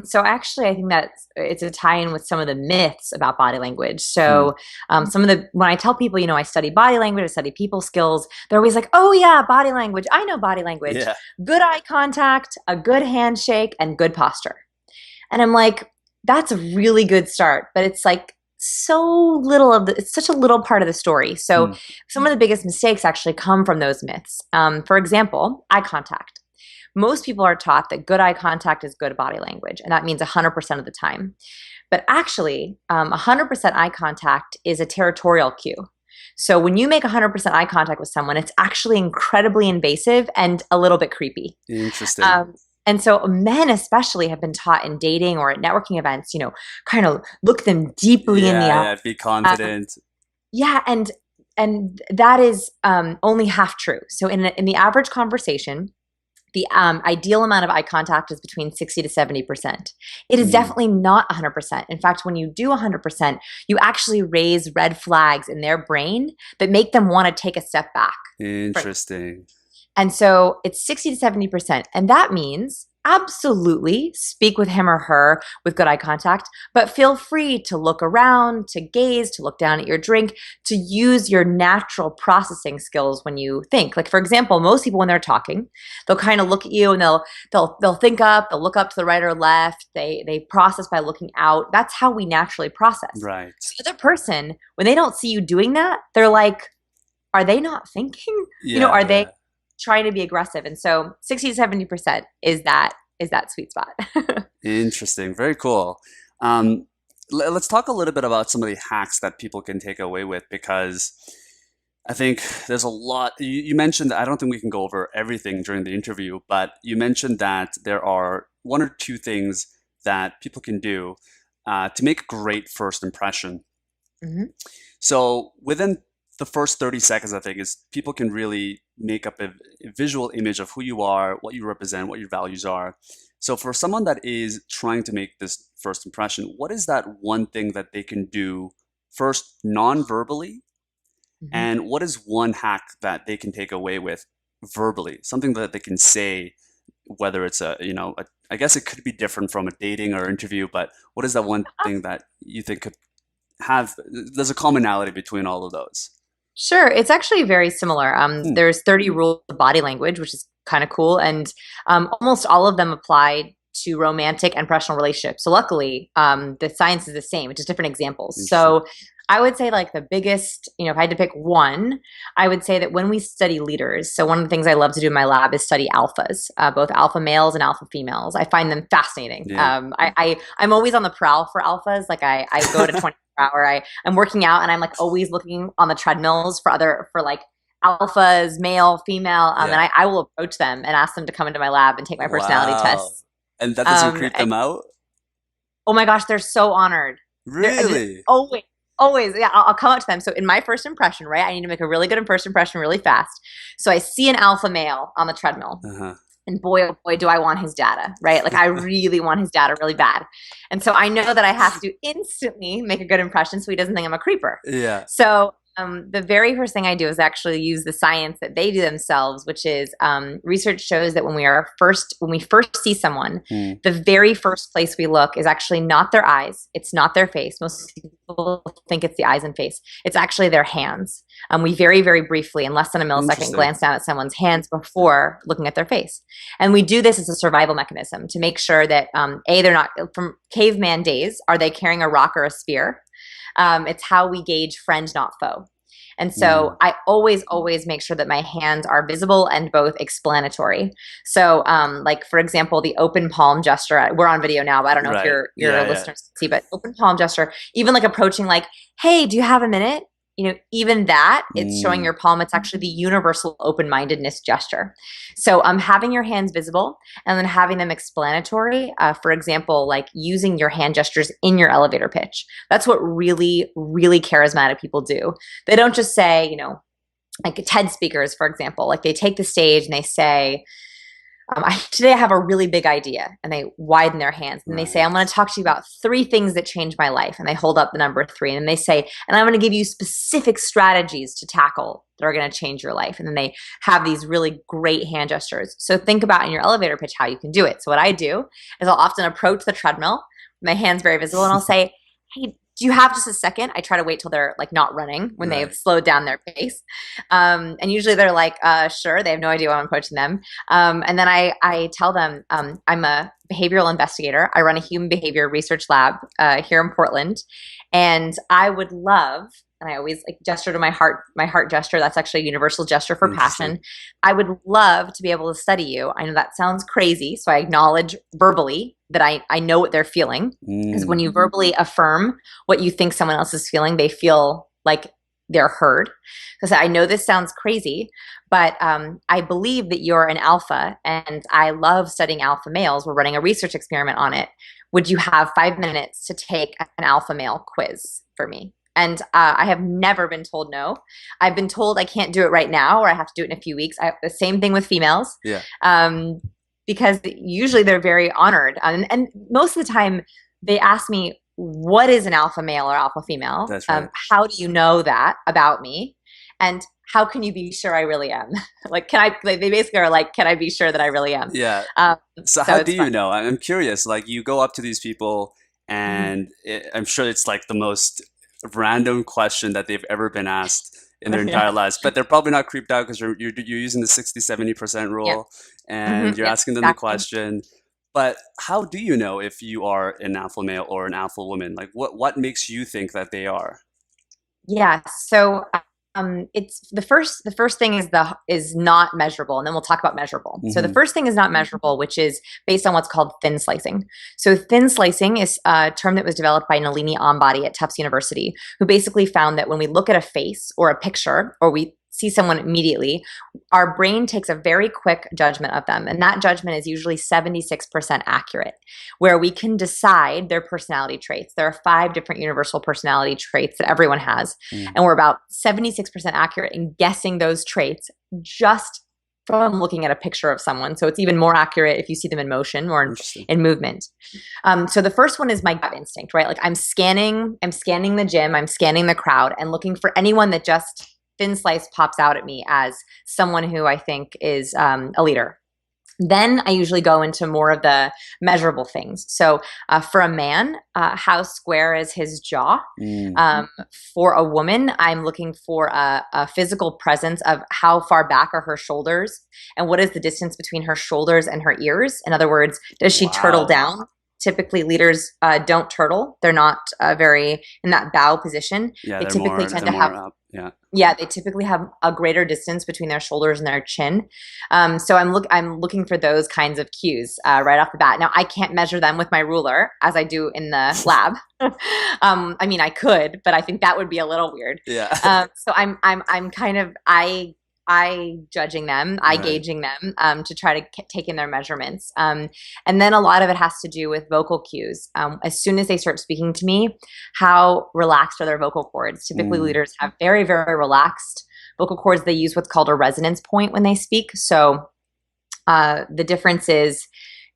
So actually, I think that it's a tie-in with some of the myths about body language. So when I tell people, I study body language, I study people skills, they're always like, oh yeah, body language. I know body language. Yeah. Good eye contact, a good handshake, and good posture. And I'm like, that's a really good start, but it's like it's such a little part of the story. So some of the biggest mistakes actually come from those myths. For example, eye contact. Most people are taught that good eye contact is good body language, and that means 100% of the time. But actually, 100% eye contact is a territorial cue. So when you make 100% eye contact with someone, it's actually incredibly invasive and a little bit creepy. Interesting. And so men especially have been taught in dating or at networking events, kind of look them deeply in the eye. Yeah, be confident. And that is only half true. So in the average conversation, the ideal amount of eye contact is between 60 to 70%. It is definitely not 100%. In fact, when you do 100%, you actually raise red flags in their brain that make them want to take a step back. Interesting. Right? And so it's 60 to 70%. And that means absolutely speak with him or her with good eye contact, but feel free to look around, to gaze, to look down at your drink, to use your natural processing skills when you think. Like, for example, most people when they're talking, they'll kind of look at you and they'll think up, they'll look up to the right or left, they process by looking out. That's how we naturally process. Right. So the other person, when they don't see you doing that, they're like, are they not thinking? Are they trying to be aggressive? And so 60 to 70% is that sweet spot. Interesting. Very cool. Let's talk a little bit about some of the hacks that people can take away with, because I think there's a lot. You mentioned, I don't think we can go over everything during the interview, but you mentioned that there are one or two things that people can do to make a great first impression. So within the first 30 seconds, I think, is people can really make up a visual image of who you are, what you represent, what your values are. So for someone that is trying to make this first impression, what is that one thing that they can do first non-verbally? And what is one hack that they can take away with verbally? Something that they can say, whether it's I guess it could be different from a dating or interview, but what is that one thing that you think could there's a commonality between all of those? Sure. It's actually very similar. There's 30 rules of body language, which is kind of cool. And almost all of them apply to romantic and professional relationships. So luckily, the science is the same. It's just different examples. So I would say like the biggest, if I had to pick one, I would say that when we study leaders, so one of the things I love to do in my lab is study alphas, both alpha males and alpha females. I find them fascinating. Yeah. I'm always on the prowl for alphas. Like I go to 24 hour, I'm working out and I'm like always looking on the treadmills for like alphas, male, female. And I will approach them and ask them to come into my lab and take my personality tests. And that doesn't creep them out? Oh my gosh, they're so honored. Really? Always. Yeah, I'll come up to them. So in my first impression, right, I need to make a really good first impression really fast. So I see an alpha male on the treadmill. And boy, oh boy, do I want his data, right? Like I really want his data really bad. And so I know that I have to instantly make a good impression so he doesn't think I'm a creeper. Yeah. So the very first thing I do is actually use the science that they do themselves, which is research shows that when we first see someone, the very first place we look is actually not their eyes. It's not their face. Most people think it's the eyes and face. It's actually their hands. We very, very briefly, in less than a millisecond, glance down at someone's hands before looking at their face. And we do this as a survival mechanism to make sure that, they're not, from caveman days, are they carrying a rock or a spear? It's how we gauge friend, not foe. And so I always make sure that my hands are visible and both explanatory. So like, for example, the open palm gesture, we're on video now, but I don't know if your listeners see, but open palm gesture, even like approaching like, hey, do you have a minute? You know, even that, it's showing your palm. It's actually the universal open-mindedness gesture. So having your hands visible and then having them explanatory, for example, like using your hand gestures in your elevator pitch. That's what really, really charismatic people do. They don't just say, you know, like TED speakers, for example, like they take the stage and they say, today I have a really big idea, and they widen their hands and they say, I'm going to talk to you about 3 things that changed my life. And they hold up the number 3 and they say, and I'm going to give you specific strategies to tackle that are going to change your life. And then they have these really great hand gestures. So think about in your elevator pitch how you can do it. So what I do is I'll often approach the treadmill, my hands very visible, and I'll say, hey, do you have just a second? I try to wait till they're like not running when they've slowed down their pace. And usually they're like, sure. They have no idea why I'm approaching them. And then I tell them, I'm a behavioral investigator. I run a human behavior research lab here in Portland. And I would love, and I always like gesture to my heart gesture. That's actually a universal gesture for passion. I would love to be able to study you. I know that sounds crazy. So I acknowledge verbally that I know what they're feeling. Because when you verbally affirm what you think someone else is feeling, they feel like they're heard. Because I know this sounds crazy, but I believe that you're an alpha and I love studying alpha males. We're running a research experiment on it. Would you have 5 minutes to take an alpha male quiz for me? And I have never been told no. I've been told I can't do it right now, or I have to do it in a few weeks. The same thing with females. Because usually they're very honored. And most of the time they ask me, what is an alpha male or alpha female? That's right. How do you know that about me? And how can you be sure I really am? Like, they basically are like, can I be sure that I really am? Yeah. So how do you know? I'm curious. Like, you go up to these people and I'm sure it's like the most random question that they've ever been asked in their entire lives, but they're probably not creeped out because you're using the 60-70% rule and you're asking them the question. But how do you know if you are an alpha male or an alpha woman? Like, what makes you think that they are? Yeah. So it's the first thing is not measurable, and then we'll talk about measurable. So the first thing is not measurable, which is based on what's called thin slicing. So thin slicing is a term that was developed by Nalini Ambady at Tufts University, who basically found that when we look at a face or a picture, or we see someone immediately, our brain takes a very quick judgment of them. And that judgment is usually 76% accurate, where we can decide their personality traits. There are 5 different universal personality traits that everyone has. And we're about 76% accurate in guessing those traits just from looking at a picture of someone. So it's even more accurate if you see them in motion or in movement. So the first one is my gut instinct, right? Like I'm scanning the gym, I'm scanning the crowd and looking for anyone that just thin slice pops out at me as someone who I think is a leader. Then I usually go into more of the measurable things. So for a man, how square is his jaw? For a woman, I'm looking for a physical presence of how far back are her shoulders and what is the distance between her shoulders and her ears? In other words, does she turtle down? Typically, leaders don't turtle. They're not very in that bow position. Yeah, they typically tend to have up. they typically have a greater distance between their shoulders and their chin. So I'm looking for those kinds of cues right off the bat. Now I can't measure them with my ruler as I do in the lab. I mean, I could, but I think that would be a little weird. So I'm kind of judging them, gauging them to try to take in their measurements. And then a lot of it has to do with vocal cues. As soon as they start speaking to me, how relaxed are their vocal cords? Typically leaders have very, very relaxed vocal cords. They use what's called a resonance point when they speak. So the difference is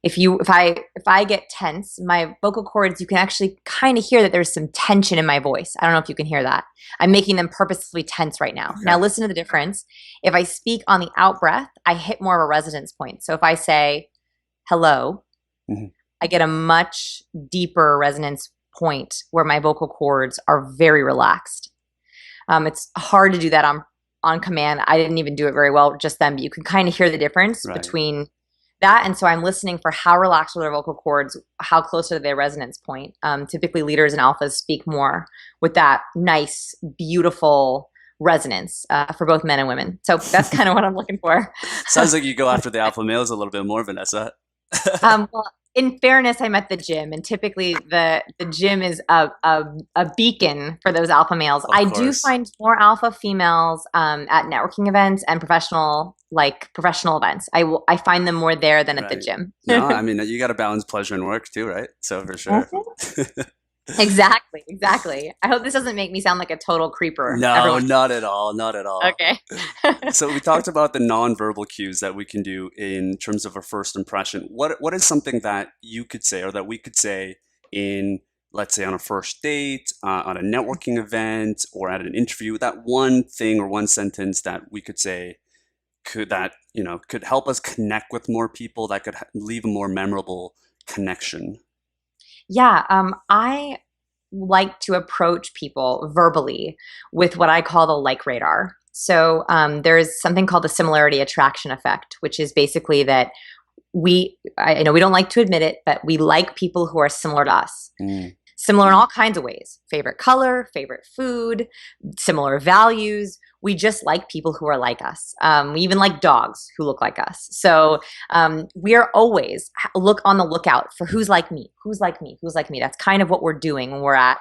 if I get tense, my vocal cords, you can actually kind of hear that there's some tension in my voice. I don't know if you can hear that. I'm making them purposefully tense right now. Now listen to the difference. If I speak on the out breath, I hit more of a resonance point. So if I say hello, I get a much deeper resonance point where my vocal cords are very relaxed. It's hard to do that on command. I didn't even do it very well just then, but you can kind of hear the difference between that. And so I'm listening for how relaxed are their vocal cords, how close are their resonance point. Typically leaders and alphas speak more with that nice, beautiful resonance for both men and women. So that's kind of what I'm looking for. Sounds like you go after the alpha males a little bit more, Vanessa. Well, in fairness, I'm at the gym, and typically the gym is a beacon for those alpha males. I do find more alpha females at networking events and professional events. I find them more there than at the gym. No, I mean, you got to balance pleasure and work too, right? So for sure. Exactly. I hope this doesn't make me sound like a total creeper. No, not at all. Not at all. Okay. So we talked about the nonverbal cues that we can do in terms of a first impression. What is something that you could say or that we could say in, let's say, on a first date, on a networking event, or at an interview? That one thing or one sentence that we could say could help us connect with more people, that could leave a more memorable connection. Yeah, I like to approach people verbally with what I call the like radar. So there's something called the similarity attraction effect, which is basically that I know we don't like to admit it, but we like people who are similar to us. Similar in all kinds of ways. Favorite color, favorite food, similar values. We just like people who are like us. We even like dogs who look like us. So we are always on the lookout for who's like me, who's like me, who's like me. That's kind of what we're doing when we're at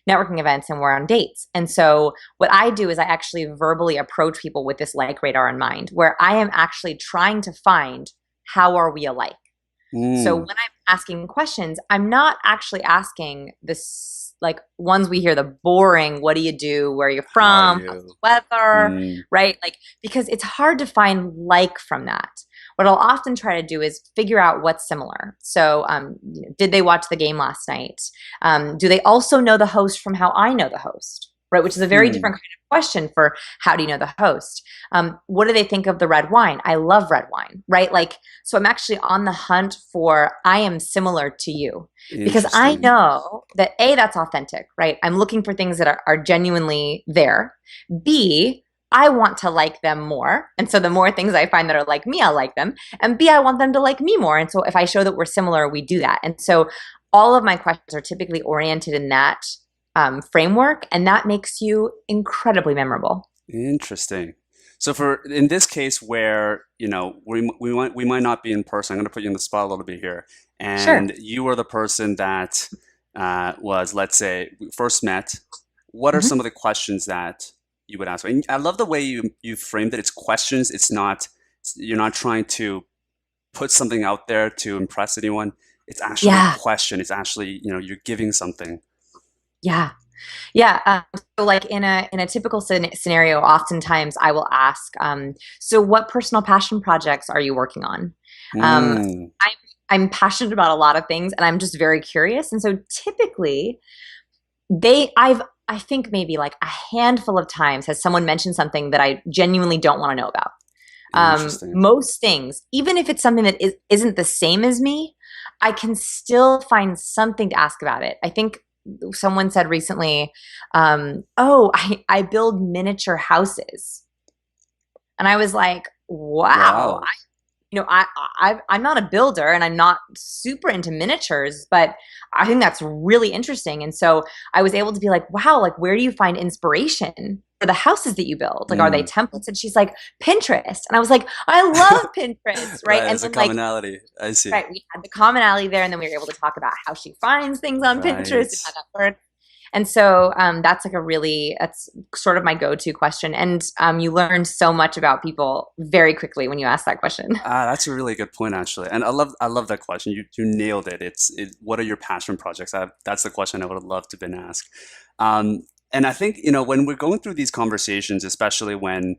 networking events and we're on dates. And so what I do is I actually verbally approach people with this like radar in mind, where I am actually trying to find how are we alike. So when I'm asking questions, I'm not actually asking this, like ones we hear, the boring, what do you do? Where are you from? How's the weather? Right? Like, because it's hard to find like from that. What I'll often try to do is figure out what's similar. So did they watch the game last night? Do they also know the host from how I know the host? Right, which is a very different kind of question for how do you know the host? What do they think of the red wine? I love red wine, right? Like, so I'm actually on the hunt for, I am similar to you, because I know that A, that's authentic, right? I'm looking for things that are genuinely there. B, I want to like them more. And so the more things I find that are like me, I'll like them. And B, I want them to like me more. And so if I show that we're similar, we do that. And so all of my questions are typically oriented in that framework, and that makes you incredibly memorable. Interesting. So in this case where, we might not be in person, I'm going to put you in the spot a little bit here. And you were the person that was, let's say, we first met. What are some of the questions that you would ask? And I love the way you framed it. It's questions. It's not, you're not trying to put something out there to impress anyone. It's actually a question. It's actually, you're giving something. Yeah. So like in a typical scenario, oftentimes I will ask, so what personal passion projects are you working on? I'm passionate about a lot of things, and I'm just very curious. And so typically I think maybe like a handful of times has someone mentioned something that I genuinely don't want to know about. Most things, even if it's something that isn't the same as me, I can still find something to ask about it. I think someone said recently, I build miniature houses. And I was like, wow. I'm not a builder, and I'm not super into miniatures, but I think that's really interesting. And so I was able to be like, wow, like where do you find inspiration for the houses that you build? Like, are they templates? And she's like, Pinterest. And I was like, I love Pinterest, right? And there's a commonality. I see. Right, we had the commonality there, and then we were able to talk about how she finds things on Pinterest and how that works. And so that's that's sort of my go-to question. And you learn so much about people very quickly when you ask that question. That's a really good point, actually. And I love that question. You nailed it. What are your passion projects? That's the question I would have loved to have been asked. And I think, when we're going through these conversations, especially when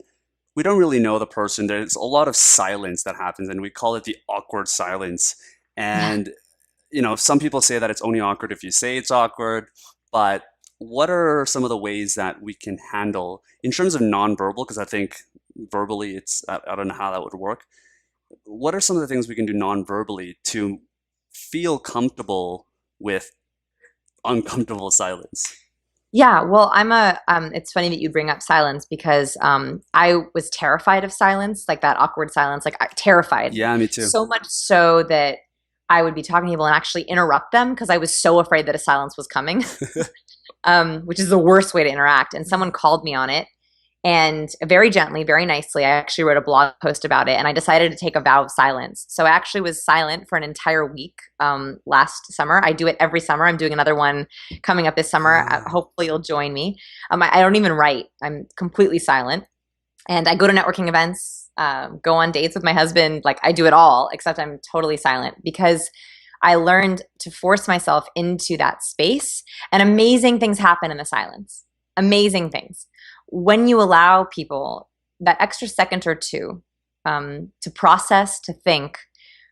we don't really know the person, there's a lot of silence that happens, and we call it the awkward silence. And, some people say that it's only awkward if you say it's awkward. But what are some of the ways that we can handle in terms of nonverbal? Because I think verbally, I don't know how that would work. What are some of the things we can do nonverbally to feel comfortable with uncomfortable silence? Yeah, well, it's funny that you bring up silence, because I was terrified of silence, like that awkward silence, terrified. Yeah, me too. So much so that I would be talking to people and actually interrupt them because I was so afraid that a silence was coming, which is the worst way to interact. And someone called me on it. And very gently, very nicely, I actually wrote a blog post about it, and I decided to take a vow of silence. So I actually was silent for an entire week last summer. I do it every summer. I'm doing another one coming up this summer. Hopefully you'll join me. I don't even write. I'm completely silent. And I go to networking events, go on dates with my husband. Like, I do it all, except I'm totally silent, because I learned to force myself into that space, and amazing things happen in the silence. Amazing things. When you allow people that extra second or two to process, to think,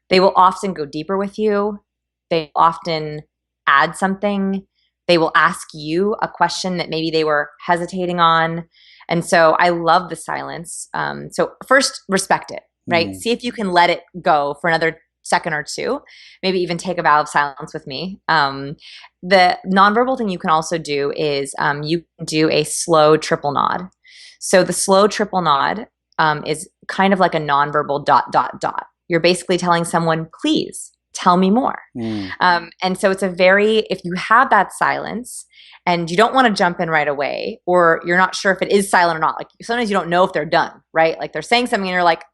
they will often go deeper with you. They often add something. They will ask you a question that maybe they were hesitating on. And so I love the silence. So first, respect it, right? See if you can let it go for another second or two, maybe even take a vow of silence with me. The nonverbal thing you can also do is you can do a slow triple nod. So the slow triple nod is kind of like a nonverbal ... You're basically telling someone, please tell me more. And so it's if you have that silence and you don't want to jump in right away, or you're not sure if it is silent or not, like sometimes you don't know if they're done, right? Like they're saying something and you're like,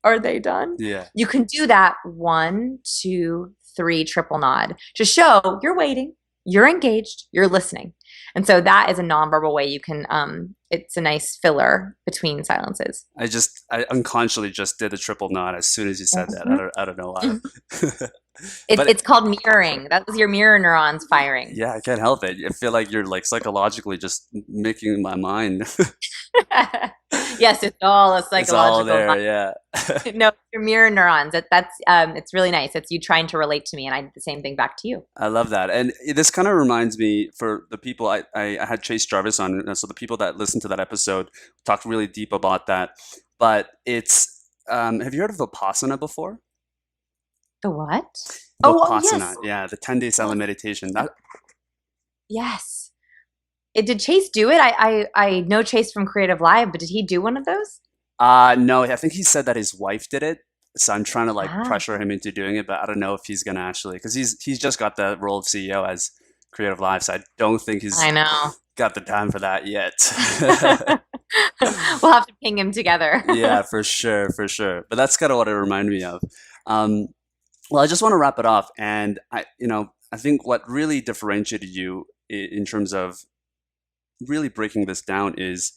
are they done? Yeah. You can do that 1, 2, 3 triple nod to show you're waiting, you're engaged, you're listening. And so that is a nonverbal way you can, it's a nice filler between silences. I unconsciously just did a triple nod as soon as you said that. I don't know why. It's called mirroring. That was your mirror neurons firing. Yeah, I can't help it. I feel like you're like psychologically just making my mind. Yes, it's all a psychological. It's all there, yeah. No, your mirror neurons. That's it's really nice. It's you trying to relate to me, and I did the same thing back to you. I love that, and this kind of reminds me, for the people I had Chase Jarvis on, so the people that listened to that episode talked really deep about that. But it's have you heard of Vipassana before? The what? Vipassana, yes. Yeah, the 10-day silent meditation. Yes. Did Chase do it? I know Chase from Creative Live, but did he do one of those? No, I think he said that his wife did it. So I'm trying to pressure him into doing it, but I don't know if he's gonna actually, because he's just got the role of CEO as Creative Live, so I don't think he's got the time for that yet. We'll have to ping him together. Yeah, for sure. But that's kind of what it reminded me of. Well, I just want to wrap it off, and I think what really differentiated you in terms of really breaking this down is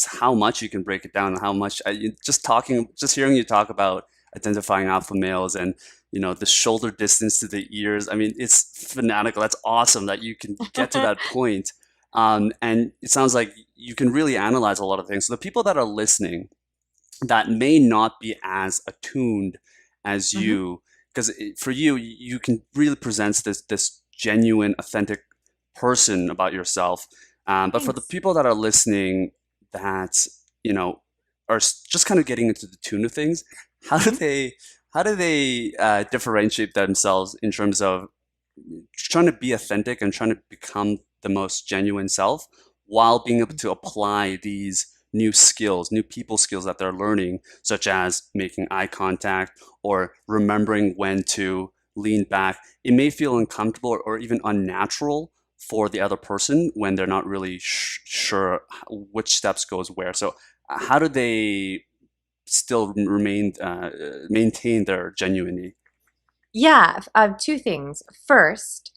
how much you can break it down, and how much just hearing you talk about identifying alpha males and the shoulder distance to the ears. I mean, it's fanatical. That's awesome that you can get to that point. And it sounds like you can really analyze a lot of things. So the people that are listening that may not be as attuned as you, because for you can really present this genuine, authentic person about yourself. But for the people that are listening that are just kind of getting into the tune of things, how do they differentiate themselves in terms of trying to be authentic and trying to become the most genuine self while being able to apply these new skills, new people skills that they're learning, such as making eye contact or remembering when to lean back? It may feel uncomfortable or even unnatural for the other person when they're not really sure which steps goes where. So how do they still maintain their genuinity? Yeah, 2 things. First,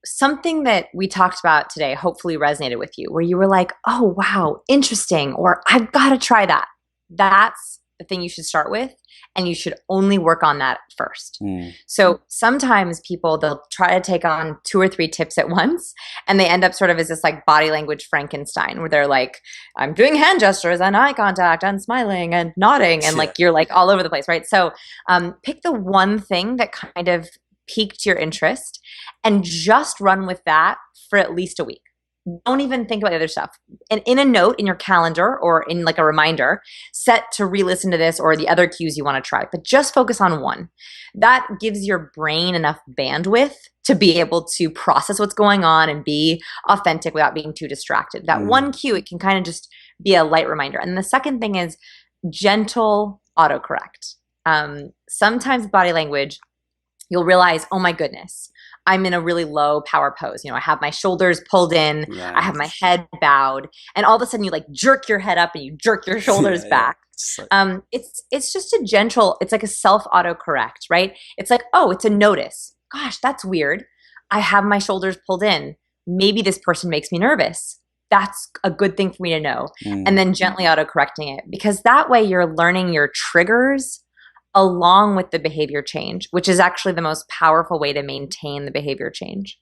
something that we talked about today hopefully resonated with you, where you were like, oh, wow, interesting, or I've got to try that. That's the thing you should start with, and you should only work on that first. So sometimes people, they'll try to take on 2 or 3 tips at once, and they end up sort of as this like body language Frankenstein, where they're like, I'm doing hand gestures and eye contact and smiling and nodding, and like you're like all over the place, right? So pick the one thing that kind of piqued your interest and just run with that for at least a week. Don't even think about the other stuff. And in a note in your calendar or in like a reminder, set to re-listen to this or the other cues you want to try, but just focus on one. That gives your brain enough bandwidth to be able to process what's going on and be authentic without being too distracted. That one cue, it can kind of just be a light reminder. And the second thing is gentle autocorrect. Sometimes body language you'll realize, oh my goodness, I'm in a really low power pose. I have my shoulders pulled in, Right. I have my head bowed, and all of a sudden you like jerk your head up and you jerk your shoulders back. Yeah. It's just a gentle, it's like a self autocorrect, right? It's like, oh, it's a notice. Gosh, that's weird. I have my shoulders pulled in. Maybe this person makes me nervous. That's a good thing for me to know. And then gently autocorrecting it, because that way you're learning your triggers along with the behavior change, which is actually the most powerful way to maintain the behavior change.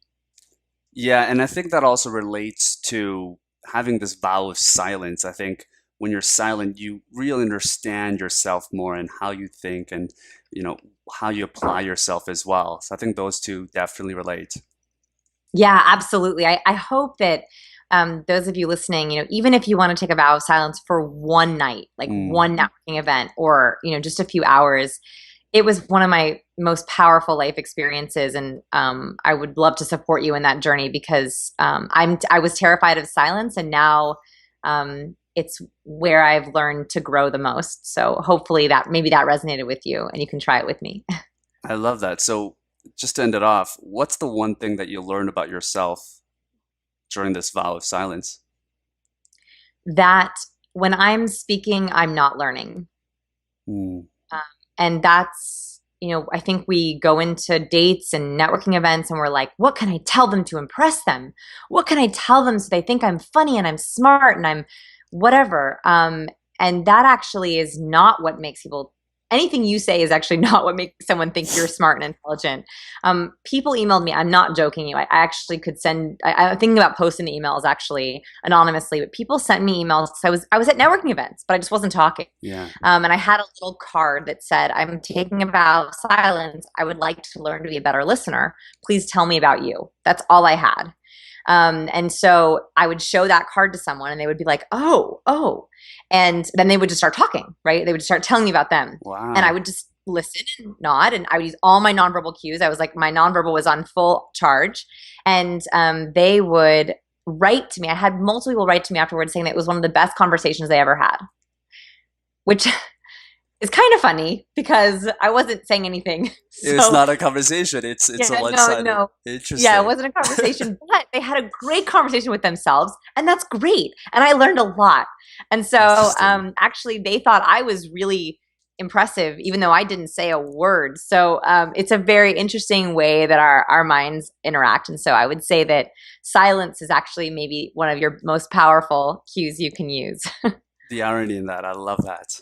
Yeah, and I think that also relates to having this vow of silence. I think when you're silent, you really understand yourself more and how you think and, how you apply yourself as well. So I think those two definitely relate. Yeah, absolutely. I hope that those of you listening, even if you want to take a vow of silence for one night, like one networking event, or, just a few hours, it was one of my most powerful life experiences. And I would love to support you in that journey, because I was terrified of silence, and now it's where I've learned to grow the most. So hopefully maybe that resonated with you and you can try it with me. I love that. So just to end it off, what's the one thing that you learned about yourself during this vow of silence? That when I'm speaking, I'm not learning. And that's, I think we go into dates and networking events and we're like, what can I tell them to impress them? What can I tell them so they think I'm funny and I'm smart and I'm whatever? And that actually is not what makes people, anything you say is actually not what makes someone think you're smart and intelligent. People emailed me. I'm not joking you. I actually could send, I'm thinking about posting the emails actually anonymously, but people sent me emails. So I was at networking events, but I just wasn't talking. Yeah. And I had a little card that said, I'm taking a vow of silence. I would like to learn to be a better listener. Please tell me about you. That's all I had. And so I would show that card to someone and they would be like, oh. And then they would just start talking, right? They would just start telling me about them. Wow. And I would just listen and nod, and I would use all my nonverbal cues. I was like, my nonverbal was on full charge. And they would write to me. I had multiple people write to me afterwards saying that it was one of the best conversations they ever had, which is kind of funny because I wasn't saying anything. So, it's not a conversation. It's a one-sided. No. Interesting. Yeah, it wasn't a conversation, but they had a great conversation with themselves, and that's great. And I learned a lot. And so actually they thought I was really impressive, even though I didn't say a word. So it's a very interesting way that our minds interact. And so I would say that silence is actually maybe one of your most powerful cues you can use. The irony in that, I love that.